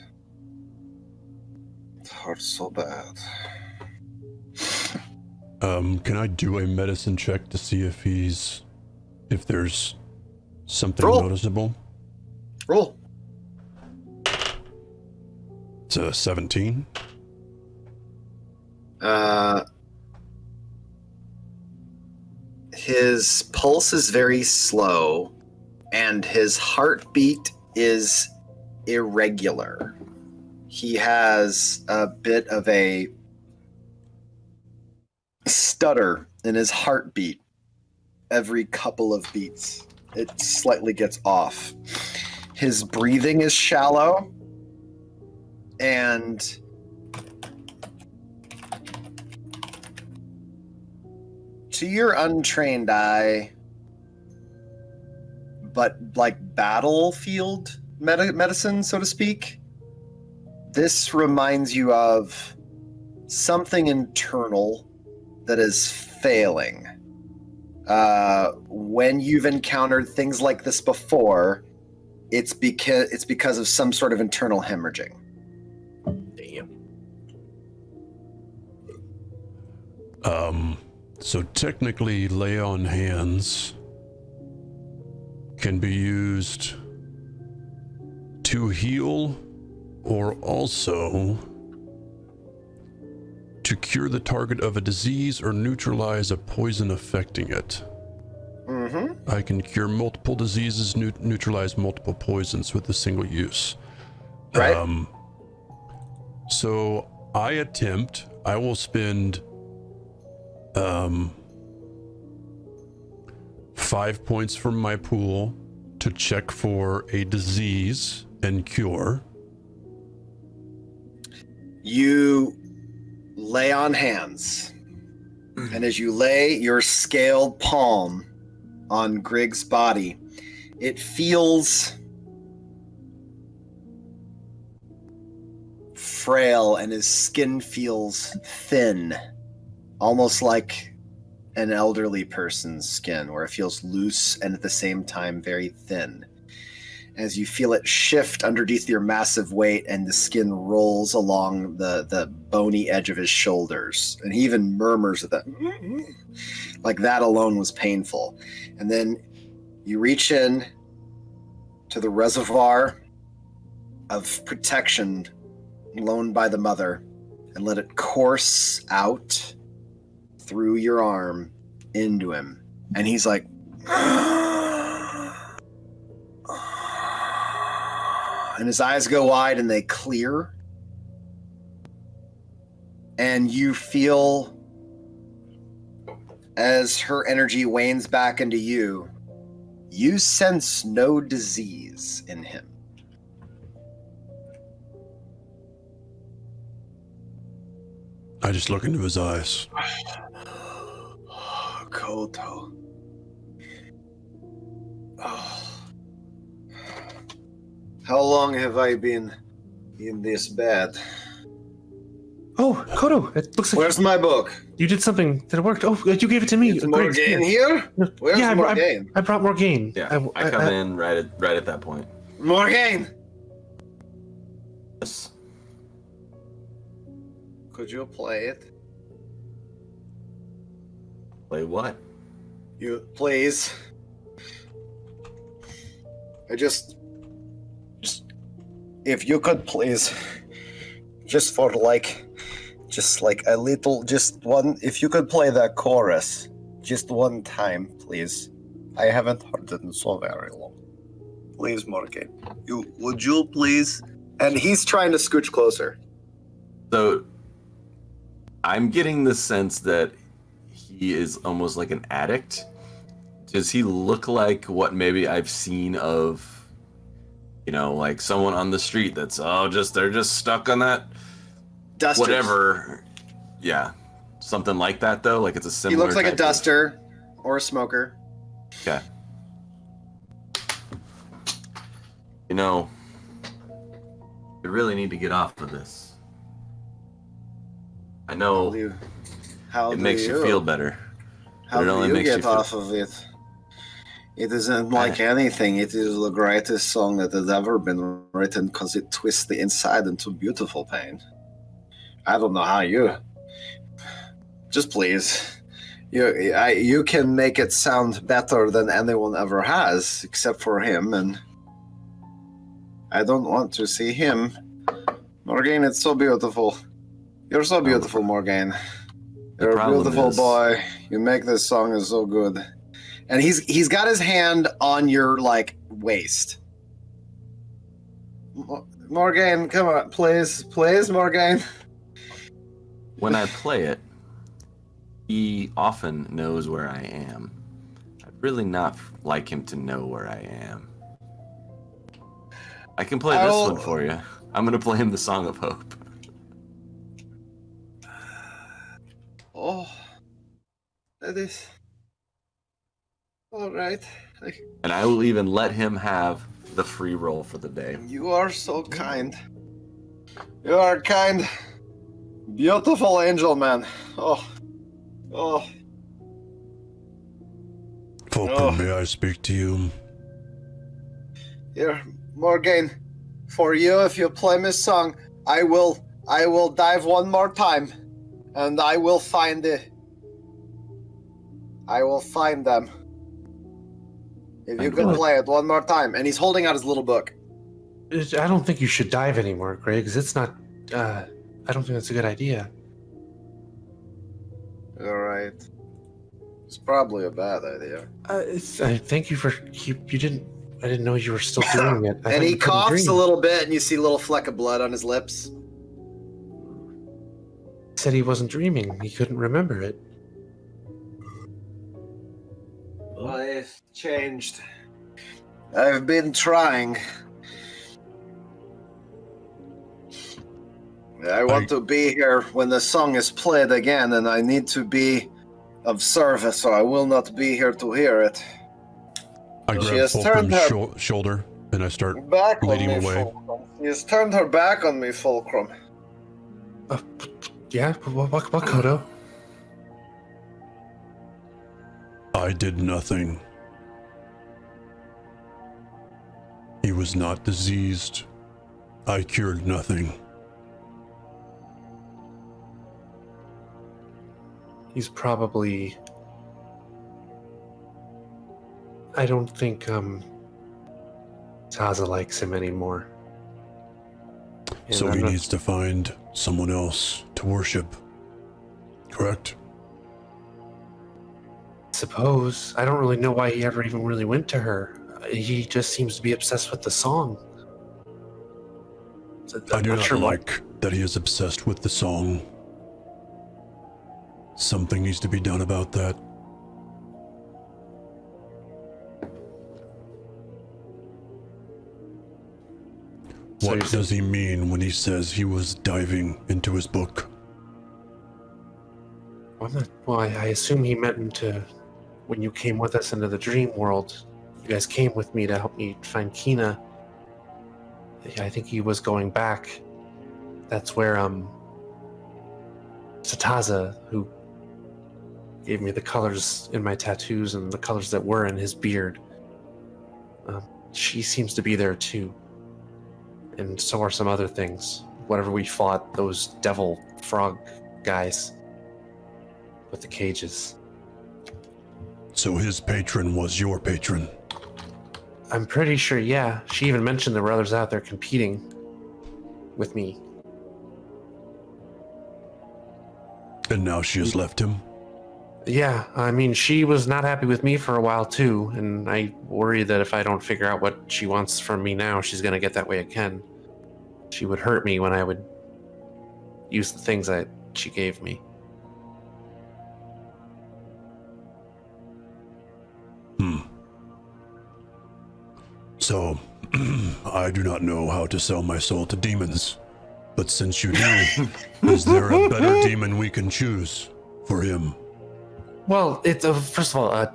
It hurt so bad. Can I do a medicine check to see if there's something noticeable? Roll. It's a 17. His pulse is very slow, and his heartbeat is irregular. He has a bit of a stutter in his heartbeat every couple of beats. It slightly gets off. His breathing is shallow, and to your untrained eye, but like battlefield medicine, so to speak, this reminds you of something internal that is failing. When you've encountered things like this before, it's because of some sort of internal hemorrhaging. Damn. So technically, lay on hands can be used to heal or also to cure the target of a disease or neutralize a poison affecting it. Mm-hmm. I can cure multiple diseases, neutralize multiple poisons with a single use. Right. So I will spend 5 points from my pool to check for a disease and cure. You lay on hands, and as you lay your scaled palm on Grig's body, it feels frail, and his skin feels thin, almost like an elderly person's skin, where it feels loose and at the same time very thin. As you feel it shift underneath your massive weight, and the skin rolls along the bony edge of his shoulders. And he even murmurs at that, like that alone was painful. And then you reach in to the reservoir of protection loaned by the mother and let it course out through your arm into him. And he's like, and his eyes go wide and they clear. And you feel, as her energy wanes back into you, you sense no disease in him. I just look into his eyes. Koto. Oh. How long have I been in this bed? Oh, Koto, it looks like... Where's my book? You did something that worked. Oh, you gave it to me. Is Morgaine here? Where's Morgaine? I brought Morgaine. Yeah, I come in right at that point. Morgaine! Yes. Could you play it? Play what? You, please. If you could please, just for just like a little, just one, if you could play that chorus, just one time, please. I haven't heard it in so very long. Please, Morgan. Would you please? And he's trying to scooch closer. So, I'm getting the sense that he is almost like an addict. Does he look like what maybe I've seen of, like someone on the street that's they're just stuck on that Dusters. Whatever. Yeah, something like that though. Like it's a similar. He looks like a type duster or a smoker. Okay. I really need to get off of this. I know it makes you feel better. How but it only do you makes get you feel... off of it? It isn't like anything. It is the greatest song that has ever been written because it twists the inside into beautiful pain. I don't know how you... Just please. You can make it sound better than anyone ever has, except for him, and I don't want to see him. Morgaine, it's so beautiful. You're so beautiful, Morgaine. You're a beautiful boy. You make this song is so good. And he's got his hand on your waist. Morgaine, come on, please, Morgaine. When I play it, he often knows where I am. I'd really not like him to know where I am. I can play this one for you. I'm gonna play him the Song of Hope. Oh, that is all right. And I will even let him have the free roll for the day. You are so kind. You are kind, beautiful angel, man. Oh. Fulcrum, may I speak to you? Here, Morgaine, for you, if you play this song, I will dive one more time, and I will find them. If you could play it one more time. And he's holding out his little book. I don't think you should dive anymore, Greg, because it's not... I don't think that's a good idea. All right. It's probably a bad idea. Thank you for... You didn't... I didn't know you were still doing it. And he coughs a little bit, and you see a little fleck of blood on his lips. He said he wasn't dreaming. He couldn't remember it. I've changed. I've been trying. I want to be here when the song is played again, and I need to be of service, so I will not be here to hear it. I grab Fulcrum's shoulder, and I start leading away. Fulcrum. She has turned her back on me, Fulcrum. Yeah? What, Kodo? I did nothing. He was not diseased. I cured nothing. He's probably... I don't think, Taza likes him anymore. And So I'm he not- needs to find someone else to worship. Correct? Suppose. I don't really know why he ever even really went to her. He just seems to be obsessed with the song. So I I'm do not not sure why. like that he is obsessed with the song. Something needs to be done about that. So What you're does he mean when he says he was diving into his book? Well, I assume he meant into when you came with us into the dream world. You guys came with me to help me find Kina. I think he was going back. That's where Sataza, who gave me the colors in my tattoos and the colors that were in his beard, she seems to be there too. And so are some other things. Whatever we fought, those devil frog guys with the cages. So his patron was your patron? I'm pretty sure, yeah. She even mentioned there were others out there competing with me. And now she has left him? Yeah, I mean, she was not happy with me for a while too, and I worry that if I don't figure out what she wants from me now, she's gonna get that way again. She would hurt me when I would use the things that she gave me. So, I do not know how to sell my soul to demons. But since you do, is there a better demon we can choose for him? Well, it's first of all,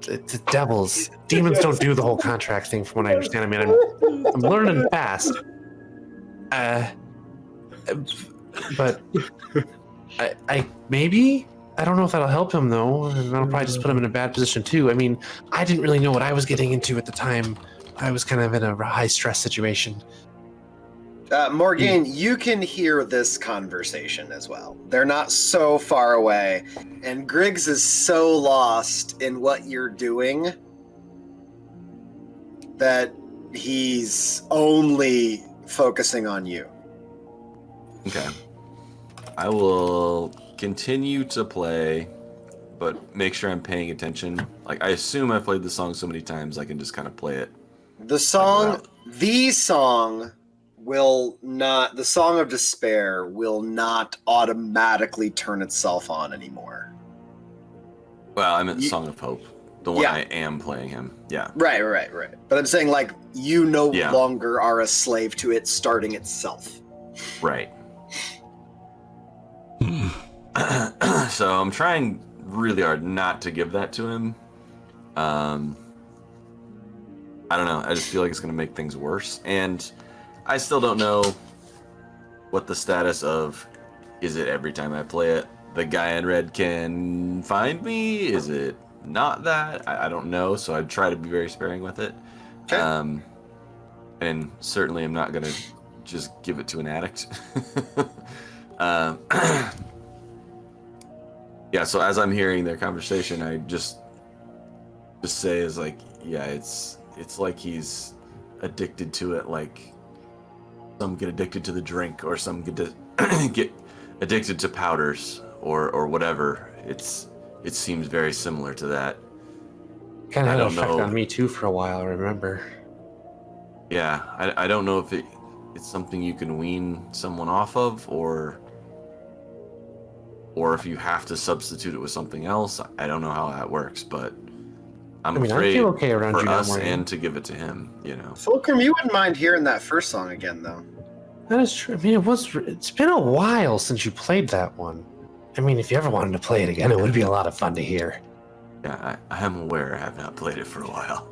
it's devils. Demons don't do the whole contract thing, from what I understand. I mean, I'm learning fast. But I maybe I don't know if that'll help him though, and that'll probably just put him in a bad position too. I mean, I didn't really know what I was getting into at the time. I was kind of in a high stress situation. Morgan, you can hear this conversation as well. They're not so far away, and Griggs is so lost in what you're doing that he's only focusing on you. Okay. I will continue to play, but make sure I'm paying attention. Like, I assume I've played the song so many times I can just kind of play it. The song will not, the Song of Despair will not automatically turn itself on anymore. Well, I meant Song of Hope. The one I am playing him. Yeah. Right. But I'm saying, like, you no Yeah. longer are a slave to it starting itself. Right. So I'm trying really hard not to give that to him. I don't know. I just feel like it's going to make things worse. And I still don't know what the status of, is it every time I play it, the guy in red can find me? Is it not that? I don't know. So I'd try to be very sparing with it. Okay. And certainly I'm not going to just give it to an addict. Yeah, so as I'm hearing their conversation, I just say is like, yeah, it's like he's addicted to it, like some get addicted to the drink, or some get addicted to powders, or whatever. It seems very similar to that. Kind of had an effect on me too for a while, I remember. Yeah, I don't know if it's something you can wean someone off of, or if you have to substitute it with something else. I don't know how that works, but I'm afraid I feel okay around for you now, us Morgan. and to give it to him, you know. Fulcrum, you wouldn't mind hearing that first song again, though. That is true. I mean, it's been a while since you played that one. I mean, if you ever wanted to play it again, it would be a lot of fun to hear. Yeah, I am aware I have not played it for a while.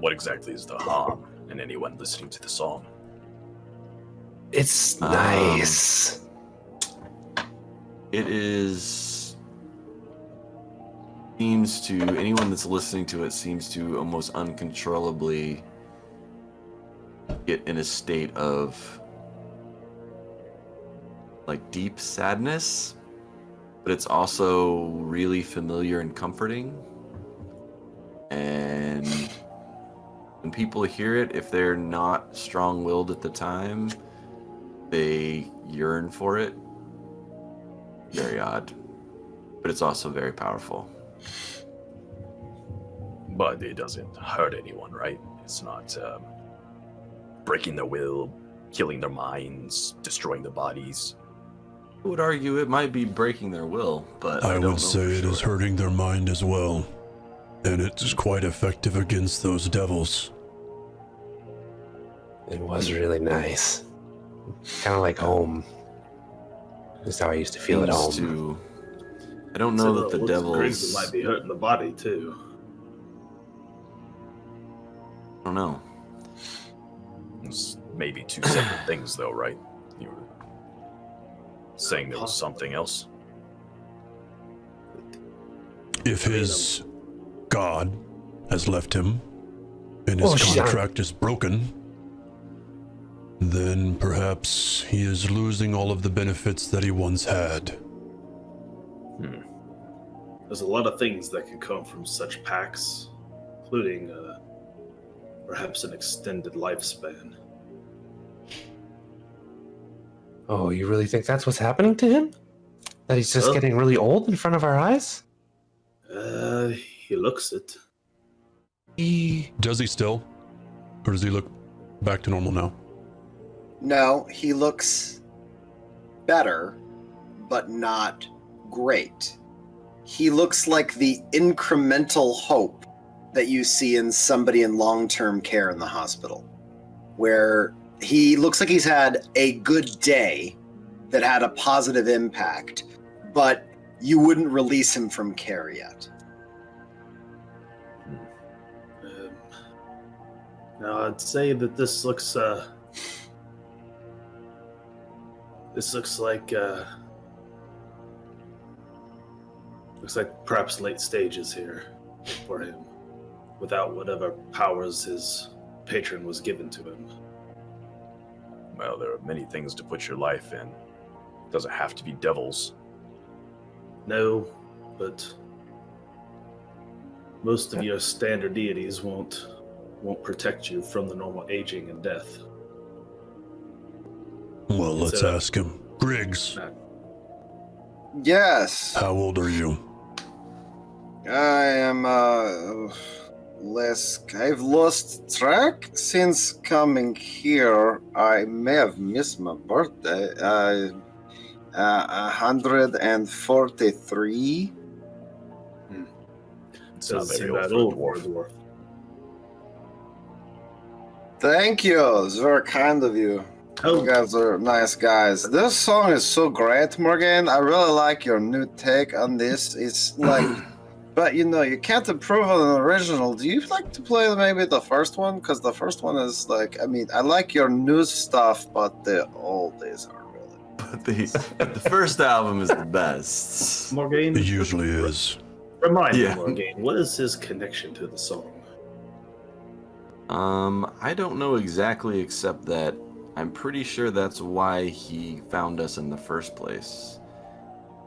What exactly is the harm in anyone listening to the song? It's nice. It is seems to, anyone that's listening to it seems to almost uncontrollably get in a state of like deep sadness, but it's also really familiar and comforting. And when people hear it, if they're not strong-willed at the time, they yearn for it. Very odd, but it's also very powerful. But it doesn't hurt anyone, right? It's not breaking their will, killing their minds, destroying their bodies. I would argue it might be breaking their will, but I would say it is hurting their mind as well. And it's quite effective against those devils. It was really nice. Kind of like home. That's how I used to feel at home. I don't know that the devils might be hurting the body too. I don't know. It's maybe two separate things, though, right? You were saying there was something else. If his God has left him and his contract is broken, then perhaps he is losing all of the benefits that he once had. There's a lot of things that can come from such pacts, including perhaps an extended lifespan. Oh, you really think that's what's happening to him? That he's just getting really old in front of our eyes? He looks it. Does he still? Or does he look back to normal now? No, he looks better, but not great. He looks like the incremental hope that you see in somebody in long-term care in the hospital, where he looks like he's had a good day that had a positive impact, but you wouldn't release him from care yet. Now, I'd say that this looks like perhaps late stages here for him, without whatever powers his patron was given to him. Well, there are many things to put your life in. It doesn't have to be devils. No, but most of your standard deities won't protect you from the normal aging and death. Well, let's ask him. Griggs. Yes. How old are you? I am I've lost track since coming here. I may have missed my birthday. 143. It's not very old for a dwarf. Thank you. It's very kind of you. You guys are nice guys. This song is so great, Morgan. I really like your new take on this. It's like, but you know, you can't improve on an original. Do you like to play maybe the first one? Because the first one is like, I mean, I like your new stuff, but the old days are really. But the first album is the best. Morgan? It usually is. Remind me, Morgan, what is his connection to the song? I don't know exactly, except that I'm pretty sure that's why he found us in the first place.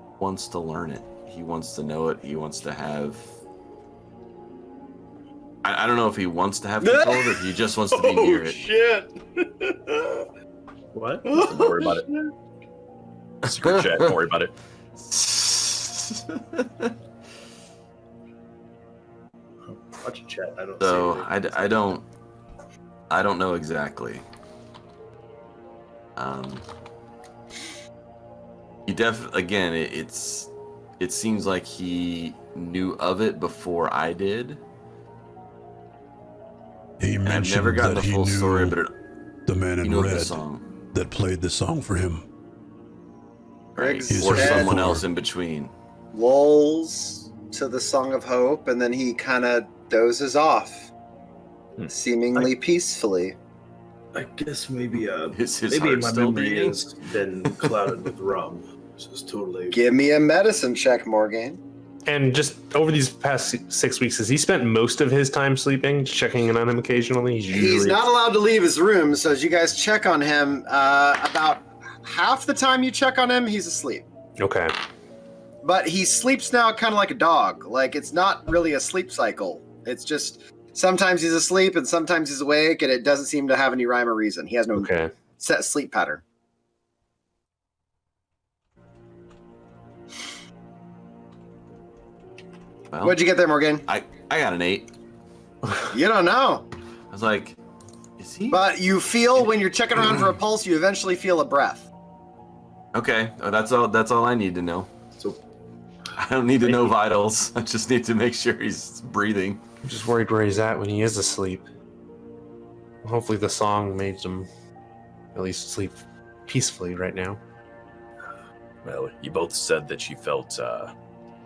He wants to learn it. He wants to know it. He wants to have... I don't know if he wants to have control of it, he just wants to be near it. Shit! What? Don't worry about it. Secret chat, don't worry about it. Watch chat. I don't So, see I don't know exactly. He again, it seems like he knew of it before I did. He mentioned I've never gotten that the he full knew story, but the man in red song. that played the song for him. Right. Griggs Or said someone else in between. lulls to the Song of Hope, and then he kind of dozes off, seemingly peacefully. I guess maybe His maybe heart my still memory beating? has been clouded with rum. This is totally. Give me a medicine check, Morgan. And just over these past 6 weeks, has he spent most of his time sleeping, checking in on him occasionally? He's not allowed to leave his room, so as you guys check on him, about half the time you check on him, he's asleep. Okay. But he sleeps now kind of like a dog. Like, it's not really a sleep cycle. It's just sometimes he's asleep and sometimes he's awake, and it doesn't seem to have any rhyme or reason. He has no set sleep pattern. Well, What'd you get there, Morgan? I got an 8. You don't know. I was like, is he? But you feel when you're checking around for a pulse, you eventually feel a breath. Okay, that's all I need to know. So I don't need to know vitals. I just need to make sure he's breathing. I'm just worried where he's at when he is asleep. Hopefully the song made him at least sleep peacefully right now. Well, you both said that you felt a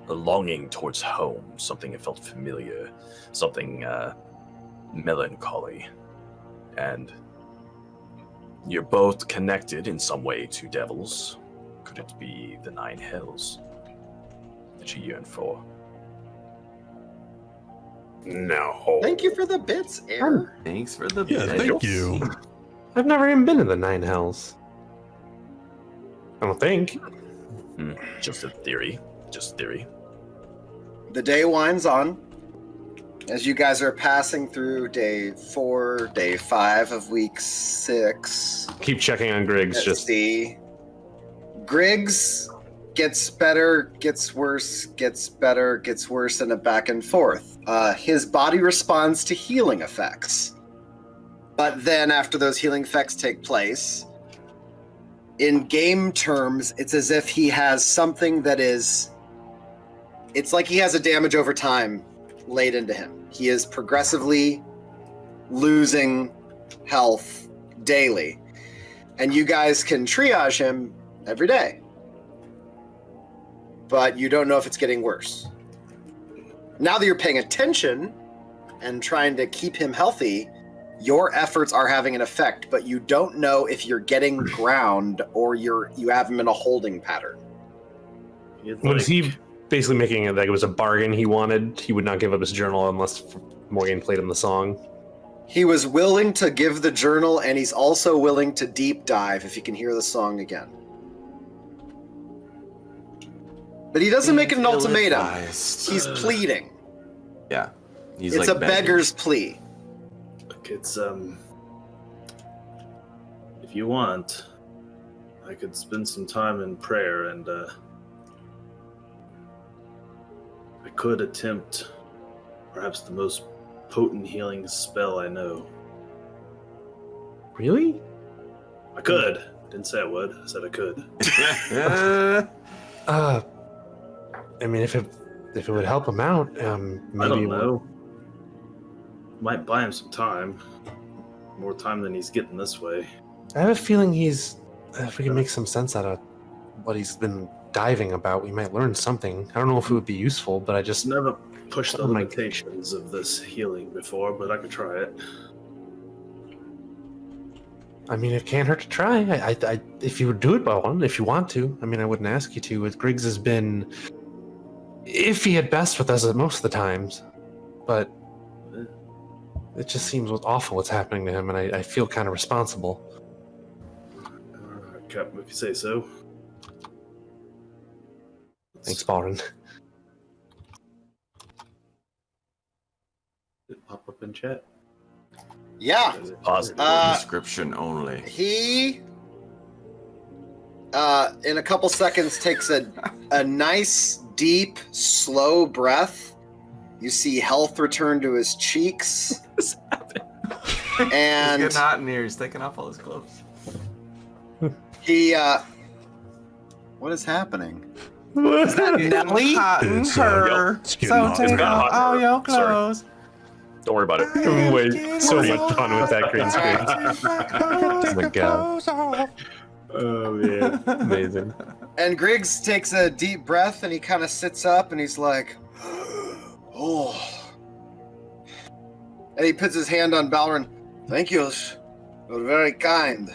longing towards home, something that felt familiar, something melancholy. And you're both connected in some way to devils. Could it be the 9 hells that you yearn for? No. Thank you for the bits, Air. Thanks for the Yeah, thank you. I've never even been in the 9 hells. I don't think. Just a theory. Just theory. The day winds on. As you guys are passing through day 4, day 5 of week 6. Keep checking on Griggs. Let's see. Griggs gets better, gets worse, gets better, gets worse, and a back and forth. His body responds to healing effects. But then after those healing effects take place, in game terms, it's as if he has something that is... It's like he has a damage over time laid into him. He is progressively losing health daily. And you guys can triage him every day. But you don't know if it's getting worse. Now that you're paying attention and trying to keep him healthy, your efforts are having an effect, but you don't know if you're getting ground or you have him in a holding pattern. Was he basically making it like it was a bargain he wanted? He would not give up his journal unless Morgan played him the song? He was willing to give the journal, and he's also willing to deep dive if he can hear the song again. But he doesn't make it an ultimatum. He's pleading. Yeah. It's like a beggar's plea. Look, it's if you want, I could spend some time in prayer, and I could attempt perhaps the most potent healing spell I know. Really? I could. Didn't say I would. I said I could. I mean, if it would help him out, maybe I don't know. Might buy him some time. More time than he's getting this way. I have a feeling if we can make some sense out of what he's been diving about, we might learn something. I don't know if it would be useful, but I just never pushed the limitations of this healing before, but I could try it. I mean, it can't hurt to try. I if you would do it, Bowen, if you want to. I mean, I wouldn't ask you to. Griggs has been iffy at best with us at most of the times, but it just seems awful what's happening to him, and I feel kind of responsible. Captain, if you say so. Thanks, Baron. Did it pop up in chat? Yeah. Description only. He, in a couple seconds, takes a nice, deep, slow breath. You see health return to his cheeks. What's happening? And he's getting hot in here. He's taking off all his clothes. He, what is happening? Is that Nelly? Hot in her. So take off all your clothes. Don't worry about it. Wait, so much fun with that green screen. Oh my god. Oh yeah, amazing. And Griggs takes a deep breath and he kind of sits up and he's like, oh. And he puts his hand on Balrin. Thank you. You're very kind.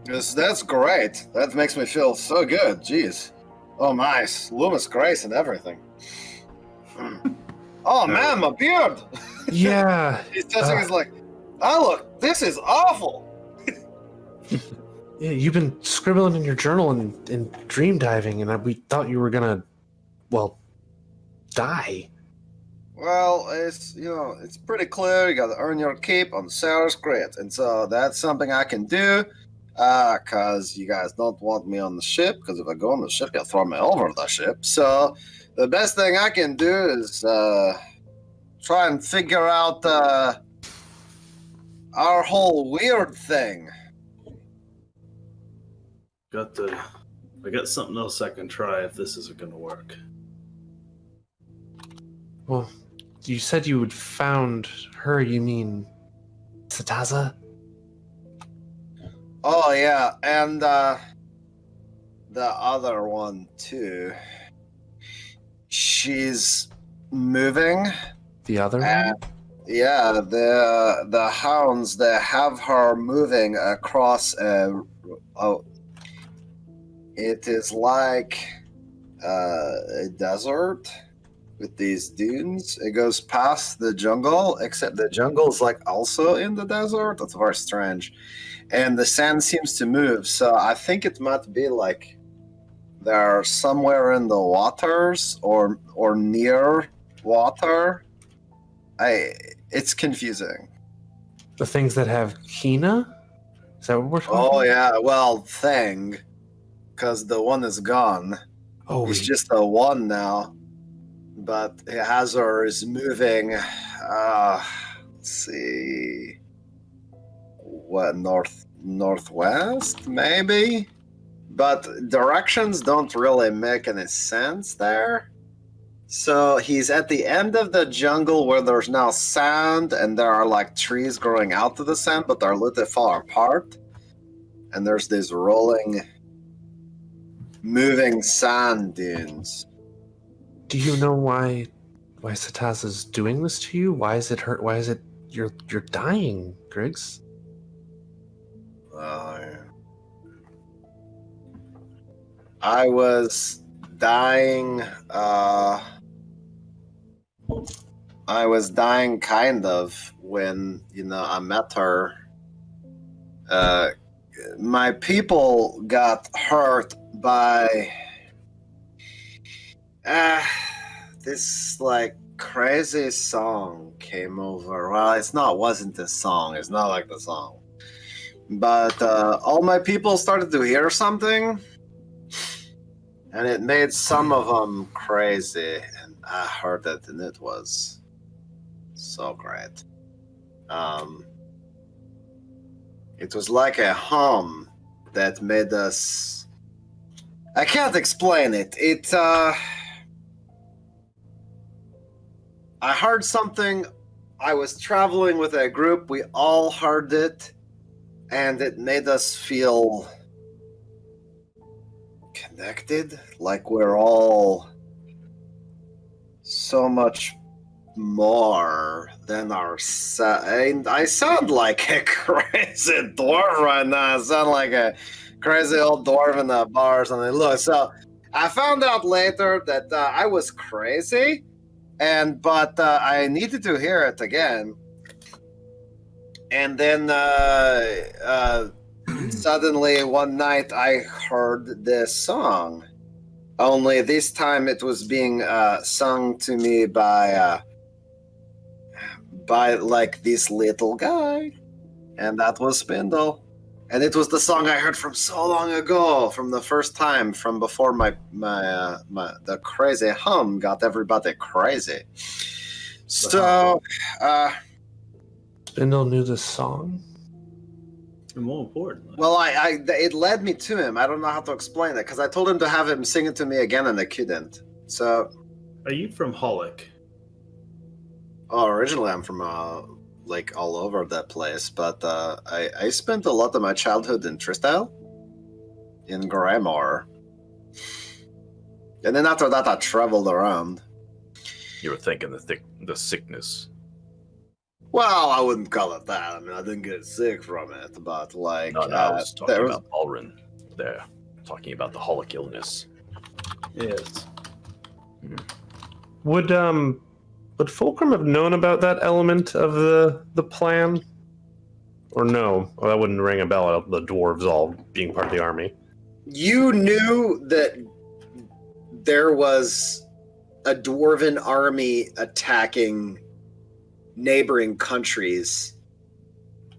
Yes, that's great. That makes me feel so good. Jeez. Oh my, Loomis Grace and everything. Oh man, my beard! Yeah. He's touching his like, oh look, this is awful. Yeah, you've been scribbling in your journal and dream diving, and we thought you were gonna, well, die. Well, it's it's pretty clear. You got to earn your keep on the Sailor's Grit, and so that's something I can do. Cause you guys don't want me on the ship. Because if I go on the ship, you'll throw me over the ship. So the best thing I can do is try and figure out our whole weird thing. I got something else I can try if this isn't gonna work. Well, you said you had found her. You mean Sataza? Oh yeah, and the other one too. She's moving. The other one? Yeah, the hounds, they have her moving across it is like a desert with these dunes. It goes past the jungle, except the jungle is like also in the desert. That's very strange. And the sand seems to move, so I think it might be like they're somewhere in the waters or near water. It's confusing. The things that have Hina? Is that what we're talking Oh about? yeah, well, thing, because the one is gone. Oh, It's just a one now, but Hazor is moving. Let's see, what northwest maybe, but directions don't really make any sense there. So he's at the end of the jungle where there's now sand, and there are like trees growing out of the sand, but they're a little far apart. And there's these rolling, moving sand dunes. Do you know why Sataza's doing this to you? Why is it hurt? Why is it you're dying, Griggs? I was dying. I was dying kind of when I met her. My people got hurt by this like crazy song came over. Well, wasn't a song. It's not like the song. But all my people started to hear something, and it made some of them crazy. And I heard it, and it was so great. It was like a hum that made us. I can't explain it. I heard something. I was traveling with a group. We all heard it, and it made us feel connected. Like we're all so much more than our I sound like a crazy dwarf right now. I sound like a crazy old dwarf in the bar or something. Look, so I found out later that I was crazy, but I needed to hear it again. And then suddenly one night I heard this song. Only this time it was being sung to me by like this little guy, and that was Spindle. And it was the song I heard from so long ago, from the first time, from before my the crazy hum got everybody crazy. So, Spindle knew this song. And more important, well, it led me to him. I don't know how to explain it because I told him to have him sing it to me again, and I couldn't. So, are you from Hollick? Oh, originally I'm from like all over that place, but I spent a lot of my childhood in Tristel, in Grammar, and then after that I traveled around. You were thinking the sickness. Well, I wouldn't call it that. I mean, I didn't get sick from it, but like No, I was talking about Balrin there, talking about the Hollick illness. Yes. Would Fulcrum have known about that element of the plan? Or no? Well, that wouldn't ring a bell. The dwarves all being part of the army. You knew that there was a dwarven army attacking neighboring countries.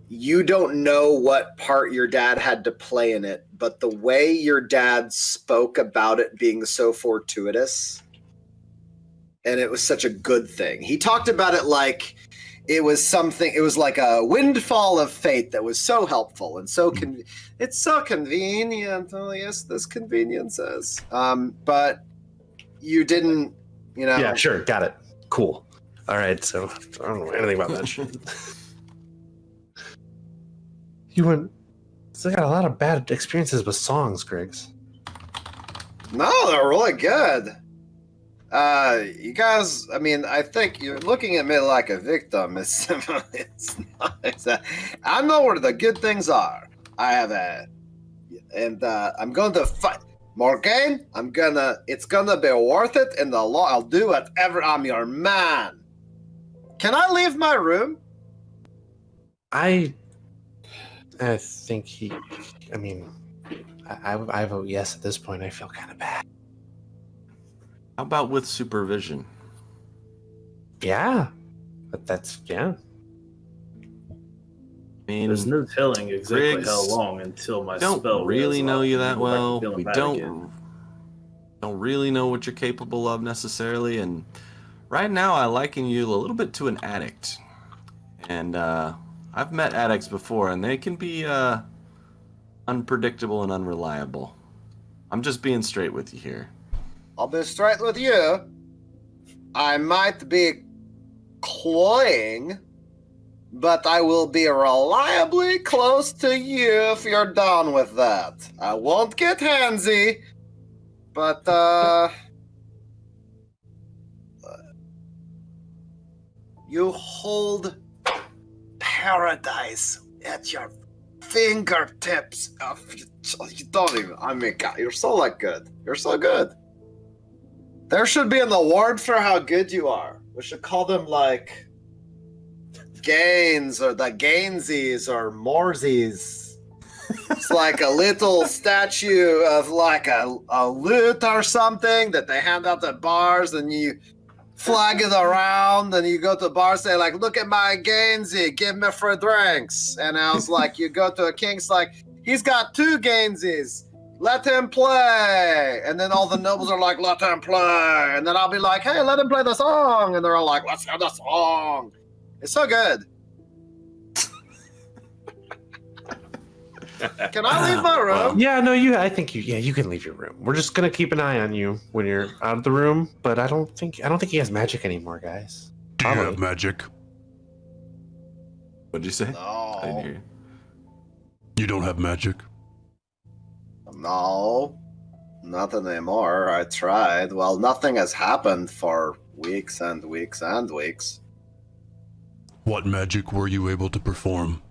You don't know what part your dad had to play in it, but the way your dad spoke about it being so fortuitous, and it was such a good thing. He talked about it like it was something, it was like a windfall of fate that was so helpful and so it's so convenient. Oh yes, this convenience is. But you didn't, you know. Yeah, sure, got it. Cool. All right, so I don't know anything about that shit. You still got a lot of bad experiences with songs, Griggs. No, they're really good. You guys, I mean, I think you're looking at me like a victim. It's not. I know where the good things are. I have I'm going to fight. Morgan, it's gonna be worth it in the law. I'll do whatever. I'm your man. Can I leave my room? I think I vote yes at this point. I feel kind of bad. How about with supervision? Yeah, but that's I mean, there's no telling exactly Griggs, how long until my don't spell really know you that well. We don't really know what you're capable of necessarily, and right now I liken you a little bit to an addict. And I've met addicts before, and they can be unpredictable and unreliable. I'm just being straight with you here. I'll be straight with you. I might be cloying, but I will be reliably close to you if you're down with that. I won't get handsy, but you hold paradise at your fingertips. You don't even, I mean, God, you're so good. You're so good. There should be an award for how good you are. We should call them like Gains or the Gainsies or Morsies. It's like a little statue of like a lute or something that they hand out at bars, and you flag it around, and you go to a bar, say like, look at my Gainsy, give me free drinks. And I was like, you go to a king's like, he's got 2 Gainsies. Let him play. And then all the nobles are like, let him play. And then I'll be like, hey, let him play the song. And they're all like, let's hear the song. It's so good. Can I leave my room? Yeah, no, I think you can leave your room. We're just gonna keep an eye on you when you're out of the room, but I don't think he has magic anymore, guys. Do you have magic? What'd you say? No. I didn't hear you. You don't have magic? No, not anymore. I tried. Well, nothing has happened for weeks and weeks and weeks. What magic were you able to perform?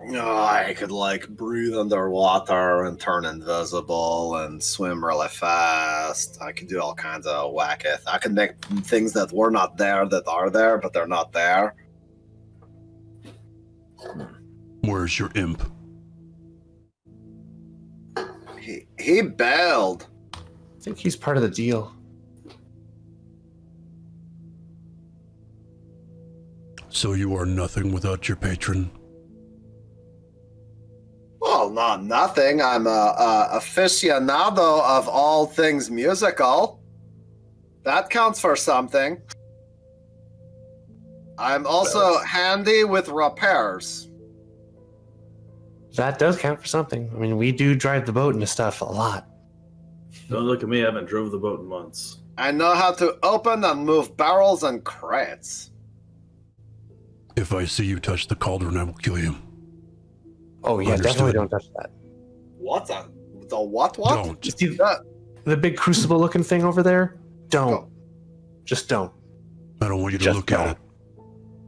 Oh, I could like breathe underwater and turn invisible and swim really fast. I could do all kinds of wacketh. I could make things that were not there that are there, but they're not there. Where's your imp? He bailed. I think he's part of the deal. So you are nothing without your patron? Well, not nothing. I'm a aficionado of all things musical. That counts for something. I'm also handy with repairs. That does count for something. I mean, we do drive the boat into stuff a lot. Don't look at me. I haven't drove the boat in months. I know how to open and move barrels and crates. If I see you touch the cauldron, I will kill you. Oh yeah, Understood. definitely don't touch that. What the what? Don't. Just the big crucible-looking thing over there. Don't. Just don't. I don't want you to Just look don't. at it.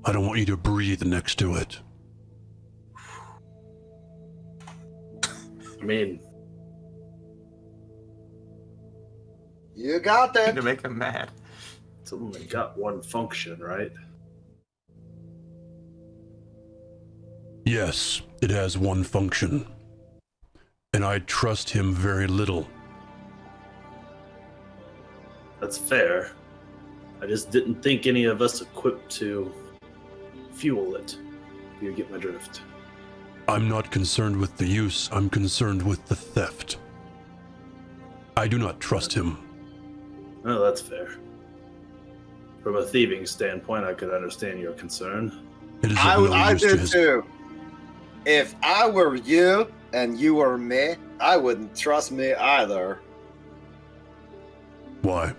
I don't want you to breathe next to it. I mean, You got To it. make him mad. It's only got one function, right? Yes, it has one function. And I trust him very little. That's fair. I just didn't think any of us equipped to fuel it. You get my drift. I'm not concerned with the use, I'm concerned with the theft. I do not trust him. Oh, that's fair. From a thieving standpoint, I could understand your concern. It is I do too. If I were you and you were me, I wouldn't trust me either. Why?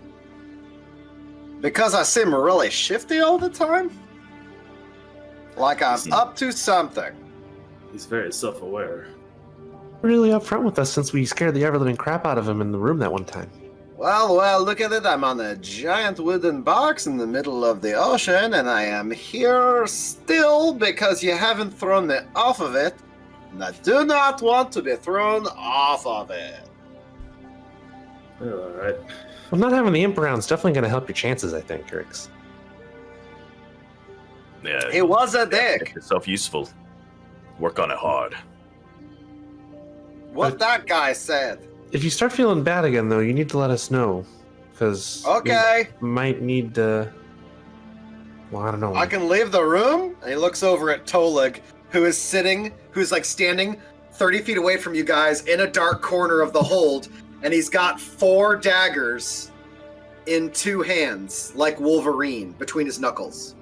Because I seem really shifty all the time. Like I'm up to something. He's very self-aware. Really upfront with us since we scared the ever-living crap out of him in the room that one time. Well, look at it. I'm on a giant wooden box in the middle of the ocean, and I am here still because you haven't thrown me off of it, and I do not want to be thrown off of it. All right. Well, not having the imp around is definitely going to help your chances, I think, Griggs. Yeah, He was a dick. make yourself useful. Work on it hard. What that guy said. If you start feeling bad again, though, you need to let us know. Because Okay. you might need to... Well, I don't know. I can leave the room. And he looks over at Tolig, who's standing 30 feet away from you guys in a dark corner of the hold, and he's got 4 daggers in 2 hands, like Wolverine, between his knuckles.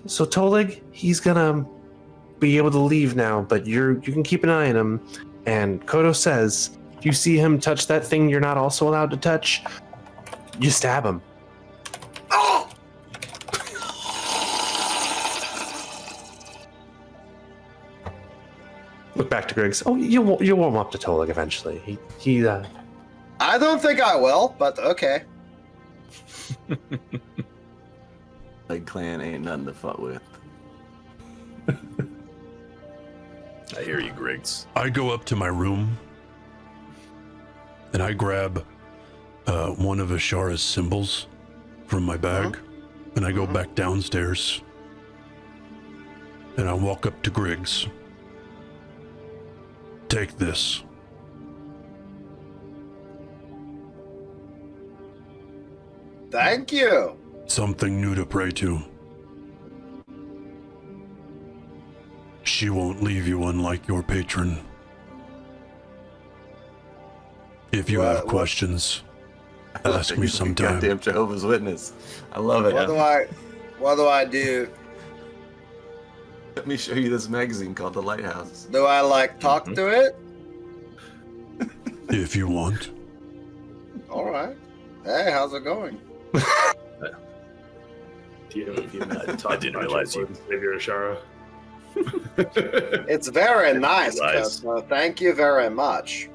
So Tolig, he's gonna be able to leave now, but you can keep an eye on him. And Kodo says, if you see him touch that thing you're not also allowed to touch, you stab him. Oh! Look back to Griggs. Oh, you'll warm up to Tolig eventually. I don't think I will, but okay. Leg clan ain't nothing to fuck with. I hear you, Griggs. I go up to my room and I grab one of Ashara's symbols from my bag and I go back downstairs and I walk up to Griggs. Take this. Thank you. Something new to pray to. She won't leave you unlike your patron. If you have questions, ask me sometime. Goddamn Jehovah's Witness. I love it. What do I do? Let me show you this magazine called The Lighthouse. Do I talk to it? If you want. All right. Hey, how's it going? I didn't realize you. Savior Ashara. It's very nice. Thank you very much.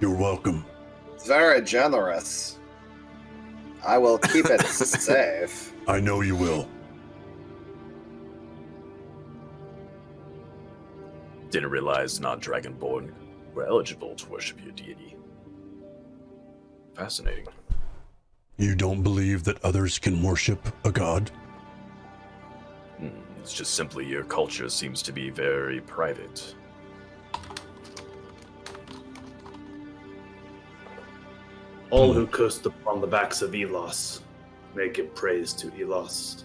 You're welcome. It's very generous. I will keep it safe. I know you will. Didn't realize non-dragonborn were eligible to worship your deity. Fascinating. You don't believe that others can worship a god? It's just simply your culture seems to be very private. All who coast upon the backs of Elos may give praise to Elos.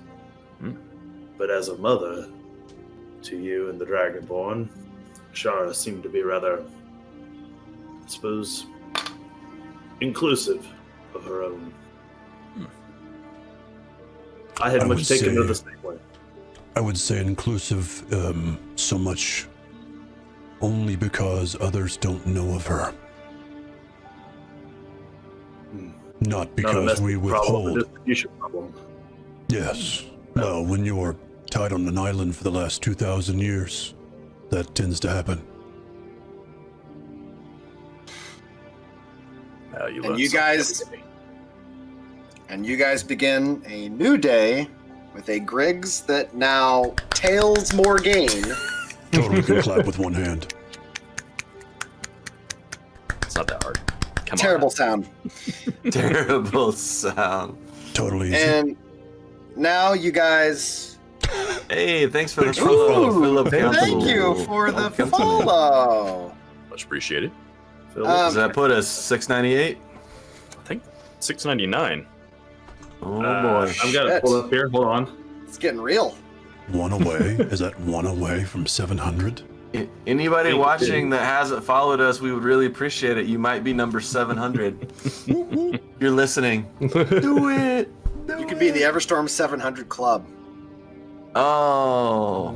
But as a mother to you and the Dragonborn, Shara seemed to be rather, I suppose, inclusive of her own. I had much taken to the same way. I would say inclusive so much only because others don't know of her. Not because we withhold. Distribution problem. Yes. Well, when you're tied on an island for the last 2,000 years, that tends to happen. And you guys begin a new day with a Griggs that now tails Morgaine. Totally can clap with one hand. It's not that hard. Terrible sound. Terrible sound. Totally easy. And now you guys. Hey, thanks for the follow, Philip. Thank you for the follow. Much appreciated. Does that put us 698? I think 699. Oh boy. I've got it pulled up here. Hold on. It's getting real. One away? Is that one away from 700? Anybody watching that hasn't followed us, we would really appreciate it. You might be number 700. You're listening. Do it. You could be in the Everstorm 700 club. Oh.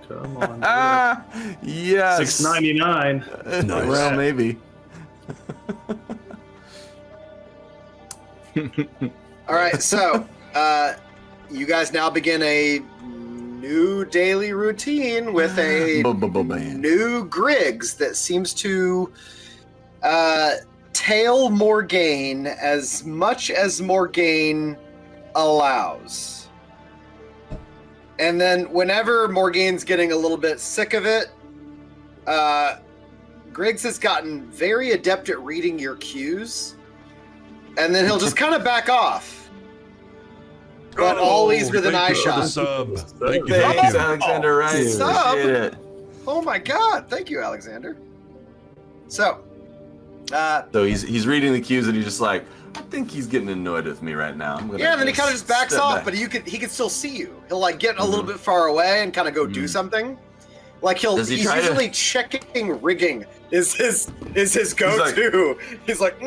Come on. Yes. 699. Nice. Well, maybe. All right, so you guys now begin a new daily routine with a new Griggs that seems to tail Morgaine as much as Morgaine allows. And then whenever Morgaine's getting a little bit sick of it, Griggs has gotten very adept at reading your cues. And then he'll just kind of back off. But always with an eye shot. Sub. Thanks, Alexander Rice. Sub? Appreciate it. Oh my god, thank you, Alexander. So, So he's reading the cues and he's just like, I think he's getting annoyed with me right now. I'm gonna yeah, and then he kind of just backs step off, back. but he can still see you. He'll like get a little bit far away and kind of go do something. Like Does he he's try to- usually checking rigging is his go-to. He's like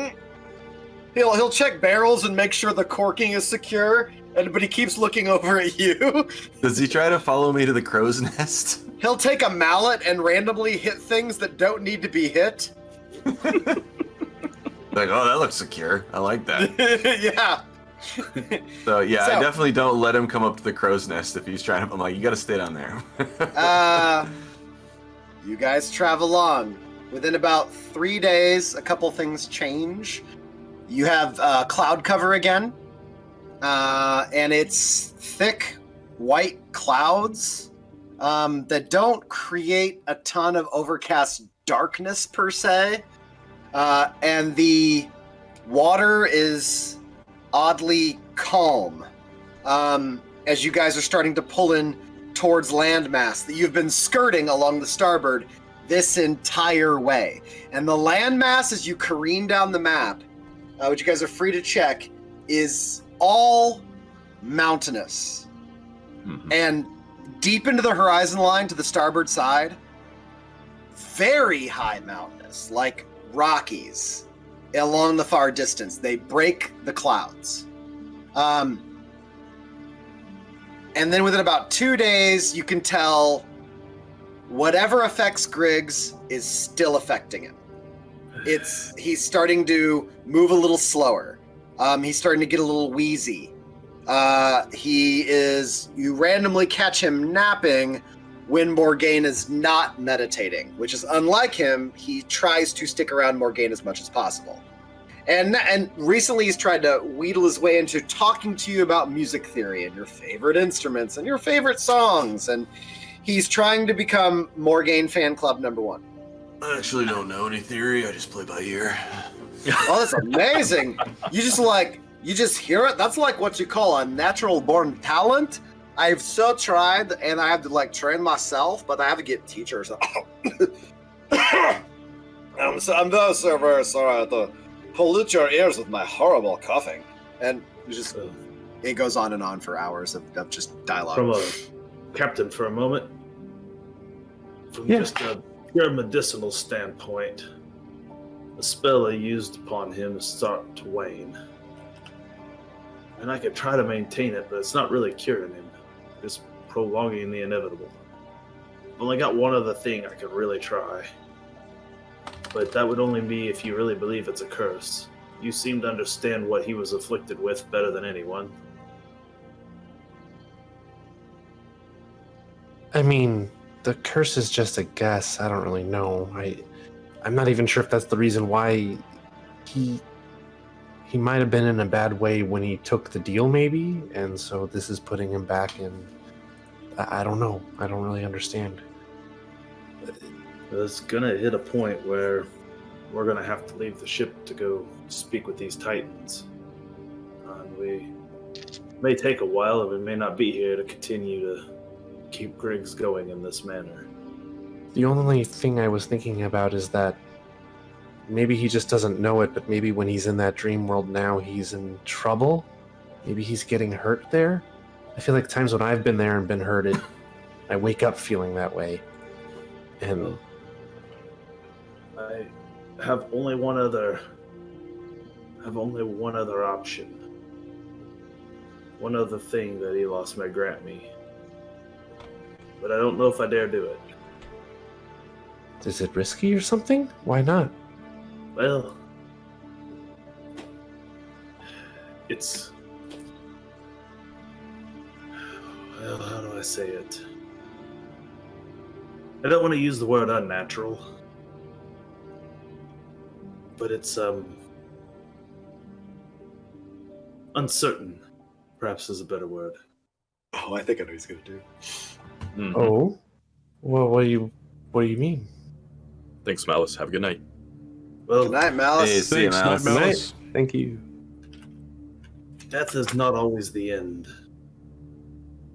he'll check barrels and make sure the corking is secure, but he keeps looking over at you. Does he try to follow me to the crow's nest? He'll take a mallet and randomly hit things that don't need to be hit. Like, oh, that looks secure. I like that. Yeah. So yeah, So- I definitely don't let him come up to the crow's nest if he's trying to. I'm like, you got to stay down there. You guys travel on. Within about 3 days, a couple things change. You have cloud cover again, and it's thick white clouds that don't create a ton of overcast darkness per se. And the water is oddly calm as you guys are starting to pull in towards landmass that you've been skirting along the starboard this entire way. And the landmass, as you careen down the map, which you guys are free to check, is all mountainous. And deep into the horizon line to the starboard side, very high mountainous, like Rockies along the far distance. They break the clouds. And then within about 2 days, you can tell whatever affects Griggs is still affecting him. He's starting to move a little slower. He's starting to get a little wheezy. You randomly catch him napping when Morgaine is not meditating, which is unlike him. He tries to stick around Morgaine as much as possible. And recently he's tried to wheedle his way into talking to you about music theory and your favorite instruments and your favorite songs. And he's trying to become Morgaine fan club number 1. I actually don't know any theory. I just play by ear. Oh, that's amazing. You just hear it. That's like what you call a natural born talent. I've so tried, and I have to train myself, but I have to get teachers. I'm so very sorry. I have to pollute your ears with my horrible coughing. And it goes on and on for hours of just dialogue. From a captain for a moment. From just a pure medicinal standpoint, the spell I used upon him is starting to wane. And I could try to maintain it, but it's not really curing him. It's prolonging the inevitable. I've only got one other thing I could really try. But that would only be if you really believe it's a curse. You seem to understand what he was afflicted with better than anyone. I mean, the curse is just a guess. I don't really know. I'm not even sure if that's the reason why he might have been in a bad way when he took the deal, maybe, and so this is putting him back in. I don't know. I don't really understand. It's gonna hit a point where we're going to have to leave the ship to go speak with these Titans. And we may take a while, and we may not be here to continue to keep Griggs going in this manner. The only thing I was thinking about is that maybe he just doesn't know it, but maybe when he's in that dream world now, he's in trouble. Maybe he's getting hurt there. I feel like times when I've been there and been hurted, I wake up feeling that way. And I have only one other option. One other thing that Elos may grant me. But I don't know if I dare do it. is it risky or something? Why not? Well, how do I say it? I don't want to use the word unnatural, but it's uncertain, perhaps is a better word. Oh, I think I know what he's gonna do. Mhm. Oh, well, what do you mean? Thanks, Malice. Have a good night. Well, Good night, Malice. Hey, see you, Thanks, Malice. Night Malice. Thank you. death is not always the end.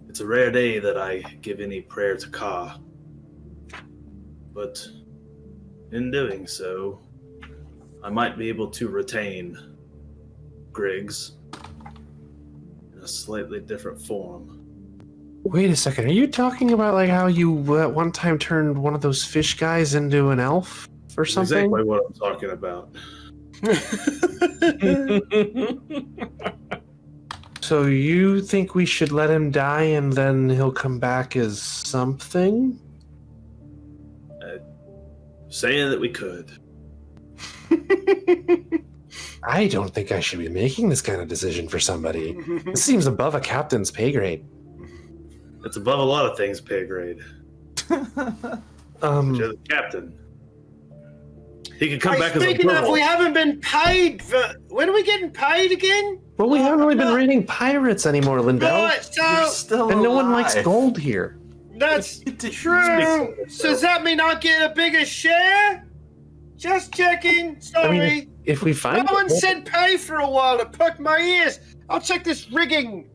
It's a rare day that I give any prayer to Ka. But in doing so, I might be able to retain Griggs in a slightly different form. Wait a second. Are you talking about like how you at one time turned one of those fish guys into an elf or That's something? exactly what I'm talking about. So you think we should let him die and then he'll come back as something? Saying that we could. I don't think I should be making this kind of decision for somebody. This seems above a captain's pay grade. It's above a lot of things, pay grade. You're the captain. He could come back as a Speaking of, purple. we haven't been paid for. When are we getting paid again? Well, we haven't really been raiding pirates anymore, Lindell. Right, so Still And no one likes alive. gold here. that's true. So does that mean I get a bigger share? Just checking. Sorry. I mean, if we find No one gold- said pay for a while to perk my ears. I'll check this rigging.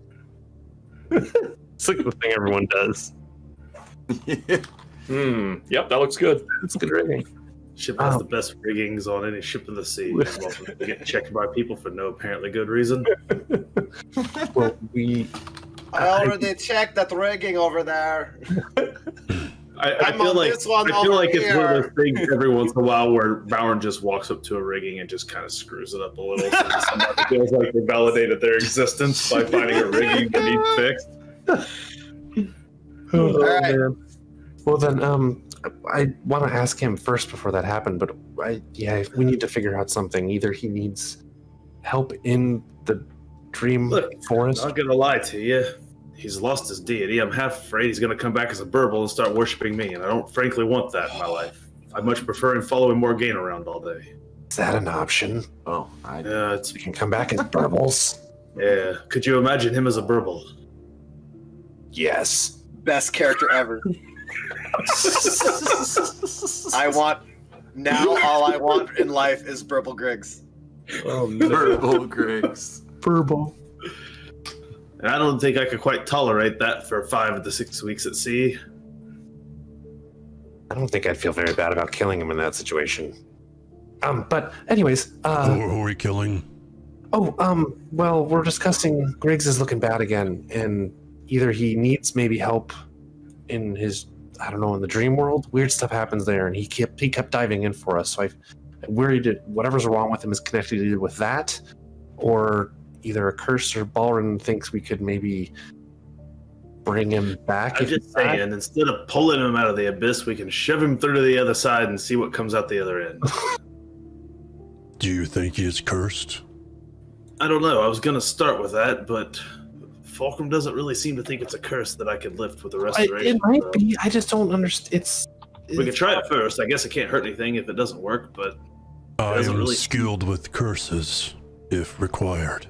it's like the thing everyone does. Yep, that looks good. It's good rigging. Ship has the best riggings on any ship in the sea. Welcome to get checked by people for no apparently good reason. Well, I already checked that rigging over there. I I'm feel on like this one I feel over like it's one of here. those things every once in a while where Bowen just walks up to a rigging and just kind of screws it up a little, so that somebody feels like they validated their existence by finding a rigging that needs fixed. Oh, All right. man. Well then, I want to ask him first before that happened, but we need to figure out something. Either he needs help in the dream Look, forest. Not gonna lie to you, he's lost his deity. I'm half afraid he's gonna come back as a burble and start worshiping me, and I don't frankly want that in my life. I much prefer him following Morgane around all day. Is that an option? Oh, It's We can come back as burbles. yeah. Could you imagine him as a burble? Yes. Best character ever. I want all I want in life is Burble Griggs. Oh no. Purple Griggs. Burble. And I don't think I could quite tolerate that for 5 of the 6 weeks at sea. I don't think I'd feel very bad about killing him in that situation. But anyways, Who are we killing? well, we're discussing Griggs is looking bad again, and either he needs maybe help in his, I don't know, in the dream world. Weird stuff happens there, and he kept diving in for us. So I worried that whatever's wrong with him is connected either with that, or either a curse, or Balrin thinks we could maybe bring him back. I'm if just he's back. saying, instead of pulling him out of the abyss, we can shove him through to the other side and see what comes out the other end. Do you think he is cursed? I don't know. I was going to start with that, but Fulcrum doesn't really seem to think it's a curse that I could lift with the restoration. It might so be. I just don't understand. we could try it first. I guess it can't hurt anything if it doesn't work, but I doesn't am really- skilled with curses, if required.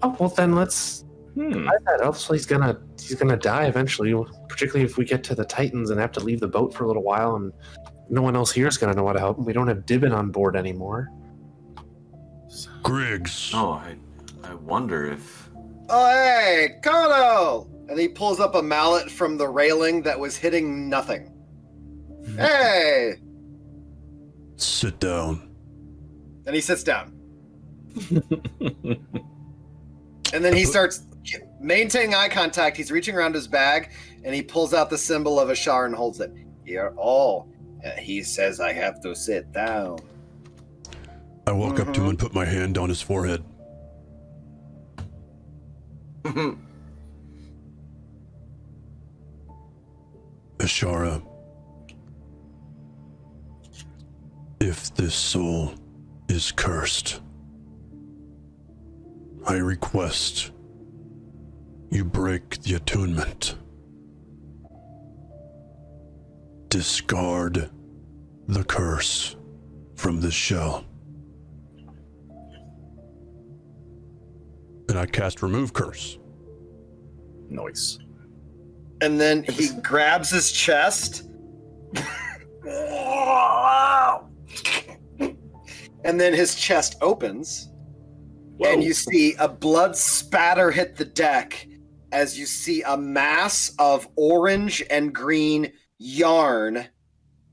Oh well, then let's try that. Also, he's gonna die eventually. Particularly if we get to the Titans and have to leave the boat for a little while, and no one else here is going to know how to help him. We don't have Dibbin on board anymore. Griggs. Oh, I wonder if... Oh, hey, Kono! And he pulls up a mallet from the railing that was hitting nothing. Hey! Sit down. And he sits down. And then he starts maintaining eye contact. He's reaching around his bag, and he pulls out the symbol of Ashar and holds it. You're all. He says I have to sit down. I walk up to him and put my hand on his forehead. Ashara, if this soul is cursed, I request you break the attunement. Discard the curse from this shell. And I cast Remove Curse. Nice. And then he grabs his chest. And then his chest opens. Whoa. And you see a blood spatter hit the deck as you see a mass of orange and green yarn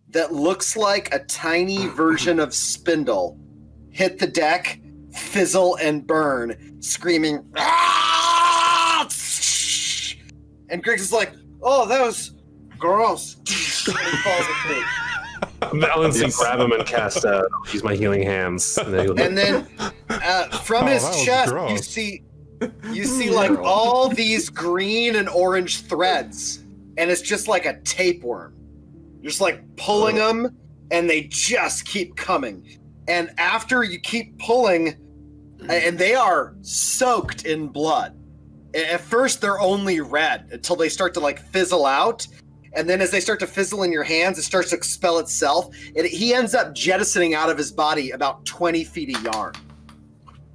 that looks like a tiny version of Spindle hit the deck, fizzle and burn, screaming, "Ah!" And Griggs is like, "Oh, that was gross." And he falls asleep. Balance and grab him and cast use my healing hands. And then from his chest, you see like all these green and orange threads, and it's just like a tapeworm. You're just like pulling them, and they just keep coming. And after you keep pulling, and they are soaked in blood. At first, they're only red until they start to like fizzle out. And then as they start to fizzle in your hands, it starts to expel itself. He ends up jettisoning out of his body about 20 feet of yarn.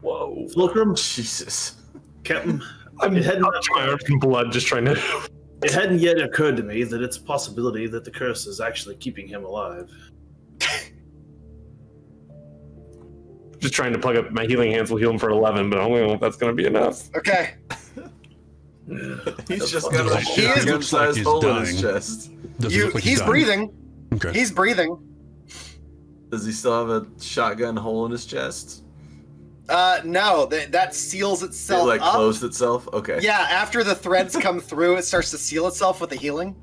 Whoa. Fulcrum? Jesus. Captain, I'm my arms in blood just trying to... It hadn't yet occurred to me that it's a possibility that the curse is actually keeping him alive. Just trying to plug up my healing hands will heal him for 11, but I don't know if that's going to be enough. Okay. He's just got a shotgun-sized hole in his chest. He's breathing. Okay. He's breathing. Does he still have a shotgun hole in his chest? No, that seals itself It up. closed itself? Okay. Yeah, after the threads come through, it starts to seal itself with the healing.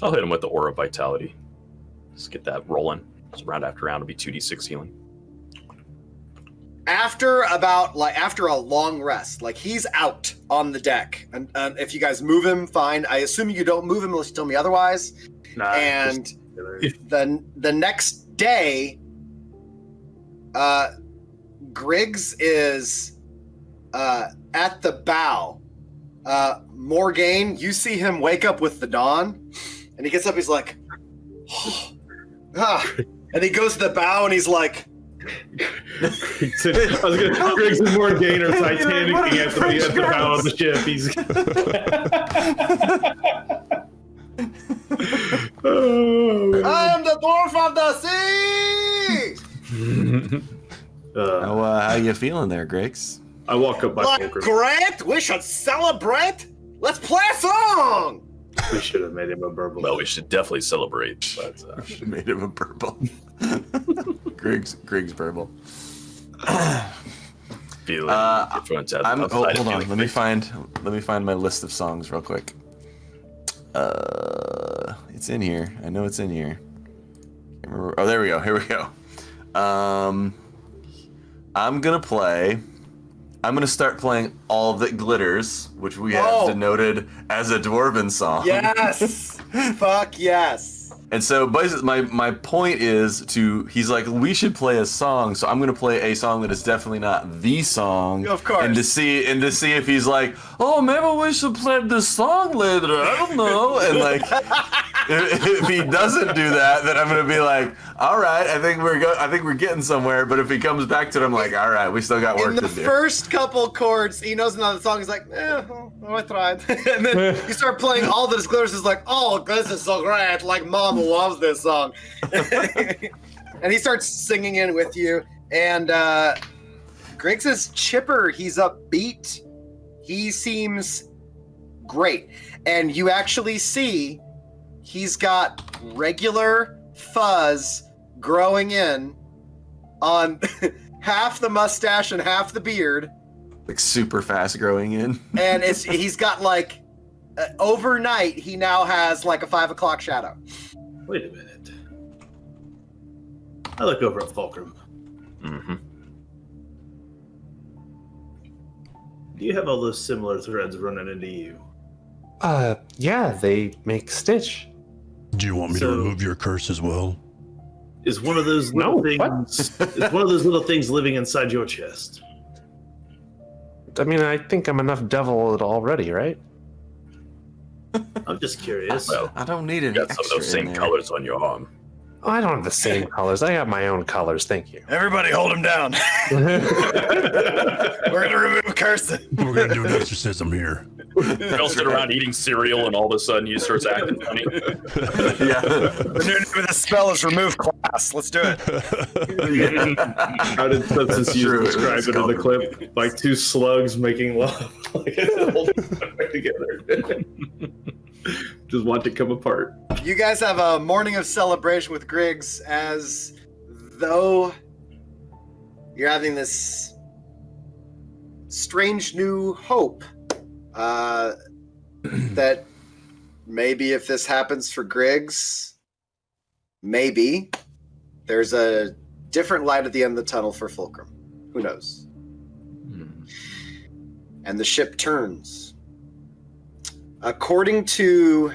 I'll hit him with the Aura of Vitality. Let's get that rolling. So round after round will be 2d6 healing. After a long rest, like he's out on the deck, and if you guys move him, fine. I assume you don't move him unless you tell me otherwise. Nah, and the next day, Griggs is at the bow. Morgaine, you see him wake up with the dawn, and he gets up. He's like, and he goes to the bow, and he's like. Griggs and Morgaine are Titanicing at the bow of the ship. He's I am the dwarf of the sea! How you feeling there, Griggs? I walk up by Fulcrum. Great! We should celebrate! Let's play a song! We should have made him a burble. Well, we should definitely celebrate, but we should have made him a burble. Griggs burble. Hold on. Let me find my list of songs real quick. It's in here. I know it's in here. Can't remember. Oh, there we go. Here we go. I'm gonna start playing All That Glitters, which we have denoted as a dwarven song. Yes! Fuck yes! And so my point is he's like, we should play a song, so I'm gonna play a song that is definitely not the song. Of course. And to see if he's like, oh, maybe we should play this song later. I don't know. And like if he doesn't do that, then I'm gonna be like, all right, I think we're getting somewhere. But if he comes back to it, I'm like, all right, we still got work In the to do. first couple chords, he knows another song. He's like, well, I tried. And then you start playing all the disclosures. Is like, oh, this is so great. Like, Mom loves this song. And he starts singing in with you. And Griggs is chipper. He's upbeat. He seems great. And you actually see he's got regular fuzz growing in on half the mustache and half the beard. Like super fast growing in. And he's got like, overnight, he now has like a 5 o'clock shadow. Wait a minute. I look over at Fulcrum. Mm-hmm. Do you have all those similar threads running into you? Yeah, they make Stitch. Do you want me to remove your curse as well? Is one of those little things? Is one of those little things living inside your chest? I mean, I think I'm enough devil already, right? I'm just curious. Well, I don't need any you got some of those same colors on your arm. Oh, I don't have the same colors. I have my own colors. Thank you. Everybody hold him down. We're going to remove cursing. We're going to do an exorcism here. They'll sit around eating cereal, and all of a sudden he starts acting funny. Yeah. The new name of the spell is remove class. Let's do it. How did Substance Use describe it in the clip? Like two slugs making love. Like, holding them together. Just want to come apart. You guys have a morning of celebration with Griggs, as though you're having this strange new hope that maybe if this happens for Griggs, maybe there's a different light at the end of the tunnel for Fulcrum. Who knows? And the ship turns. According to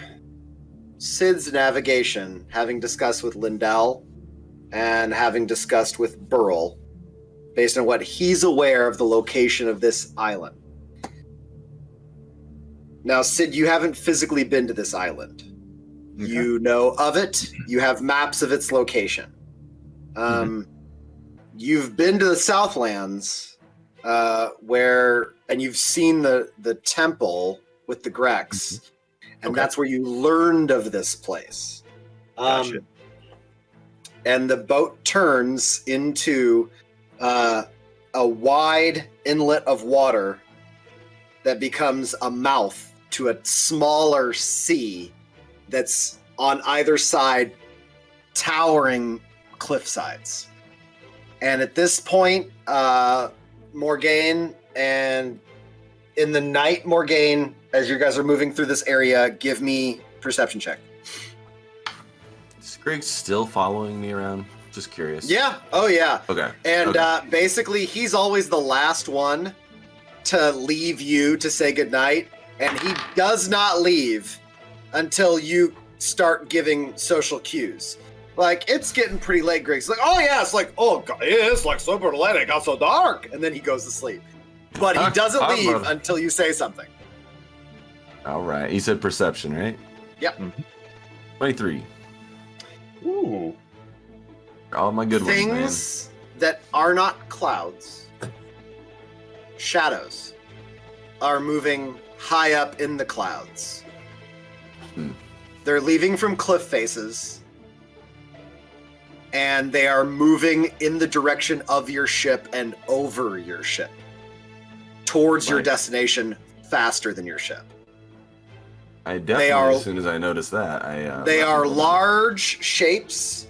Sid's navigation, having discussed with Lindell and having discussed with Burl, based on what he's aware of the location of this island. Now, Sid, you haven't physically been to this island. Okay. You know of it. You have maps of its location. You've been to the Southlands, and you've seen the temple with the Grex, and that's where you learned of this place. Gotcha. And the boat turns into a wide inlet of water that becomes a mouth to a smaller sea that's on either side, towering cliff sides. And at this point, Morgaine, and in the night, Morgaine, as you guys are moving through this area, give me perception check. Is Greg still following me around? Just curious. Yeah. Oh, yeah. Okay. And basically, he's always the last one to leave you to say goodnight, and he does not leave until you start giving social cues. Like, it's getting pretty late, Greg's like, oh, yeah, it's like, oh, God, it's like super late, it got so dark. And then he goes to sleep. But he doesn't leave until you say something. All right. You said perception, right? Yep. 23. Ooh. All my good ones, man. Things that are not clouds, shadows, are moving high up in the clouds. They're leaving from cliff faces, and they are moving in the direction of your ship and over your ship, towards your destination faster than your ship. I definitely, as soon as I noticed that, they are large shapes.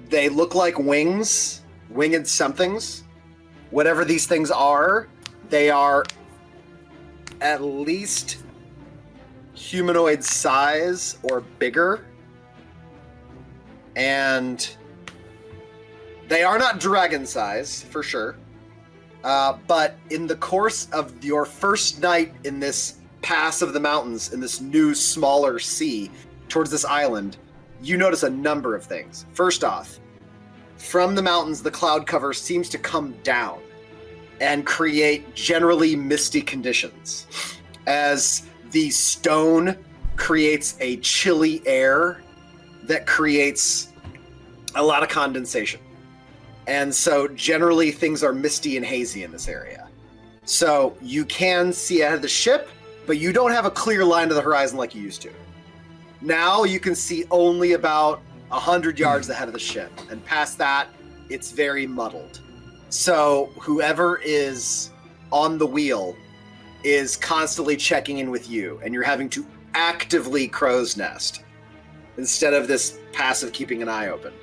They look like wings, winged somethings. Whatever these things are, they are at least humanoid size or bigger. And they are not dragon size, for sure. But in the course of your first night in this pass of the mountains, in this new, smaller sea towards this island, you notice a number of things. First off, from the mountains, the cloud cover seems to come down and create generally misty conditions as the stone creates a chilly air that creates a lot of condensation. And so generally things are misty and hazy in this area. So you can see ahead of the ship, but you don't have a clear line to the horizon like you used to. Now you can see only about 100 yards ahead of the ship. And past that, it's very muddled. So whoever is on the wheel is constantly checking in with you, and you're having to actively crow's nest instead of this passive keeping an eye open.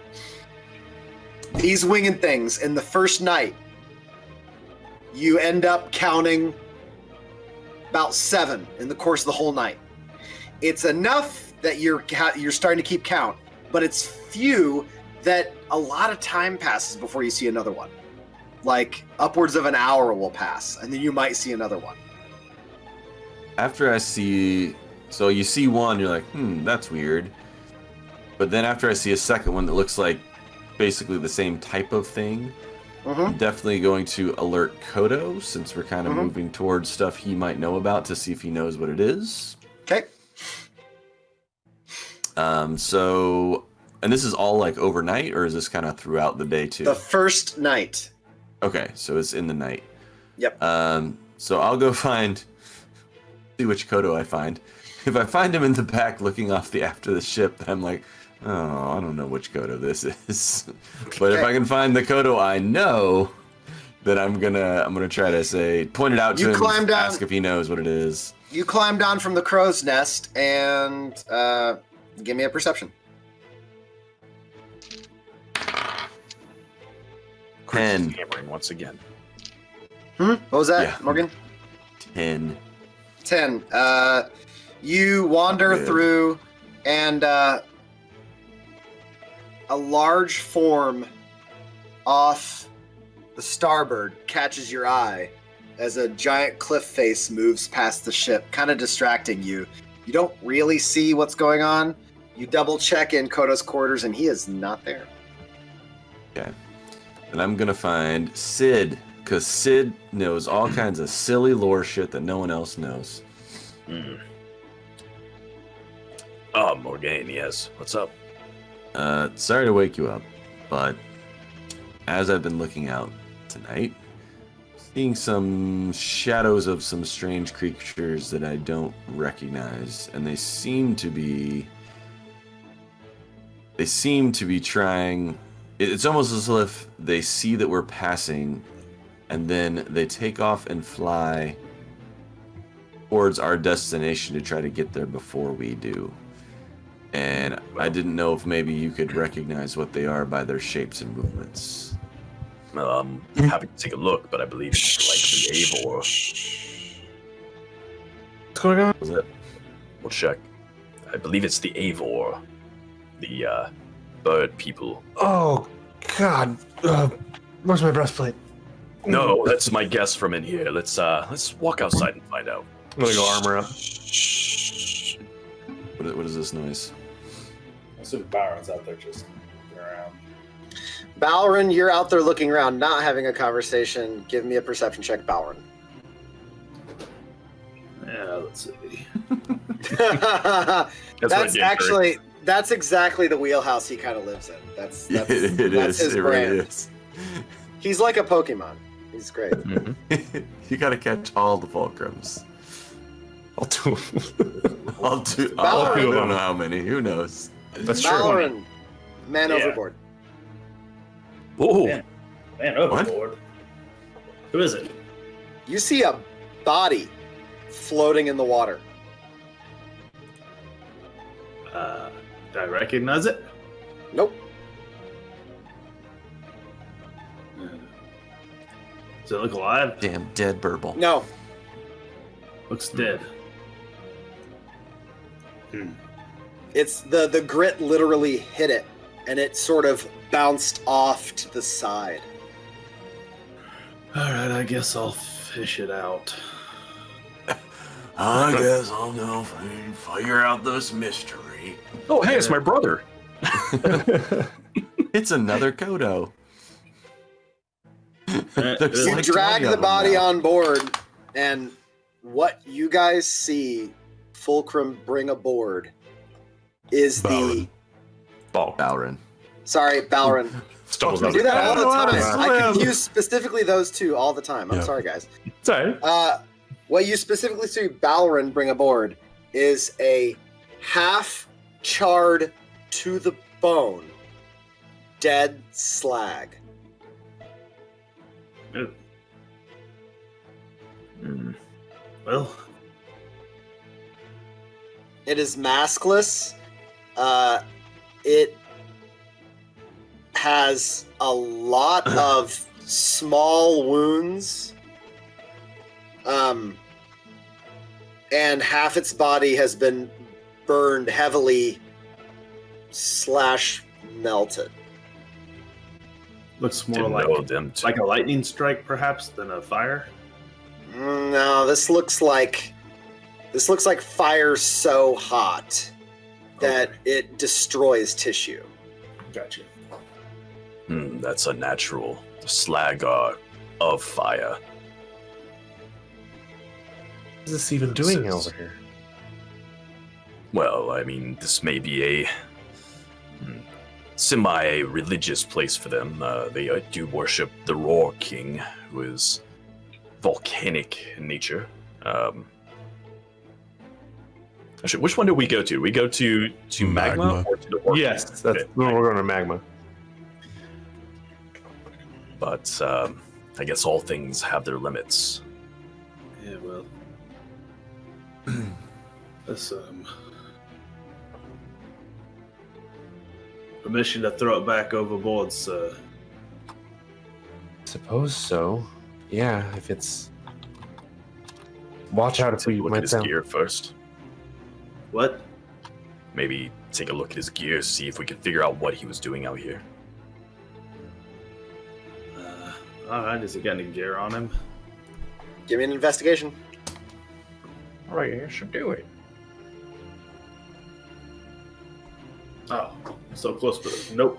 These winged things, in the first night, you end up counting about 7 in the course of the whole night. It's enough that you're starting to keep count, but it's few that a lot of time passes before you see another one. Like upwards of an hour will pass, and then you might see another one. After I see, so you see one, you're like, that's weird. But then after I see a second one that looks like basically the same type of thing, I'm definitely going to alert Kodo, since we're kind of moving towards stuff he might know about, to see if he knows what it is. Okay. So, and this is all like overnight, or is this kind of throughout the day too? The first night. Okay, so it's in the night. Yep. So I'll go see which Kodo I find. If I find him in the back looking off the aft of the ship, then I'm like, oh, I don't know which Kodo this is. But if I can find the Kodo I know, then I'm gonna try to say, point it out to him, ask if he knows what it is. You climb down from the crow's nest and give me a perception. 10. Hammering once again. What was that, Morgan? 10. 10. You wander through, and a large form off the starboard catches your eye as a giant cliff face moves past the ship, kind of distracting you. You don't really see what's going on. You double check in Kodo's quarters, and he is not there. Okay. And I'm gonna find Sid, because Sid knows all kinds of silly lore shit that no one else knows. Oh, Morgan, yes. What's up? Sorry to wake you up, but as I've been looking out tonight, seeing some shadows of some strange creatures that I don't recognize, and they seem to be trying. It's almost as if they see that we're passing, and then they take off and fly towards our destination to try to get there before we do. And I didn't know if maybe you could recognize what they are by their shapes and movements. I'm happy to take a look, but I believe it's like the Avor. What's going on? Was it? We'll check. I believe it's the Avor. The bird people. Oh, God. Where's my breastplate? No, that's my guess from in here. Let's walk outside and find out. I'm gonna go armor up. What is this noise? I assume Byron's out there just looking around. Balrin, you're out there looking around, not having a conversation. Give me a perception check, Balrin. Yeah, let's see. That's exactly the wheelhouse he kind of lives in. That's it his is. It brand. really is. He's like a Pokemon. He's great. You gotta catch all the fulcrums. I'll do. I don't know how many. Who knows? That's true. Balrin, man overboard. Oh, Man overboard. Who is it? You see a body floating in the water. Do I recognize it? Nope. Does it look alive? Damn dead burble. No. Looks dead. It's the grit literally hit it, and it sort of bounced off to the side. All right, I guess I'll fish it out. I guess I'll go figure out this mystery. Oh, hey, it's my brother. It's another Kodo. There's You like drag 20 of the them body now. on board, and what you guys see Fulcrum bring aboard is Balrin. Balrin. Sorry, Balrin. Stumbles I out do of that all the time. Yeah. I confuse specifically those two all the time. I'm Yeah. sorry, guys. Sorry. What you specifically see Balrin bring aboard is a half charred to the bone dead slag. Well, It is maskless. It has a lot of small wounds. And half its body has been burned heavily / melted. looks more Didn't like know them to- like a lightning strike, perhaps, than a fire. No, this looks like fire so hot that it destroys tissue. Gotcha. That's a natural slag of fire. What is this even doing over here? Well, I mean, this may be a semi-religious place for them. They do worship the Roar King, who is volcanic in nature. Actually, which one do we go to? We go to magma, Magma. or to the Roar Yes, King? that's Okay. we're going to magma. But I guess all things have their limits. Yeah, well. That's permission to throw it back overboard, sir. Suppose so. Yeah, if it's. Watch out if we Look at went his down. gear first. What? Maybe take a look at his gear, see if we can figure out what he was doing out here. Alright, does he got any gear on him? Give me an investigation. All right, you should do it. Oh, so close to it. Nope.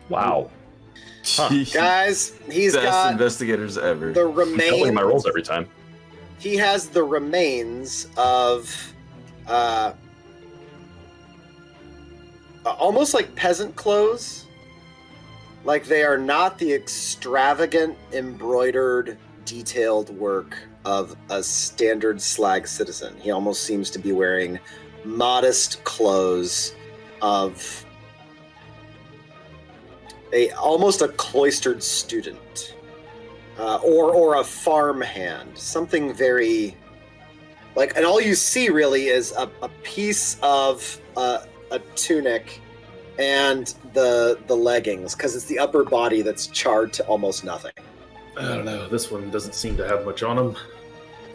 Wow. Guys, he's Best got investigators ever. the Doubling remains. my rolls every time. He has the remains of almost like peasant clothes. Like they are not the extravagant, embroidered, detailed work of a standard slag citizen. He almost seems to be wearing modest clothes of almost a cloistered student. Or a farm hand, something very and all you see really is a piece of a tunic and the leggings, because it's the upper body that's charred to almost nothing. I don't know. This one doesn't seem to have much on him.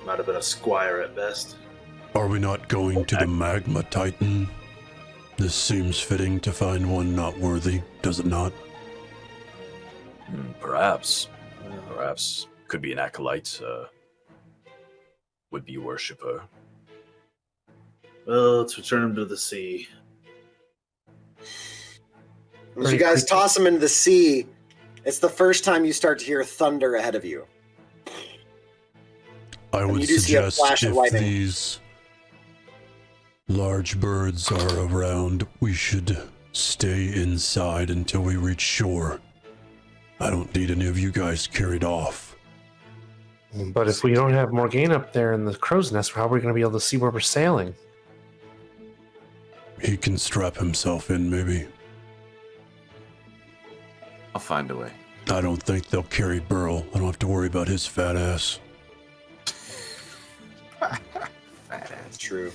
Might have been a squire at best. Are we not going to the Magma Titan? This seems fitting to find one not worthy, does it not? Perhaps. Perhaps. Could be an acolyte. Would be worshipper. Well, let's return him to the sea. As you guys toss him into the sea, it's the first time you start to hear thunder ahead of you. I would you do see a suggest flash of if lightning. these large birds are around, we should stay inside until we reach shore. I don't need any of you guys carried off. But if we don't have Morgane up there in the crow's nest, how are we going to be able to see where we're sailing? He can strap himself in, maybe. I'll find a way. I don't think they'll carry Burl. I don't have to worry about his fat ass. That's true.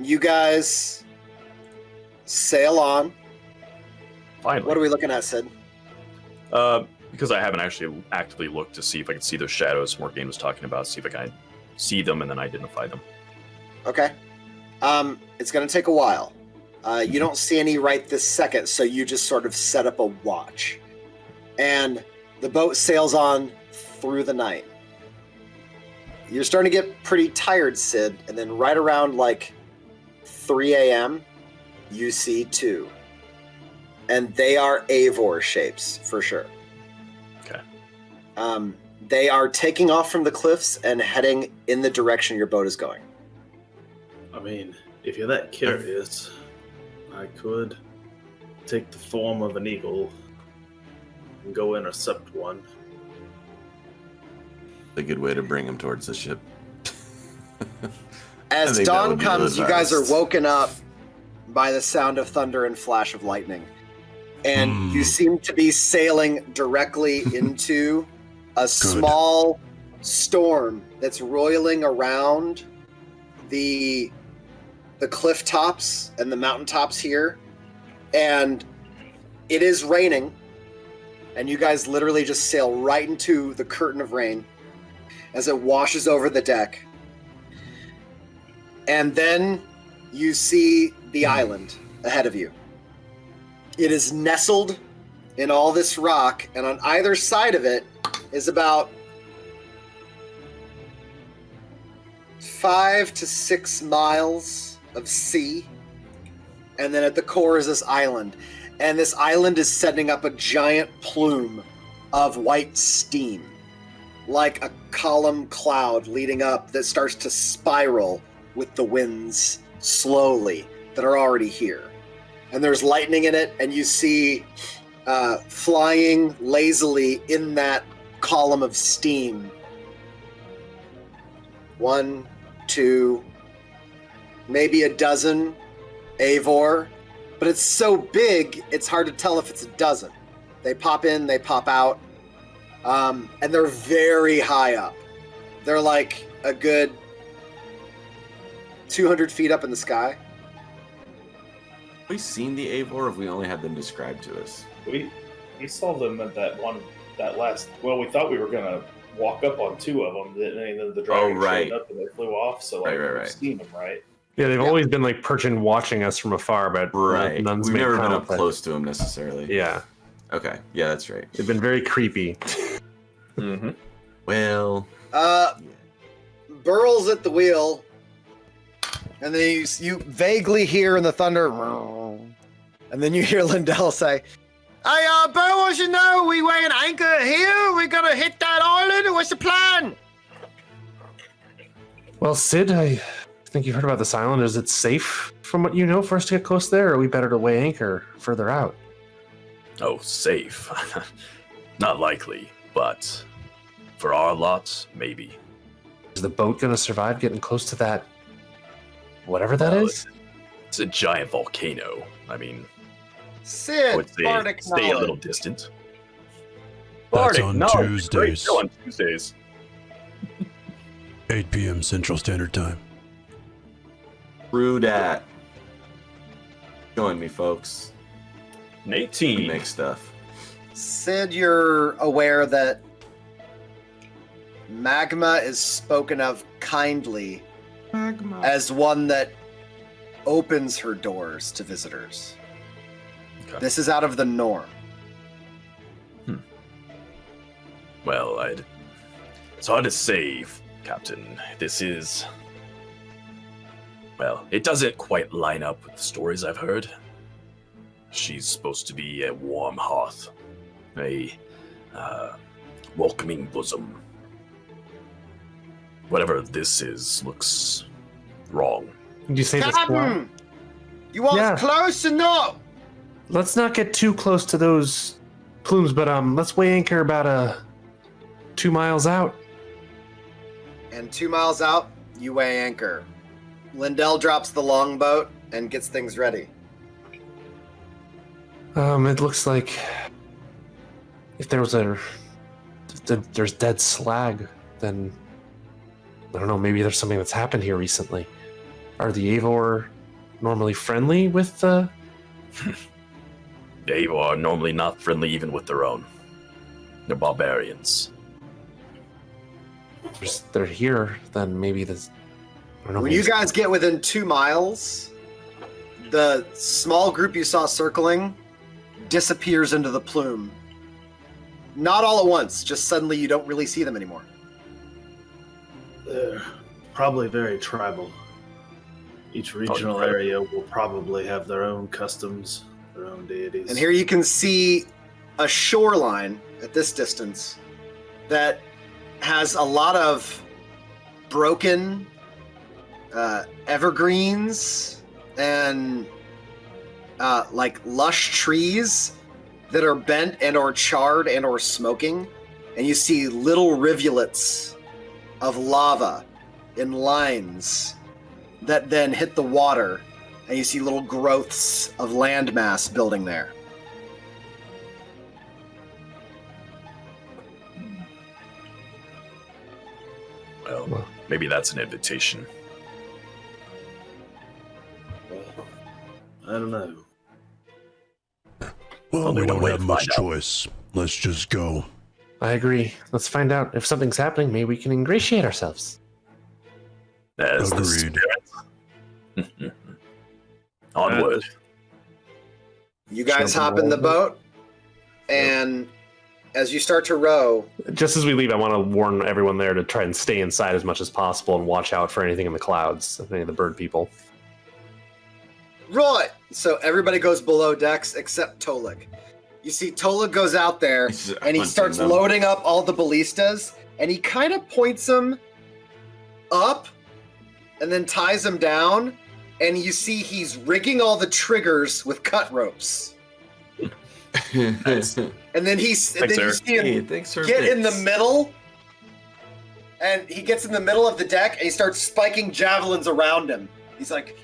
You guys sail on. Finally. What are we looking at, Sid? Because I haven't actually actively looked to see if I can see those shadows Morgane was talking about, see if I can see them and then identify them. Okay. It's going to take a while. You don't see any right this second, so you just sort of set up a watch. And the boat sails on through the night. You're starting to get pretty tired, Sid, and then right around 3 a.m., you see two. And they are Avor shapes, for sure. They are taking off from the cliffs and heading in the direction your boat is going. I mean, if you're that curious, I could take the form of an eagle and go intercept one. A good way to bring him towards the ship. As dawn comes, you guys are woken up by the sound of thunder and flash of lightning. And you seem to be sailing directly into a small storm that's roiling around the cliff tops and the mountain tops here. And it is raining. And you guys literally just sail right into the curtain of rain as it washes over the deck. And then you see the island ahead of you. It is nestled in all this rock, and on either side of it is about 5 to 6 miles of sea. And then at the core is this island. And this island is setting up a giant plume of white steam, like a column cloud leading up that starts to spiral with the winds slowly that are already here. And there's lightning in it, and you see flying lazily in that column of steam. 1, 2, maybe a dozen Eivor, but it's so big, it's hard to tell if it's a dozen. They pop in, they pop out, and they're very high up. They're like a good 200 feet up in the sky. Have we seen the Eivor, or have we only had them described to us? We saw them at that last. Well, we thought we were gonna walk up on 2 of them, and then the dragon showed up and they flew off. So we've seen them, right? Yeah, they've always been like perching, watching us from afar, but none's We've made never been up contact. close to them necessarily. Yeah. Okay. Yeah, that's right. They've been very creepy. Mm-hmm. Well. Burl's at the wheel, and then you vaguely hear in the thunder, and then you hear Lindell say, "Hey, Burl wants to know, we weighing anchor here? We gonna hit that island? What's the plan?" Well, Sid, I think you've heard about this island. Is it safe, from what you know, for us to get close there, or are we better to weigh anchor further out? Oh, safe. Not likely, but for our lots, maybe. Is the boat going to survive getting close to that, whatever that is? It's a giant volcano. I mean, Sid, I would say Bardic stay a little knowledge. distant. That's Bardic on knowledge, great Tuesdays. show on Tuesdays. 8 p.m. Central Standard Time. True dat. Join me, folks. We 18. make stuff. Sid, you're aware that Magma is spoken of kindly as one that opens her doors to visitors. Okay. This is out of the norm. Well, it's hard to say, Captain. This is... Well, it doesn't quite line up with the stories I've heard. She's supposed to be a warm hearth, a welcoming bosom. Whatever this is looks wrong. Did you say this? Captain! You want Yeah. us close or not? Let's not get too close to those plumes, but let's weigh anchor about 2 miles out. And 2 miles out, you weigh anchor. Lindell drops the longboat and gets things ready. It looks like if there was there's dead slag, then I don't know, maybe there's something that's happened here recently. Are the Eivor normally friendly with They are normally not friendly even with their own. They're barbarians. they're here, then maybe there's I don't know. When you guys get within 2 miles, the small group you saw circling disappears into the plume. Not all at once, just suddenly you don't really see them anymore. They're probably very tribal. Each regional area will probably have their own customs, their own deities. And here you can see a shoreline at this distance that has a lot of broken evergreens and like lush trees that are bent and or charred and or smoking, and you see little rivulets of lava in lines that then hit the water, and you see little growths of landmass building there. Well, maybe that's an invitation. I don't know. Well, Only we one don't way have to much find out. choice. Let's just go. I agree. Let's find out if something's happening. Maybe we can ingratiate ourselves. As the Agreed. spirit. Onward. You guys Jump hop in the aboard. boat, and as you start to row, Just as we leave, I want to warn everyone there to try and stay inside as much as possible and watch out for anything in the clouds, any of the bird people. right. So everybody goes below decks except Tolik. You see, Tolik goes out there He's and he hunting starts them. loading up all the ballistas, and he kind of points them up and then ties them down, and you see he's rigging all the triggers with cut ropes. Nice. And then you see him Hey, thanks for get in the bits. middle, and he gets in the middle of the deck and he starts spiking javelins around him. He's like,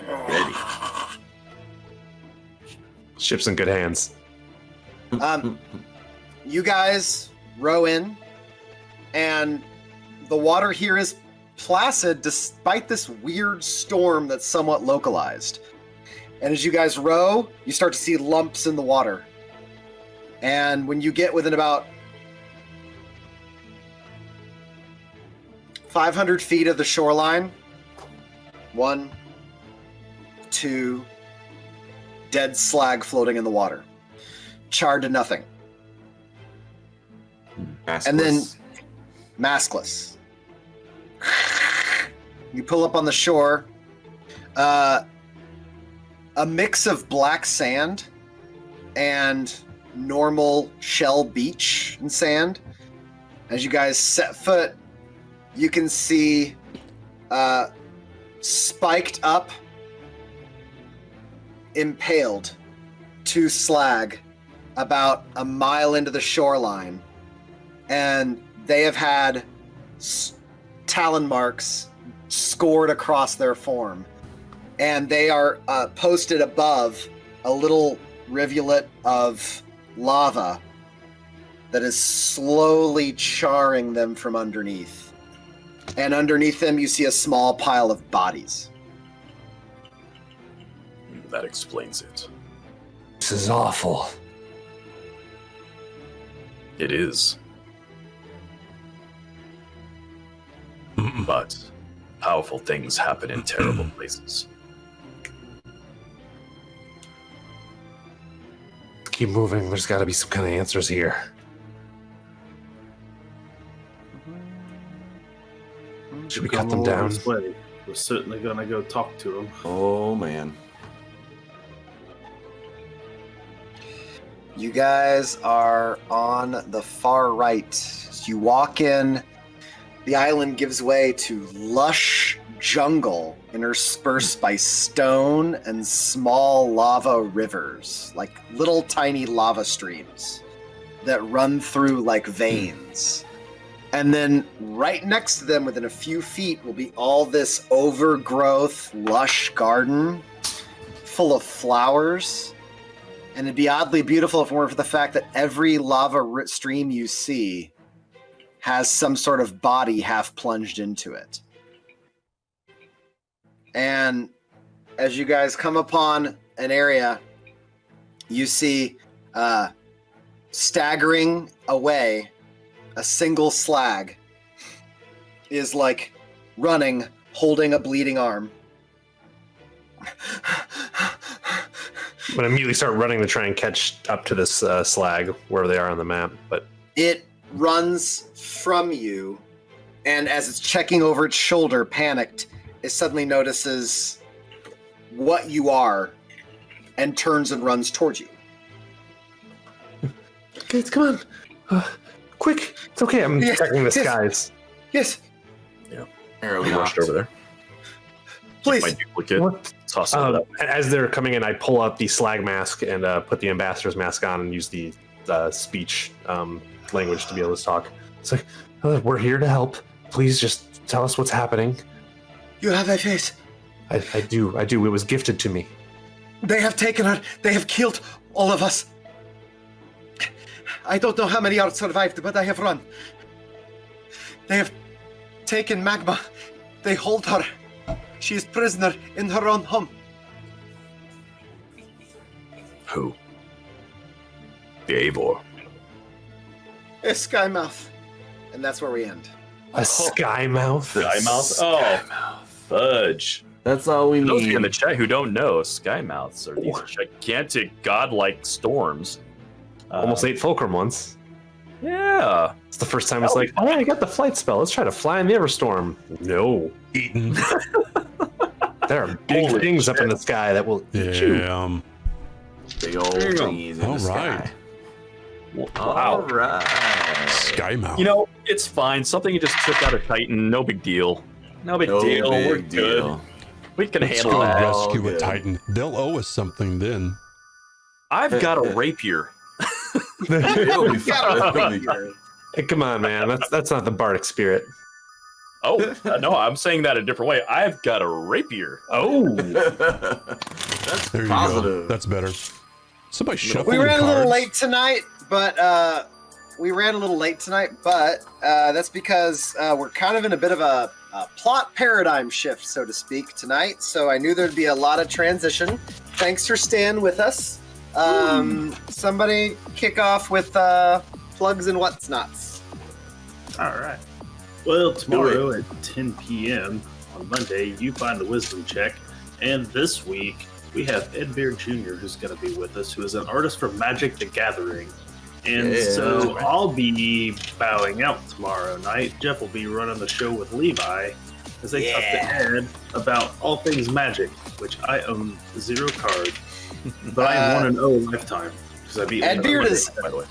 Ready. Ship's in good hands. you guys row in, and the water here is placid despite this weird storm that's somewhat localized. And as you guys row, you start to see lumps in the water. And when you get within about 500 feet of the shoreline, 1, 2, dead slag floating in the water, charred to nothing. And then maskless. You pull up on the shore. A mix of black sand and normal shell beach and sand. As you guys set foot, you can see spiked up, impaled 2 slag about a mile into the shoreline, and they have had talon marks scored across their form, and they are posted above a little rivulet of lava that is slowly charring them from underneath. And underneath them, you see a small pile of bodies. That explains it. This is awful. It is. But powerful things happen in terrible places. Keep moving. There's got to be some kind of answers here. Should we cut them Come all down? this way. We're certainly gonna go talk to them. Oh man. You guys are on the far right. As you walk in, the island gives way to lush jungle interspersed by stone and small lava rivers, like little tiny lava streams that run through like veins. And then right next to them, within a few feet, will be all this overgrowth, lush garden full of flowers. And it'd be oddly beautiful if it weren't for the fact that every lava stream you see has some sort of body half plunged into it. And as you guys come upon an area, you see staggering away a single slag is like running, holding a bleeding arm. I'm gonna immediately start running to try and catch up to this slag where they are on the map. But It runs from you, and as it's checking over its shoulder, panicked, it suddenly notices what you are and turns and runs towards you. Kids, come on. Quick. It's okay. I'm checking the skies. Yes. Arrow He rushed over there. Please. My duplicate. Toss it up. As they're coming in, I pull out the slag mask and put the ambassador's mask on and use the speech language to be able to talk. It's like, we're here to help. Please just tell us what's happening. You have a face. I do. It was gifted to me. They have taken her. They have killed all of us. I don't know how many are survived, but I have run. They have taken Magma. They hold her. She is prisoner in her own home. Who? The Eivor. A Skymouth. And that's where we end. A sky mouth? Sky mouth? Oh, fudge. That's all we For those of you need. in the chat who don't know, sky mouths are these gigantic godlike storms. Almost ate Fulcrum once. Yeah. It's the first time it's like, oh, I got the flight spell. Let's try to fly in the Everstorm. No. Eaten. There are big Holy things up in shit. the sky that will eat you. Yeah. Big old thingies in All the right. sky. Wow. All right. Skymouth. You know, it's fine. Something you just took out of Titan. No big deal. No big deal. We're good. We can Let's handle go that. rescue a good. Titan. They'll owe us something then. I've got a rapier. It'll be fine. It'll be Hey, come on, man. That's not the bardic spirit. Oh, no, I'm saying that a different way. I've got a rapier. Oh. That's There you positive. go. That's better. Somebody shuffle We ran a cards. little late tonight, but that's because we're kind of in a bit of a plot paradigm shift, so to speak, tonight. So I knew there'd be a lot of transition. Thanks for staying with us. Somebody kick off with plugs and what's nots. All right. Well, tomorrow at 10 p.m. on Monday, you find the wisdom check. And this week, we have Ed Beard Jr., who's going to be with us, who is an artist for Magic the Gathering. And so I'll be bowing out tomorrow night. Jeff will be running the show with Levi as they talk to Ed about all things Magic, which I own 0 cards. But I am 1-0 lifetime. Because I beat Ed Beard is, by the way.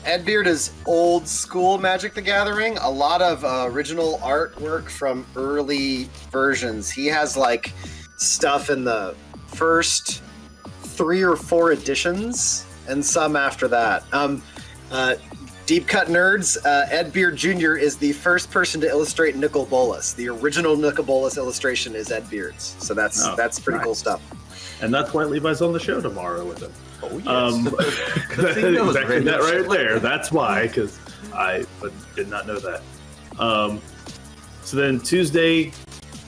Ed Beard is old school Magic the Gathering. A lot of original artwork from early versions. He has like stuff in the first 3 or 4 editions and some after that. Deep Cut Nerds, Ed Beard Jr. is the first person to illustrate Nicol Bolas. The original Nicol Bolas illustration is Ed Beard's. So that's pretty cool stuff. And that's why Levi's on the show tomorrow with him. Oh, yes. Exactly that right there. That's why, because I did not know that. So then Tuesday,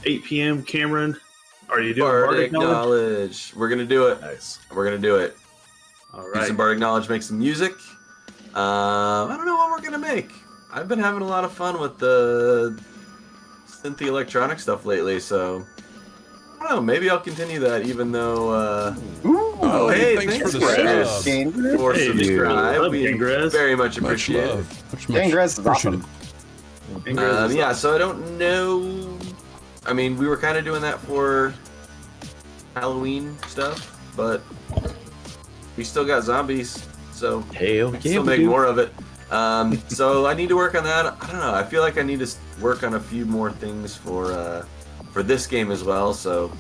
8 p.m., Cameron, are you doing Bardic Bardic Knowledge? Knowledge. We're gonna do it. Nice. We're gonna do it. All Do right. some Bardic Knowledge, make some music. I don't know what we're gonna make. I've been having a lot of fun with the synthy electronic stuff lately, so I don't know. Maybe I'll continue that, even though. Oh, hey, thanks for the Chris. sub. For Hey, subscribe. love We Gangres. very much Much appreciate it. love. Much Gangres is appreciated. awesome. Yeah, so I don't know. I mean, we were kind of doing that for Halloween stuff, but we still got zombies, so Hell we can still make more of it. So I need to work on that. I don't know. I feel like I need to work on a few more things for this game as well. So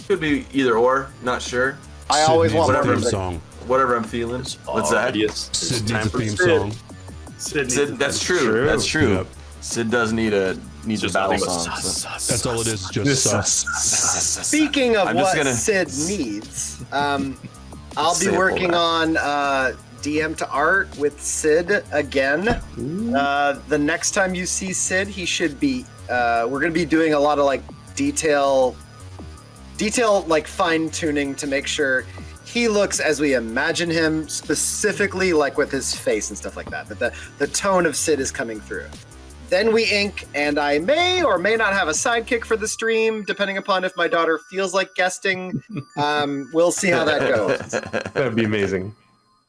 could be either or. Not sure. I always want Sid more needs a music. theme song. Whatever I'm feeling. What's that? Sid needs a theme song. Sid, that's true. That's true. Yep. Sid does need a battle song. That's all it is. Just sus. Speaking of I'm just what gonna- Sid needs, I'll be Sample working that. on DM to art with Sid again. The next time you see Sid, he should be. We're going to be doing a lot of like detail like fine tuning to make sure he looks as we imagine him, specifically like with his face and stuff like that. That the tone of Sid is coming through. Then we ink, and I may or may not have a sidekick for the stream, depending upon if my daughter feels like guesting. We'll see how that goes. That'd be amazing.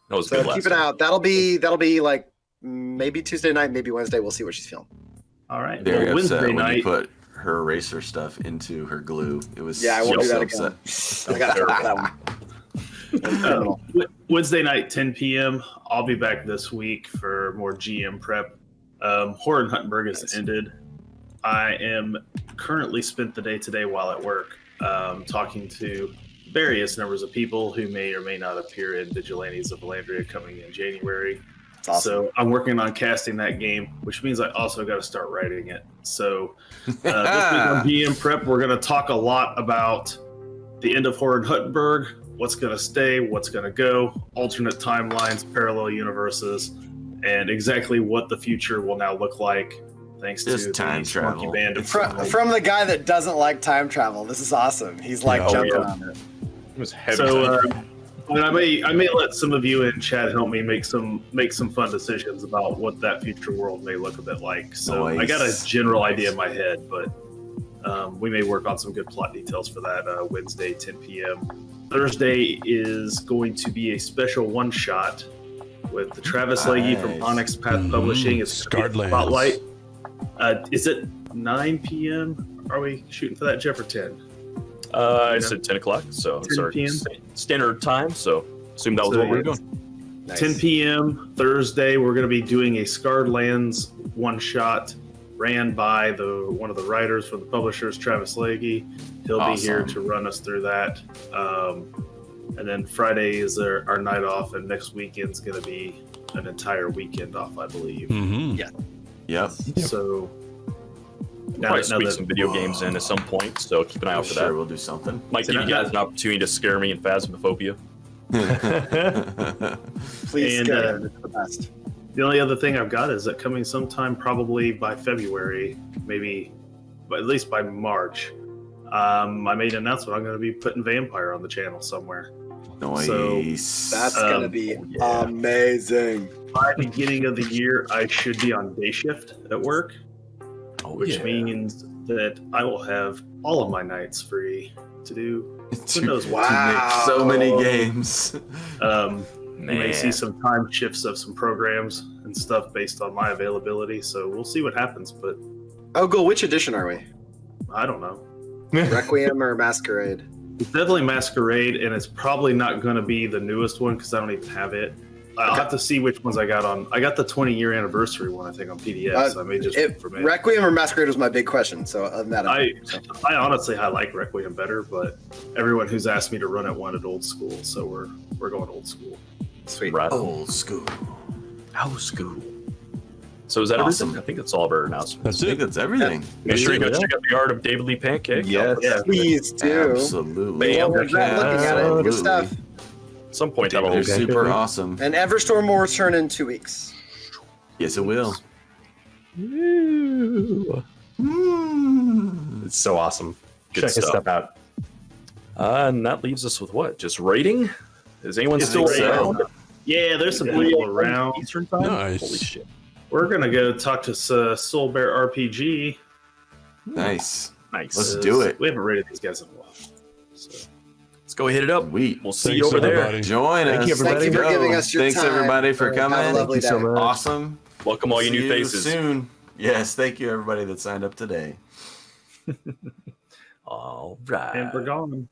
That was So good. keep it out. That'll be like maybe Tuesday night, maybe Wednesday. We'll see what she's feeling. All right. Very Well, upset Wednesday when you night. put her eraser stuff into her glue. It was Yeah, I won't do so that again. upset. I got to that one. Wednesday night, 10 p.m. I'll be back this week for more GM prep. Horror in Huttenberg has ended. I am currently spent the day today while at work talking to various numbers of people who may or may not appear in Vigilantes of Valandria coming in January. Awesome. So I'm working on casting that game, which means I also got to start writing it. So this week on GM Prep, we're going to talk a lot about the end of Horror in Huttenberg, what's going to stay, what's going to go, alternate timelines, parallel universes, and exactly what the future will now look like thanks Just to time the travel. monkey band of From the guy that doesn't like time travel. This is awesome. He's like jumping on it. It was heavy. So and I may let some of you in chat help me make some fun decisions about what that future world may look a bit like. So I got a general idea in my head, but we may work on some good plot details for that Wednesday, 10 p.m. Thursday is going to be a special one-shot with the Travis Leahy from Onyx Path Publishing. It's Scarred Spotlight. Is it 9 p.m.? Are we shooting for that, Jeff, or 10? I said 10 o'clock, so 10 p.m. Standard time, so assume that was what we were doing. Nice. 10 p.m. Thursday, we're going to be doing a Scarred Lands one-shot ran by one of the writers for the publishers, Travis Leahy. He'll be here to run us through that. And then Friday is our night off, and next weekend's going to be an entire weekend off, I believe. Mm-hmm. Yeah. Yep. So Probably squeeze some video games in at some point, so keep an eye out for that. Sure, we'll do something. Might give you guys an opportunity to scare me in Phasmophobia. Please, and it's the best. the only other thing I've got is that coming sometime probably by February, maybe, but at least by March. I made an announcement. I'm going to be putting Vampire on the channel somewhere. Nice. So That's going to be amazing. By the beginning of the year, I should be on day shift at work, which means that I will have all of my nights free to do Windows. To make so many games. You may see some time shifts of some programs and stuff based on my availability, so we'll see what happens. But Cool. Which edition are we? I don't know. Requiem or Masquerade? It's definitely Masquerade, and it's probably not going to be the newest one because I don't even have it. I'll have to see which ones I got on. I got the 20-year anniversary one, I think, on PDF. So I may just from it. Requiem or Masquerade was my big question. So other than that, I honestly like Requiem better, but everyone who's asked me to run it wanted old school, so we're going old school. Sweet. Right. Old school. Old school. So is that everything? I think that's all of our announcements. That's I think it. that's everything. Make sure you go check out the art of David Lee Pancake. Yes. Please do. Absolutely. Bam. Looking at it. Good stuff. At some point, They're that'll super awesome. And Everstorm will return in 2 weeks. Yes, it will. It's so awesome. Good Check his stuff. stuff out. And that leaves us with what? Just rating? Is anyone still think so. around? Yeah, there's some people around. Eastern time? Nice. Holy shit. We're gonna go talk to Soul Bear RPG. Nice. Nice. Let's do it. We haven't rated these guys in a while. So. Let's go hit it up. Sweet. We'll see Thanks, you over everybody. there. Join us. Thank you, everybody. Thank you for Go. giving us your Thanks, time. everybody, for coming. Have a lovely Thank you so day. much. Awesome. Welcome all you See new faces. soon. Yes, thank you, everybody that signed up today. All right. And we're gone.